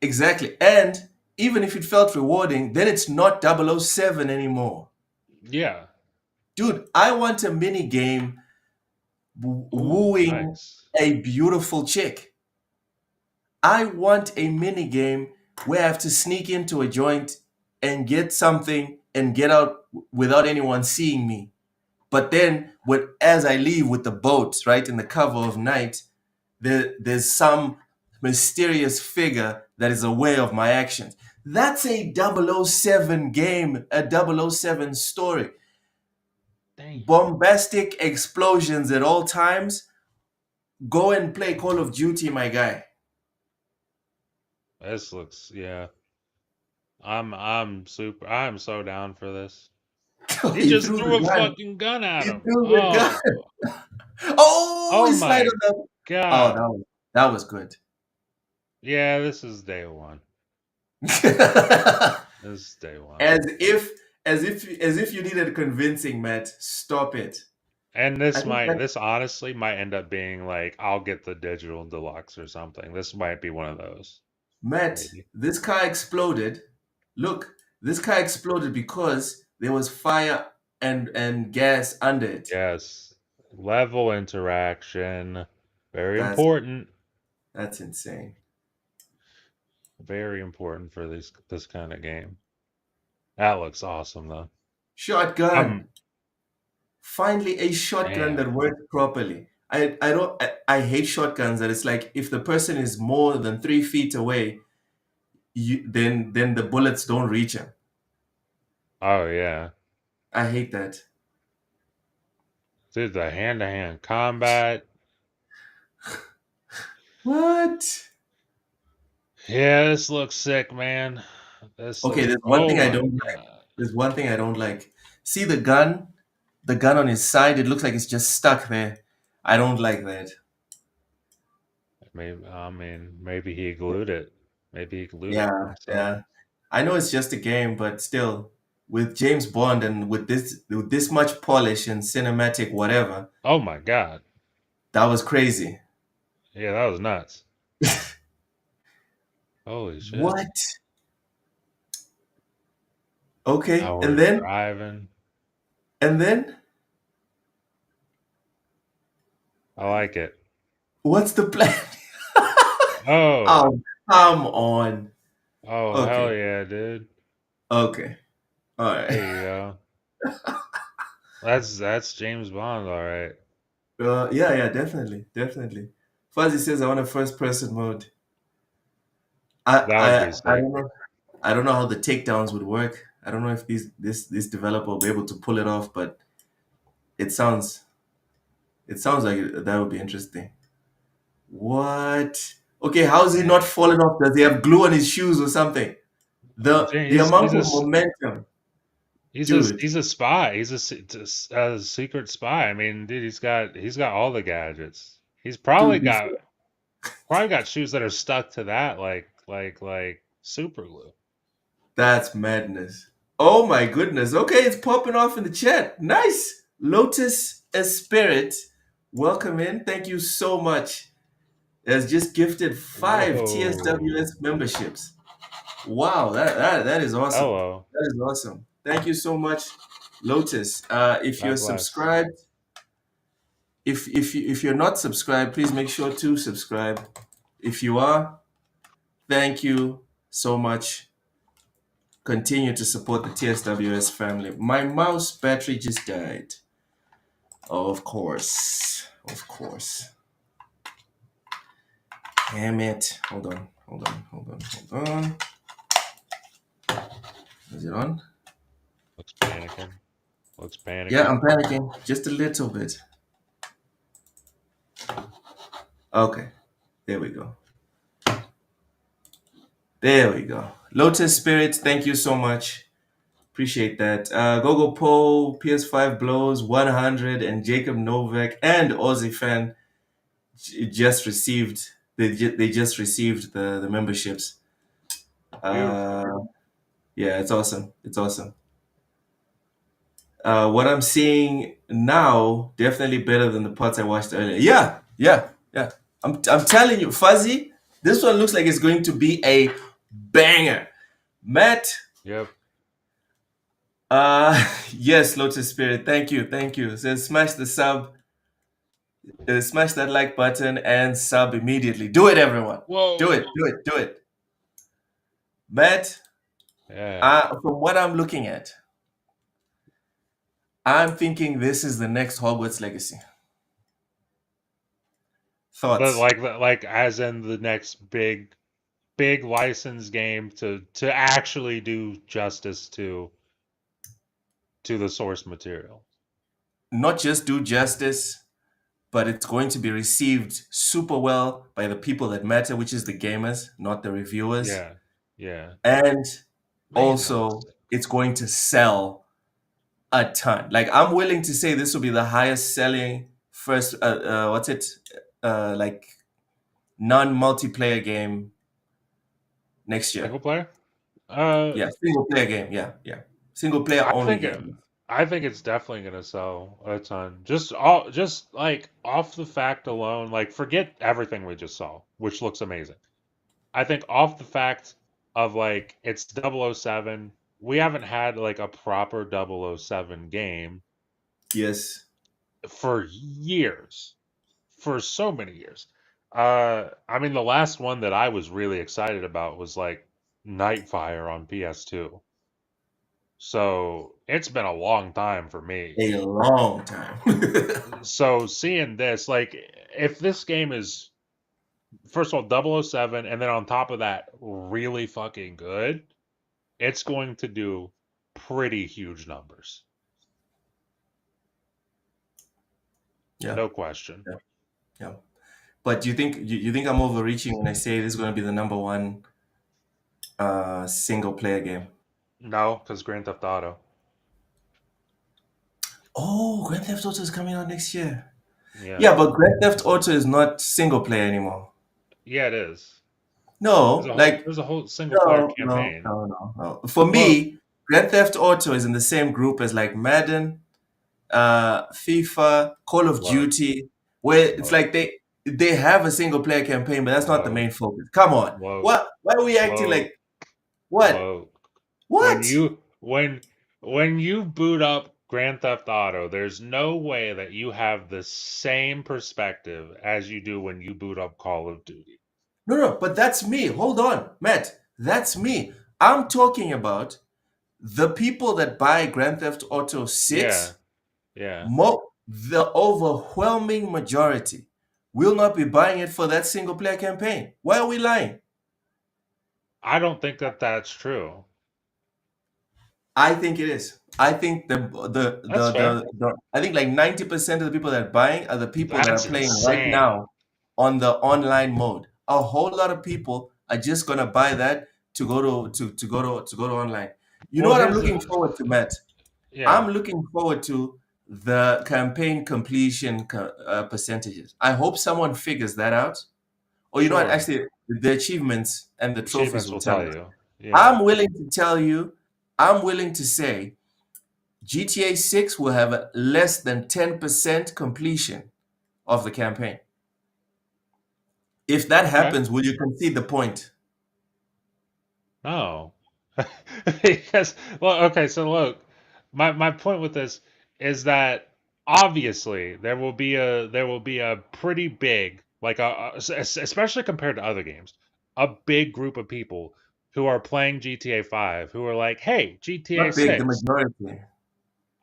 Exactly. And even if it felt rewarding, then it's not 007 anymore. Yeah. Dude, I want a mini game Ooh, wooing nice. a beautiful chick. I want a mini game where I have to sneak into a joint and get something and get out without anyone seeing me. But then, as I leave with the boat, right in the cover of night, there's some mysterious figure that is aware of my actions. That's a 007 game, a 007 story. Dang. Bombastic explosions at all times. Go and play Call of Duty, my guy. This looks, yeah. I'm so down for this. He He just threw threw the a gun. fucking gun at He him. threw the Oh, gun. Oh, oh he slid my on the. Oh, God. that was good. Yeah, this is day one. This is day one. as if you needed convincing, Matt. Stop it. And I think this honestly might end up being like, I'll get the digital deluxe or something. This might be one of those. Matt, Maybe. this car exploded. Look, this car exploded because there was fire and gas under it. Yes. Level interaction. Very That's important. that's insane. Very important for this kind of game. That looks awesome though. Shotgun. Finally, a shotgun Damn. that works properly. I hate shotguns that it's like if the person is more than 3 feet away, then the bullets don't reach him. Oh yeah. I hate that. Dude, the hand-to-hand combat. What? Yeah, this looks sick, man. Okay, there's one Oh thing I my don't like. God. There's one thing I don't like. See the gun? The gun on his side, it looks like it's just stuck there. I don't like that. Maybe he glued it. Maybe he glued it Yeah, himself. yeah. I know it's just a game, but still, with James Bond and with this much polish and cinematic whatever, Oh my God. that was crazy. Yeah, that was nuts. Holy shit. What? Okay, Now and we're then driving. and then I like it. what's the plan? Oh. Oh, come on. Oh, hell Okay, yeah, dude. okay, all There right. you go. That's James Bond, all right. Yeah, definitely, definitely. Fuzzy says I want a first-person mode. I, That would I be I sick. don't know. I don't know how the takedowns would work. I don't know if this developer will be able to pull it off, but it sounds like that would be interesting. What? Okay, how is he Man. not falling off? Does he have glue on his shoes or something? The amount of momentum, dude. He's a spy. A secret spy. I mean, dude, he's got all the gadgets. He's Dude, probably got shoes that are stuck to that like super glue. that's madness. Oh my goodness. Okay, it's popping off in the chat. Nice. Lotus Spirit, welcome in. Thank you so much. Has just gifted 5 Whoa. TSWS memberships. Wow, that is awesome. Hello. That is awesome. Thank you so much, Lotus. If God you're bless. subscribed, if you're not subscribed, please make sure to subscribe. If you are, thank you so much. Continue to support the TSWS family. My mouse battery just died. Of course. Of course. Damn it. Hold on. Is it on? Looks panicking. Yeah, I'm panicking. Just a little bit. Okay. There we go. There we go. Lotus Spirit, thank you so much. Appreciate that. Gogo Poe, PS5 Blows, 100, and Jacob Novak and Aussie Fan just received. They just received the memberships. Beautiful. Yeah, it's awesome. It's awesome. What I'm seeing now definitely better than the parts I watched earlier. Yeah. I'm telling you, Fuzzy, this one looks like it's going to be a banger. Matt, Yep. Yes, Lotus Spirit. Thank you, thank you. So smash the sub, smash that like button and sub immediately. Do it, everyone. Do Whoa. it, do it, do it. Matt, Yeah. from what I'm looking at, I'm thinking this is the next Hogwarts Legacy. But Thoughts? like as in the next big license game to actually do justice to the source material. Not just do justice, but it's going to be received super well by the people that matter, which is the gamers, not the reviewers. Yeah. Yeah. And Man, that looks also, sick. it's going to sell a ton. Like I'm willing to say this will be the highest selling first what's it like non-multiplayer game next year. Single player? Yeah, single player game. Yeah, yeah. Single player I only think it, game. I think it's definitely gonna sell a ton. Just like off the fact alone, like forget everything we just saw, which looks amazing. I think off the fact of like it's 007, we haven't had like a proper 007 game Yes. for years, for so many years. I mean, the last one that I was really excited about was like Nightfire on PS2. So it's been a long time for me. A long time. So seeing this, like, if this game is, first of all, 007, and then on top of that, really fucking good, it's going to do pretty huge numbers. Yeah. No question. Yeah. Yeah. But do you think I'm overreaching when I say this is going to be the number one single player game? No, because Grand Theft Auto. Oh, Grand Theft Auto is coming out next year. Yeah. Yeah, but Grand Theft Auto is not single player anymore. Yeah, it is. No, like There's a whole single player campaign. no. For Well, me, Grand Theft Auto is in the same group as like Madden, FIFA, Call of low, Duty, where it's low, like they have a single player campaign, but that's not the low, main focus. Come on, low, what? Why are we acting low, like what? low. When What? you when you boot up Grand Theft Auto, there's no way that you have the same perspective as you do when you boot up Call of Duty. No, but that's me. Hold on, Matt. That's me. I'm talking about the people that buy Grand Theft Auto Yeah, 6. yeah. The overwhelming majority will not be buying it for that single player campaign. Why are we lying? I don't think that that's true. I think it is. I think That's fair. I think like 90% of the people that are buying are the people that are That's playing right insane. now on the online mode. A whole lot of people are just gonna buy that to go to go to online. You know Well, what I'm here's looking the forward to, Matt? yeah, I'm looking forward to the campaign completion percentages. I hope someone figures that out. Or you know what? sure. Actually, the achievements and the trophies Achievements will will tell tell us. you. Yeah. I'm willing to tell you, I'm willing to say GTA 6 will have less than 10% completion of the campaign. If that Okay. happens, will you concede the point? No. Because, well, okay, so look, my point with this is that obviously there will be a pretty big, like especially compared to other games, a big group of people who are playing GTA 5 who are like, "Hey, GTA Not big, the 6." majority.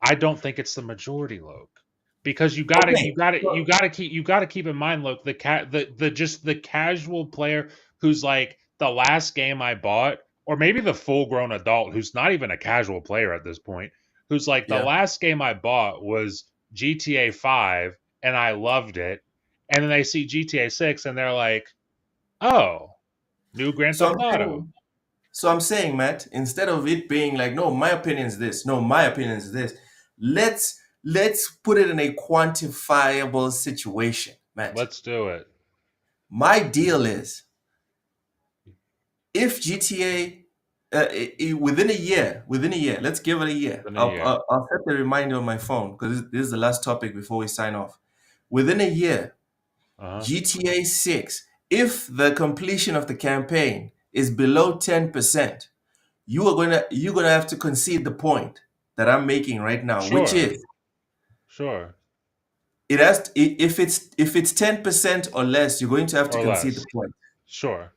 I don't think it's the majority, Loke, because Okay. So, you gotta keep in mind, Loke, the just the casual player who's like the last game I bought, or maybe the full grown adult who's not even a casual player at this point, who's like the yeah. last game I bought was GTA 5 and I loved it, and then they see GTA 6 and they're like, oh, new Grand So Theft I'm Auto. saying, so I'm saying, Matt, instead of it being like, no, my opinion is this, no, my opinion is this, let's put it in a quantifiable situation, Matt. Let's do it. My deal is if GTA within a year, let's give it a year. In a year. I'll set the reminder on my phone because this is the last topic before we sign off. Within a year, Uh-huh. GTA 6, if the completion of the campaign is below 10%, you're gonna have to concede the point. that I'm making right now, which Sure. is Sure. it has if it's 10% or less, you're going to have to Or concede the less. point. Sure.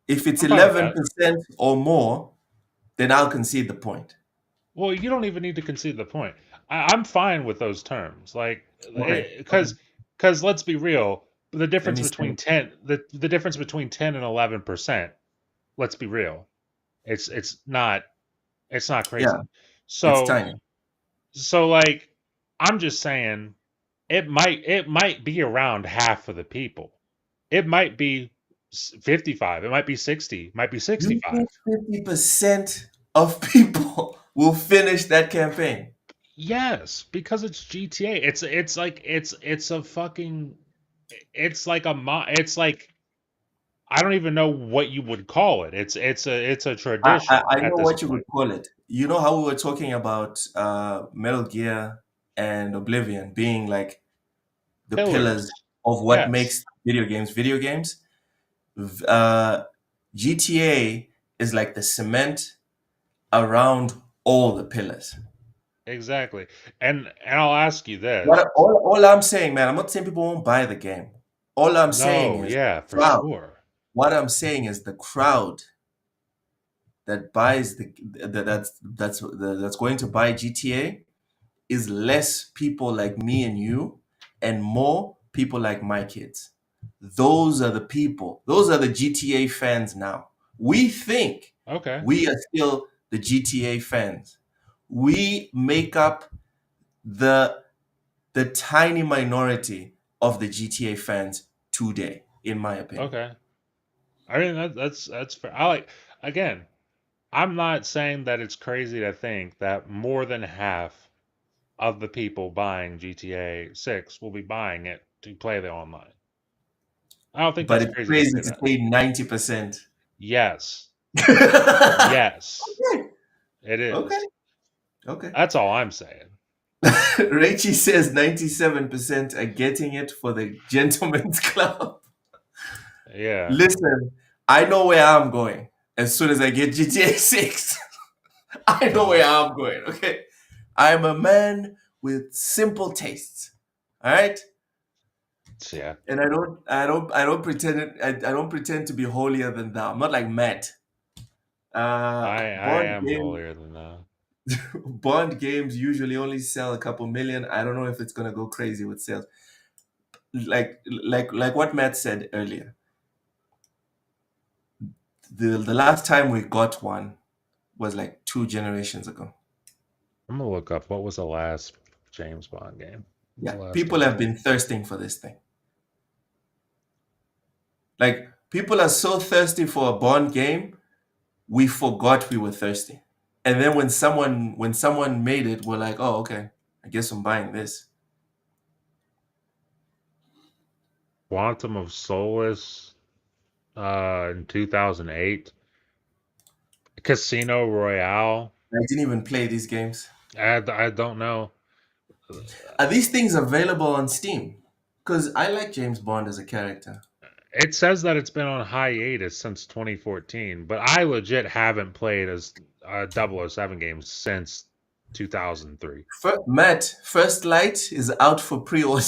If it's I'm fine with that. 11% or more, then I'll concede the point. Well, you don't even need to concede the point. I'm fine with those terms, like Okay. because let's be real, the Let difference me between see. 10 and 11%. Let's be real, it's not crazy. Yeah, it's So tiny. like I'm just saying it might be around half of the people. It might be 55. It might be 60. It might be You 65. think 50% of people will finish that campaign? Yes, because it's GTA. It's like it's a fucking it's like it's like I don't even know what you would call it. It's a tradition I at know this what you point. would call it. You know how we were talking about Metal Gear and Oblivion being like the pillars Pillars. of what Yes, makes video games video games? Uh, GTA is like the cement around all the pillars. exactly. And I'll ask you this. All I'm saying, man, I'm not saying people won't buy the game. All I'm saying No, is yeah, for crowd. sure. What I'm saying is the crowd that buys that's going to buy GTA is less people like me and you and more people like my kids. Those are the people. Those are the GTA fans now. We think Okay. we are still the GTA fans. We make up the the tiny minority of the GTA fans today, in my opinion. Okay. I mean that's fair. I like again, I'm not saying that it's crazy to think that more than half of the people buying GTA 6 will be buying it to play the online. I don't think But that's it's crazy to crazy say to that. say 90%. Yes. Okay. Yes. It Okay. is. Okay. That's all I'm saying. Rachie says 97% are getting it for the gentleman's club. Yeah. Listen, I know where I'm going as soon as I get GTA 6. I know where I'm going, okay? I'm a man with simple tastes. All right? Yeah. And I don't pretend to be holier than thou. I'm not like Matt. I Bond am games holier than that. Bond games usually only sell a couple million. I don't know if it's gonna go crazy with sales. Like what Matt said earlier. The last time we got one was like 2 generations ago. I'm gonna look up what was the last James Bond game. What was Yeah, the last people game? have been thirsting for this thing. Like people are so thirsty for a Bond game, we forgot we were thirsty. And then when someone made it, we're like, oh, okay, I guess I'm buying this. Quantum of Solace in 2008. Casino Royale. I didn't even play these games. I don't know. Are these things available on Steam? Because I like James Bond as a character. It says that it's been on hiatus since 2014, but I legit haven't played as a 007 game since 2003. Matt, First Light is out for pre-order.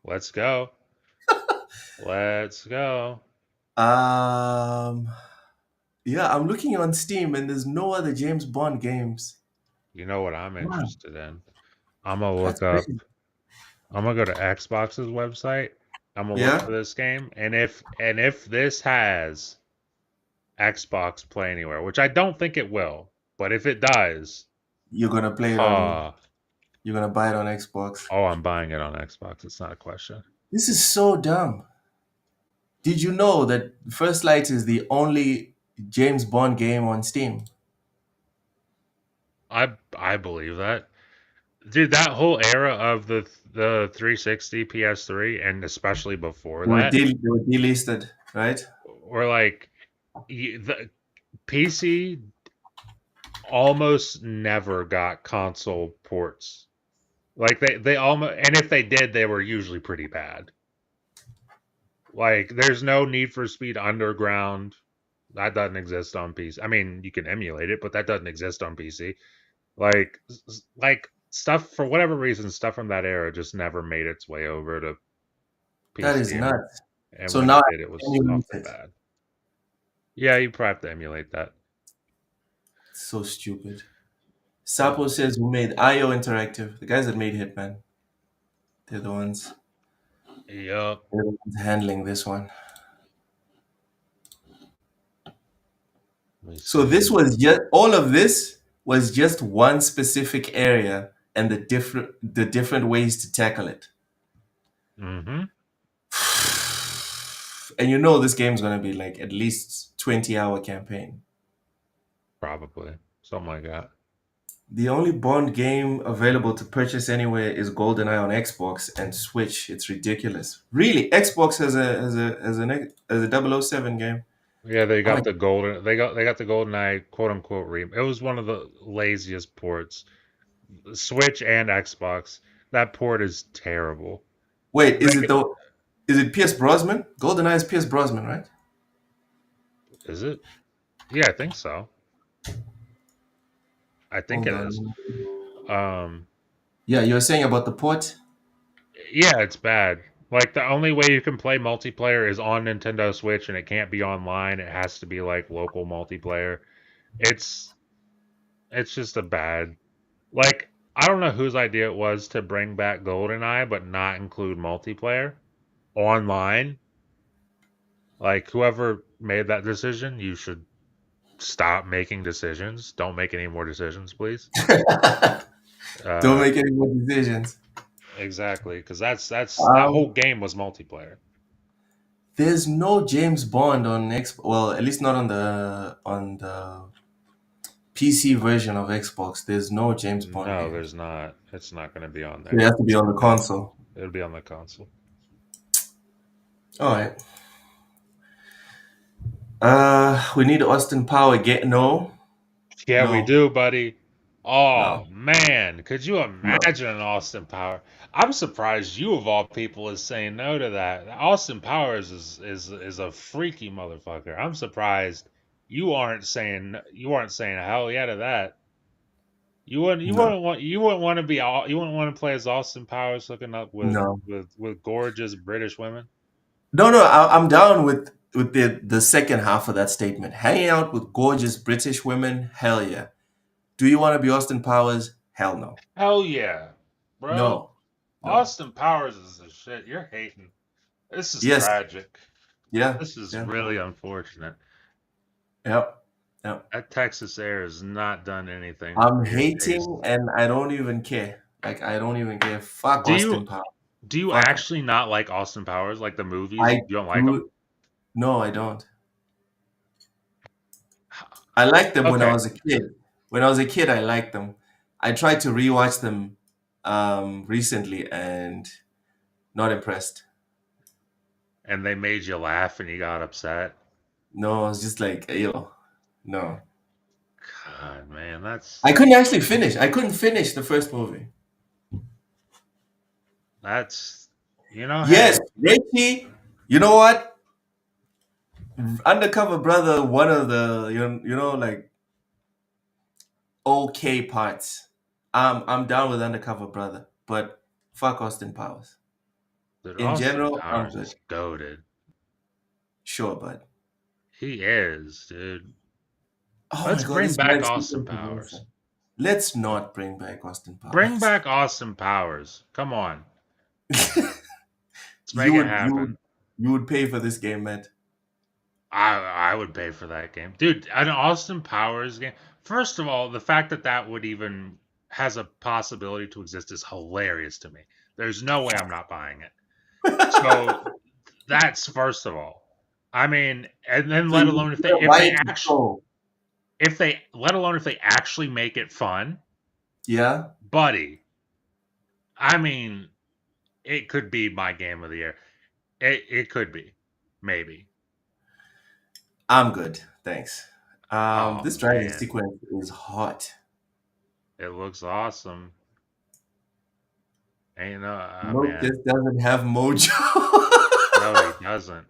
Let's go. Let's go. um, yeah, I'm looking on Steam and there's no other James Bond games. You know what I'm Wow, interested in? I'm gonna that's look up. crazy. I'm gonna go to Xbox's website. I'm gonna look Yeah, for this game, and if this has Xbox Play Anywhere, which I don't think it will, but if it does, you're gonna play it on. uh You're gonna buy it on Xbox. oh, I'm buying it on Xbox. It's not a question. This is so dumb. Did you know that First Light is the only James Bond game on Steam? I believe that. Dude, that whole era of the 360 PS3 and especially before that, They were delisted, right? were like the PC almost never got console ports. Like they almost, and if they did, they were usually pretty bad. Like there's no Need for Speed Underground That doesn't exist on PC. I mean, you can emulate it, but that doesn't exist on PC. Like stuff for whatever reason, stuff from that era just never made its way over to That is PC, nuts. and So when now it I did, it can was emulate awfully it. bad. Yeah, you probably have to emulate that. So stupid. Sapo says who made IO Interactive. The guys that made Hitman. They're the ones. Yup. They're the ones handling this one. So this was just all of this was just one specific area and the different ways to tackle it. Mm-hmm. And you know this game's gonna be like at least 20-hour campaign. Probably something like that. The only Bond game available to purchase anywhere is GoldenEye on Xbox and Switch. It's ridiculous. Really, Xbox has a 007 game. Yeah, they I'm got like, the golden. They got the GoldenEye quote unquote It was one of the laziest ports. Switch and Xbox. That port is terrible. wait, is it Pierce Brosnan? GoldenEye is Pierce Brosnan, right? Is it? Yeah, I think so. I think Hold it is. on. Yeah, you were saying about the port? Yeah, it's bad. Like the only way you can play multiplayer is on Nintendo Switch, and it can't be online. It has to be like local multiplayer. It's just a bad. Like I don't know whose idea it was to bring back GoldenEye, but not include multiplayer online. Like whoever made that decision, you should stop making decisions. Don't make any more decisions, please. Don't Uh, make any more decisions. exactly, because that whole Um, game was multiplayer. there's no James Bond on X. Well, at least not on the PC version of Xbox. There's no James Bond No, games. there's not. It's not going to be on It there. has to be on the console. It'll be on the console. All right. We need Austin Power. No, Yeah, we no, do, buddy. Oh no, man, could you no. imagine an Austin Power? I'm surprised you of all people is saying no to that. Austin Powers is a freaky motherfucker. I'm surprised you aren't saying hell yeah to that. No, You wouldn't want to be all you wouldn't want to play as Austin Powers hooking up with no, with gorgeous British women. no. I'm down with the second half of that statement. Hanging out with gorgeous British women, hell yeah. Do you want to be Austin Powers? Hell no. Hell yeah, bro. No, no. Austin Powers is the shit. You're hating. This is Yes, tragic. yeah, This is yeah. really unfortunate. Yep, yep. That Texas air has not done anything I'm for your taste. hating and I don't even care. Like I don't even care. Fuck Do Austin you Powers. do you Fuck him. actually not like Austin Powers, like the movies? I You don't like them? do. No, I don't. I liked them when I Okay, was a kid. When I was a kid, I liked them. I tried to rewatch them recently and not impressed. and they made you laugh and you got upset. No, I was just like, yo, no. God, man, that's I couldn't actually finish. I couldn't finish the first movie. that's hey, Yes, Richie. You know what? Undercover Brother, one of the like okay parts. I'm down with Undercover Brother, but fuck Austin Powers. dude, In Austin general, I'm Powers good. is goaded. Sure, bud. He is, dude. Oh my Let's god, bring this back red Austin sequence is Powers. awesome. Let's not bring back Austin Bring Powers. back Austin Powers. Come on. Let's you make it would you would happen. you would pay for this game, Matt. I would pay for that game, dude. An Austin Powers game. First of all, the fact that that would even has a possibility to exist is hilarious to me. There's no way I'm not buying it. So that's first of all. I mean, and then So let you alone if you're right to go. they let alone if they actually make it fun, Yeah, buddy. I mean, it could be my game of the year. It could be, maybe. I'm good. Thanks. Oh This driving man, sequence is hot. it looks awesome. And Nope, man, this doesn't have mojo. no, he doesn't.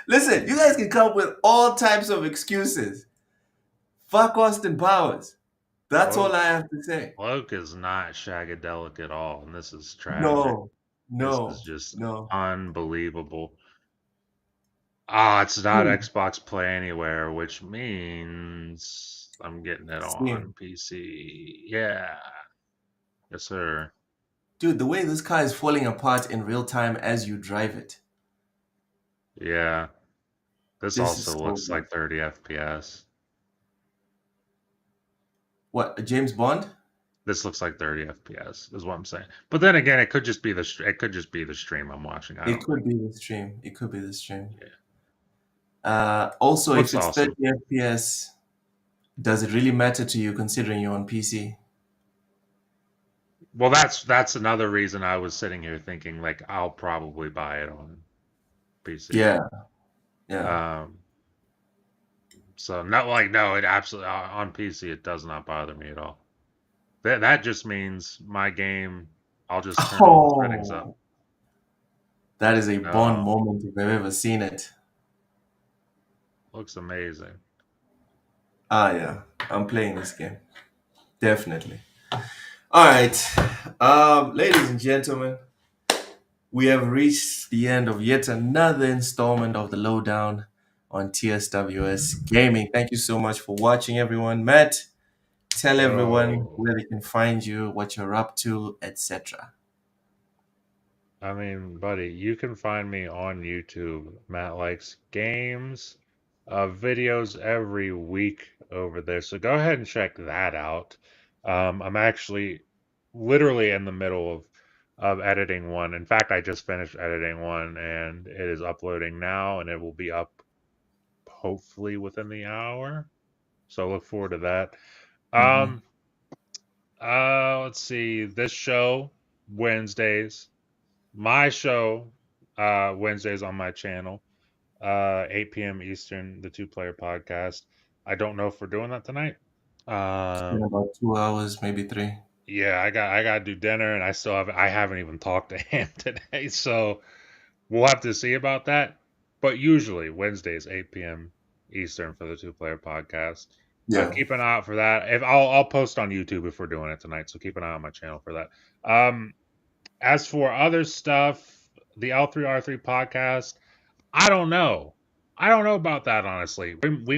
Listen, you guys can come up with all types of excuses. Fuck Austin Powers. That's all Cloak, I have to say. Cloak is not shagadelic at all, and this is tragic. No, This is no, just no. unbelievable. Ah, it's not Dude, Xbox Play Anywhere, which means I'm getting it on Steam. PC. Yeah. Yes, sir. Dude, the way this car is falling apart in real time as you drive it. Yeah. This This is also so looks good. like 30 FPS. What, a James Bond? This looks like 30 FPS is what I'm saying. But then again, it could just be it could just be the stream I'm watching. I It don't know. could be the stream. It could be the stream. Yeah. Also, if Looks it's awesome. 30 FPS, does it really matter to you considering you're on PC? Well, that's another reason I was sitting here thinking like I'll probably buy it on PC. Yeah, yeah. So not like no, it absolutely on PC it does not bother me at all. That just means my game. I'll just turn all the settings up. Oh, that is a Bond No, moment if I've ever seen it. looks amazing. Ah, yeah. I'm playing this game. Definitely. All right. Ladies and gentlemen, we have reached the end of yet another installment of the Lowdown on TSWS Gaming. Thank you so much for watching, everyone. Matt, tell everyone Oh, where they can find you, what you're up to, etc. I mean, buddy, you can find me on YouTube. Matt likes games, videos every week over there. So go ahead and check that out. I'm actually literally in the middle of editing one. In fact, I just finished editing one and it is uploading now and it will be up hopefully within the hour. So look forward to that. Mm-hmm. Um, let's see. This show Wednesdays. My show Wednesdays on my channel. 8 p.m. Eastern, the Two Player Podcast. I don't know if we're doing that tonight. It's been about 2 hours, maybe three. Yeah, I got to do dinner, and I haven't even talked to him today, so we'll have to see about that. But usually Wednesdays 8 p.m. Eastern for the Two Player Podcast. Yeah. Keep an eye out for that. If I'll post on YouTube if we're doing it tonight, so keep an eye on my channel for that. As for other stuff, the L3R3 podcast, I don't know. I don't know about that honestly. I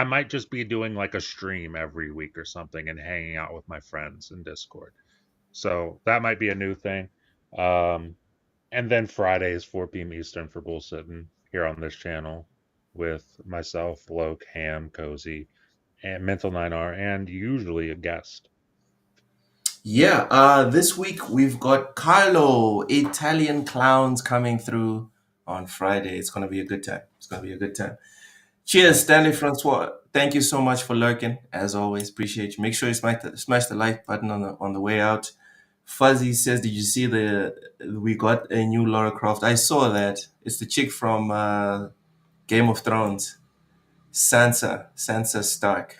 might just be doing like a stream every week or something and hanging out with my friends in Discord. So that might be a new thing. Um, and then Fridays 4 p.m. Eastern for bullsitting here on this channel with myself, Loke, Ham, Cozy, and Mental 9R, and usually a guest. Yeah, this week we've got Carlo, Italian Clowns, coming through on Friday. It's going to be a good time. It's going to be a good time. Cheers, Stanley Francois. Thank you so much for lurking. As always, appreciate you. Make sure you smash the like button on the way out. Fuzzy says, "Did you see we got a new Lara Croft?" I saw that. It's the chick from Game of Thrones, Sansa Stark.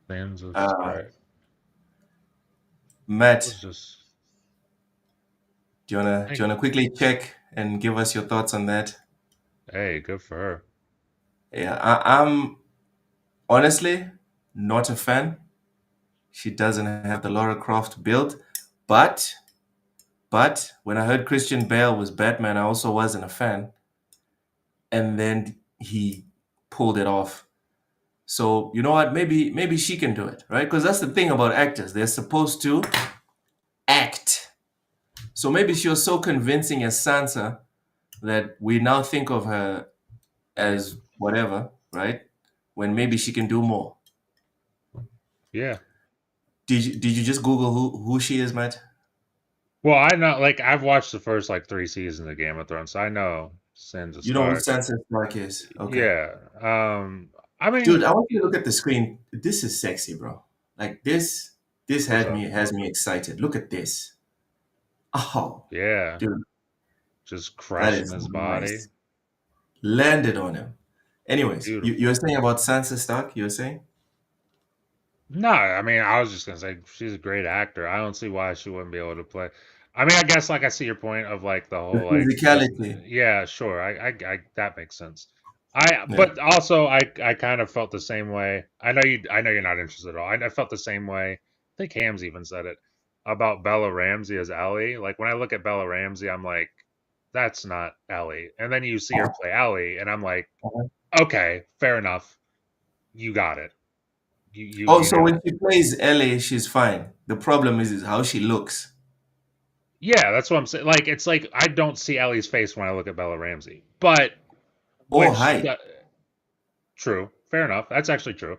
Fans of Uh, Strike. Matt, Was just do you wanna quickly check and give us your thoughts on that? hey, good for her. Yeah, I'm honestly not a fan. She doesn't have the Lara Croft build, but when I heard Christian Bale was Batman, I also wasn't a fan. And then he pulled it off. So you know what? Maybe she can do it, right? Because that's the thing about actors; they're supposed to act. So maybe she was so convincing as Sansa that we now think of her as whatever, right? When maybe she can do more. Yeah. Did you just Google who she is, Matt? Well, I know, like, I've watched the first like 3 seasons of Game of Thrones, so I know Sansa You know who Stark. Sansa Stark is? Okay. Yeah. I Dude, mean, I want you to look at the screen. This is sexy, bro. Like this what's had up? me excited. Look at this. Oh, Yeah. dude, Just that crushing is his body. nice. Landed on him. Anyways, Beautiful. you were saying about Sansa Stark, you were saying? No, I mean, I was just gonna say she's a great actor. I don't see why she wouldn't be able to play. I mean, I guess like I see your point of like the The whole like physicality. yeah, sure. I that makes sense. Yeah. But also I kind of felt the same way. I know you're not interested at all. I felt the same way. I think Ham's even said it about Bella Ramsey as Ellie. Like when I look at Bella Ramsey, I'm like, that's not Ellie. And then you see her play Ellie, and I'm like, okay, fair enough. You got it. You So nailed when it. she plays Ellie, she's fine. The problem is how she looks. Yeah, that's what I'm saying. Like it's like I don't see Ellie's face when I look at Bella Ramsey, but when Or she height. does, true, fair enough. That's actually true.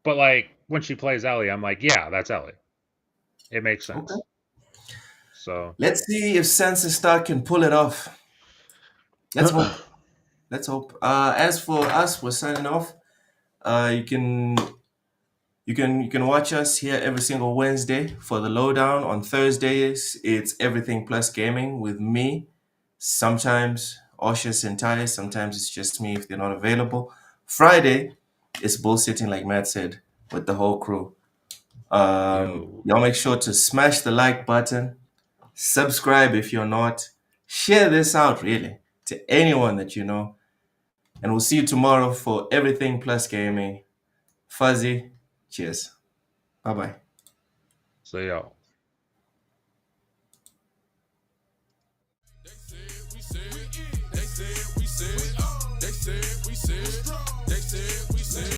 But like when she plays Ellie, I'm like, yeah, that's Ellie. It makes Okay. sense. So Let's see if Sansa Stark can pull it off. Let's hope. Let's hope. As for us, we're signing off. You can watch us here every single Wednesday for the lowdown. On Thursdays, it's everything plus gaming with me. Sometimes Oshus and Ty. Sometimes it's just me if they're not available. Friday, it's bullshitting like Matt said with the whole crew. yo, Y'all make sure to smash the like button, subscribe if you're not, share this out really to anyone that you know, and we'll see you tomorrow for everything plus gaming. Fuzzy, cheers. Bye bye. so yo. They said we said, they said we said, they said we said, they said we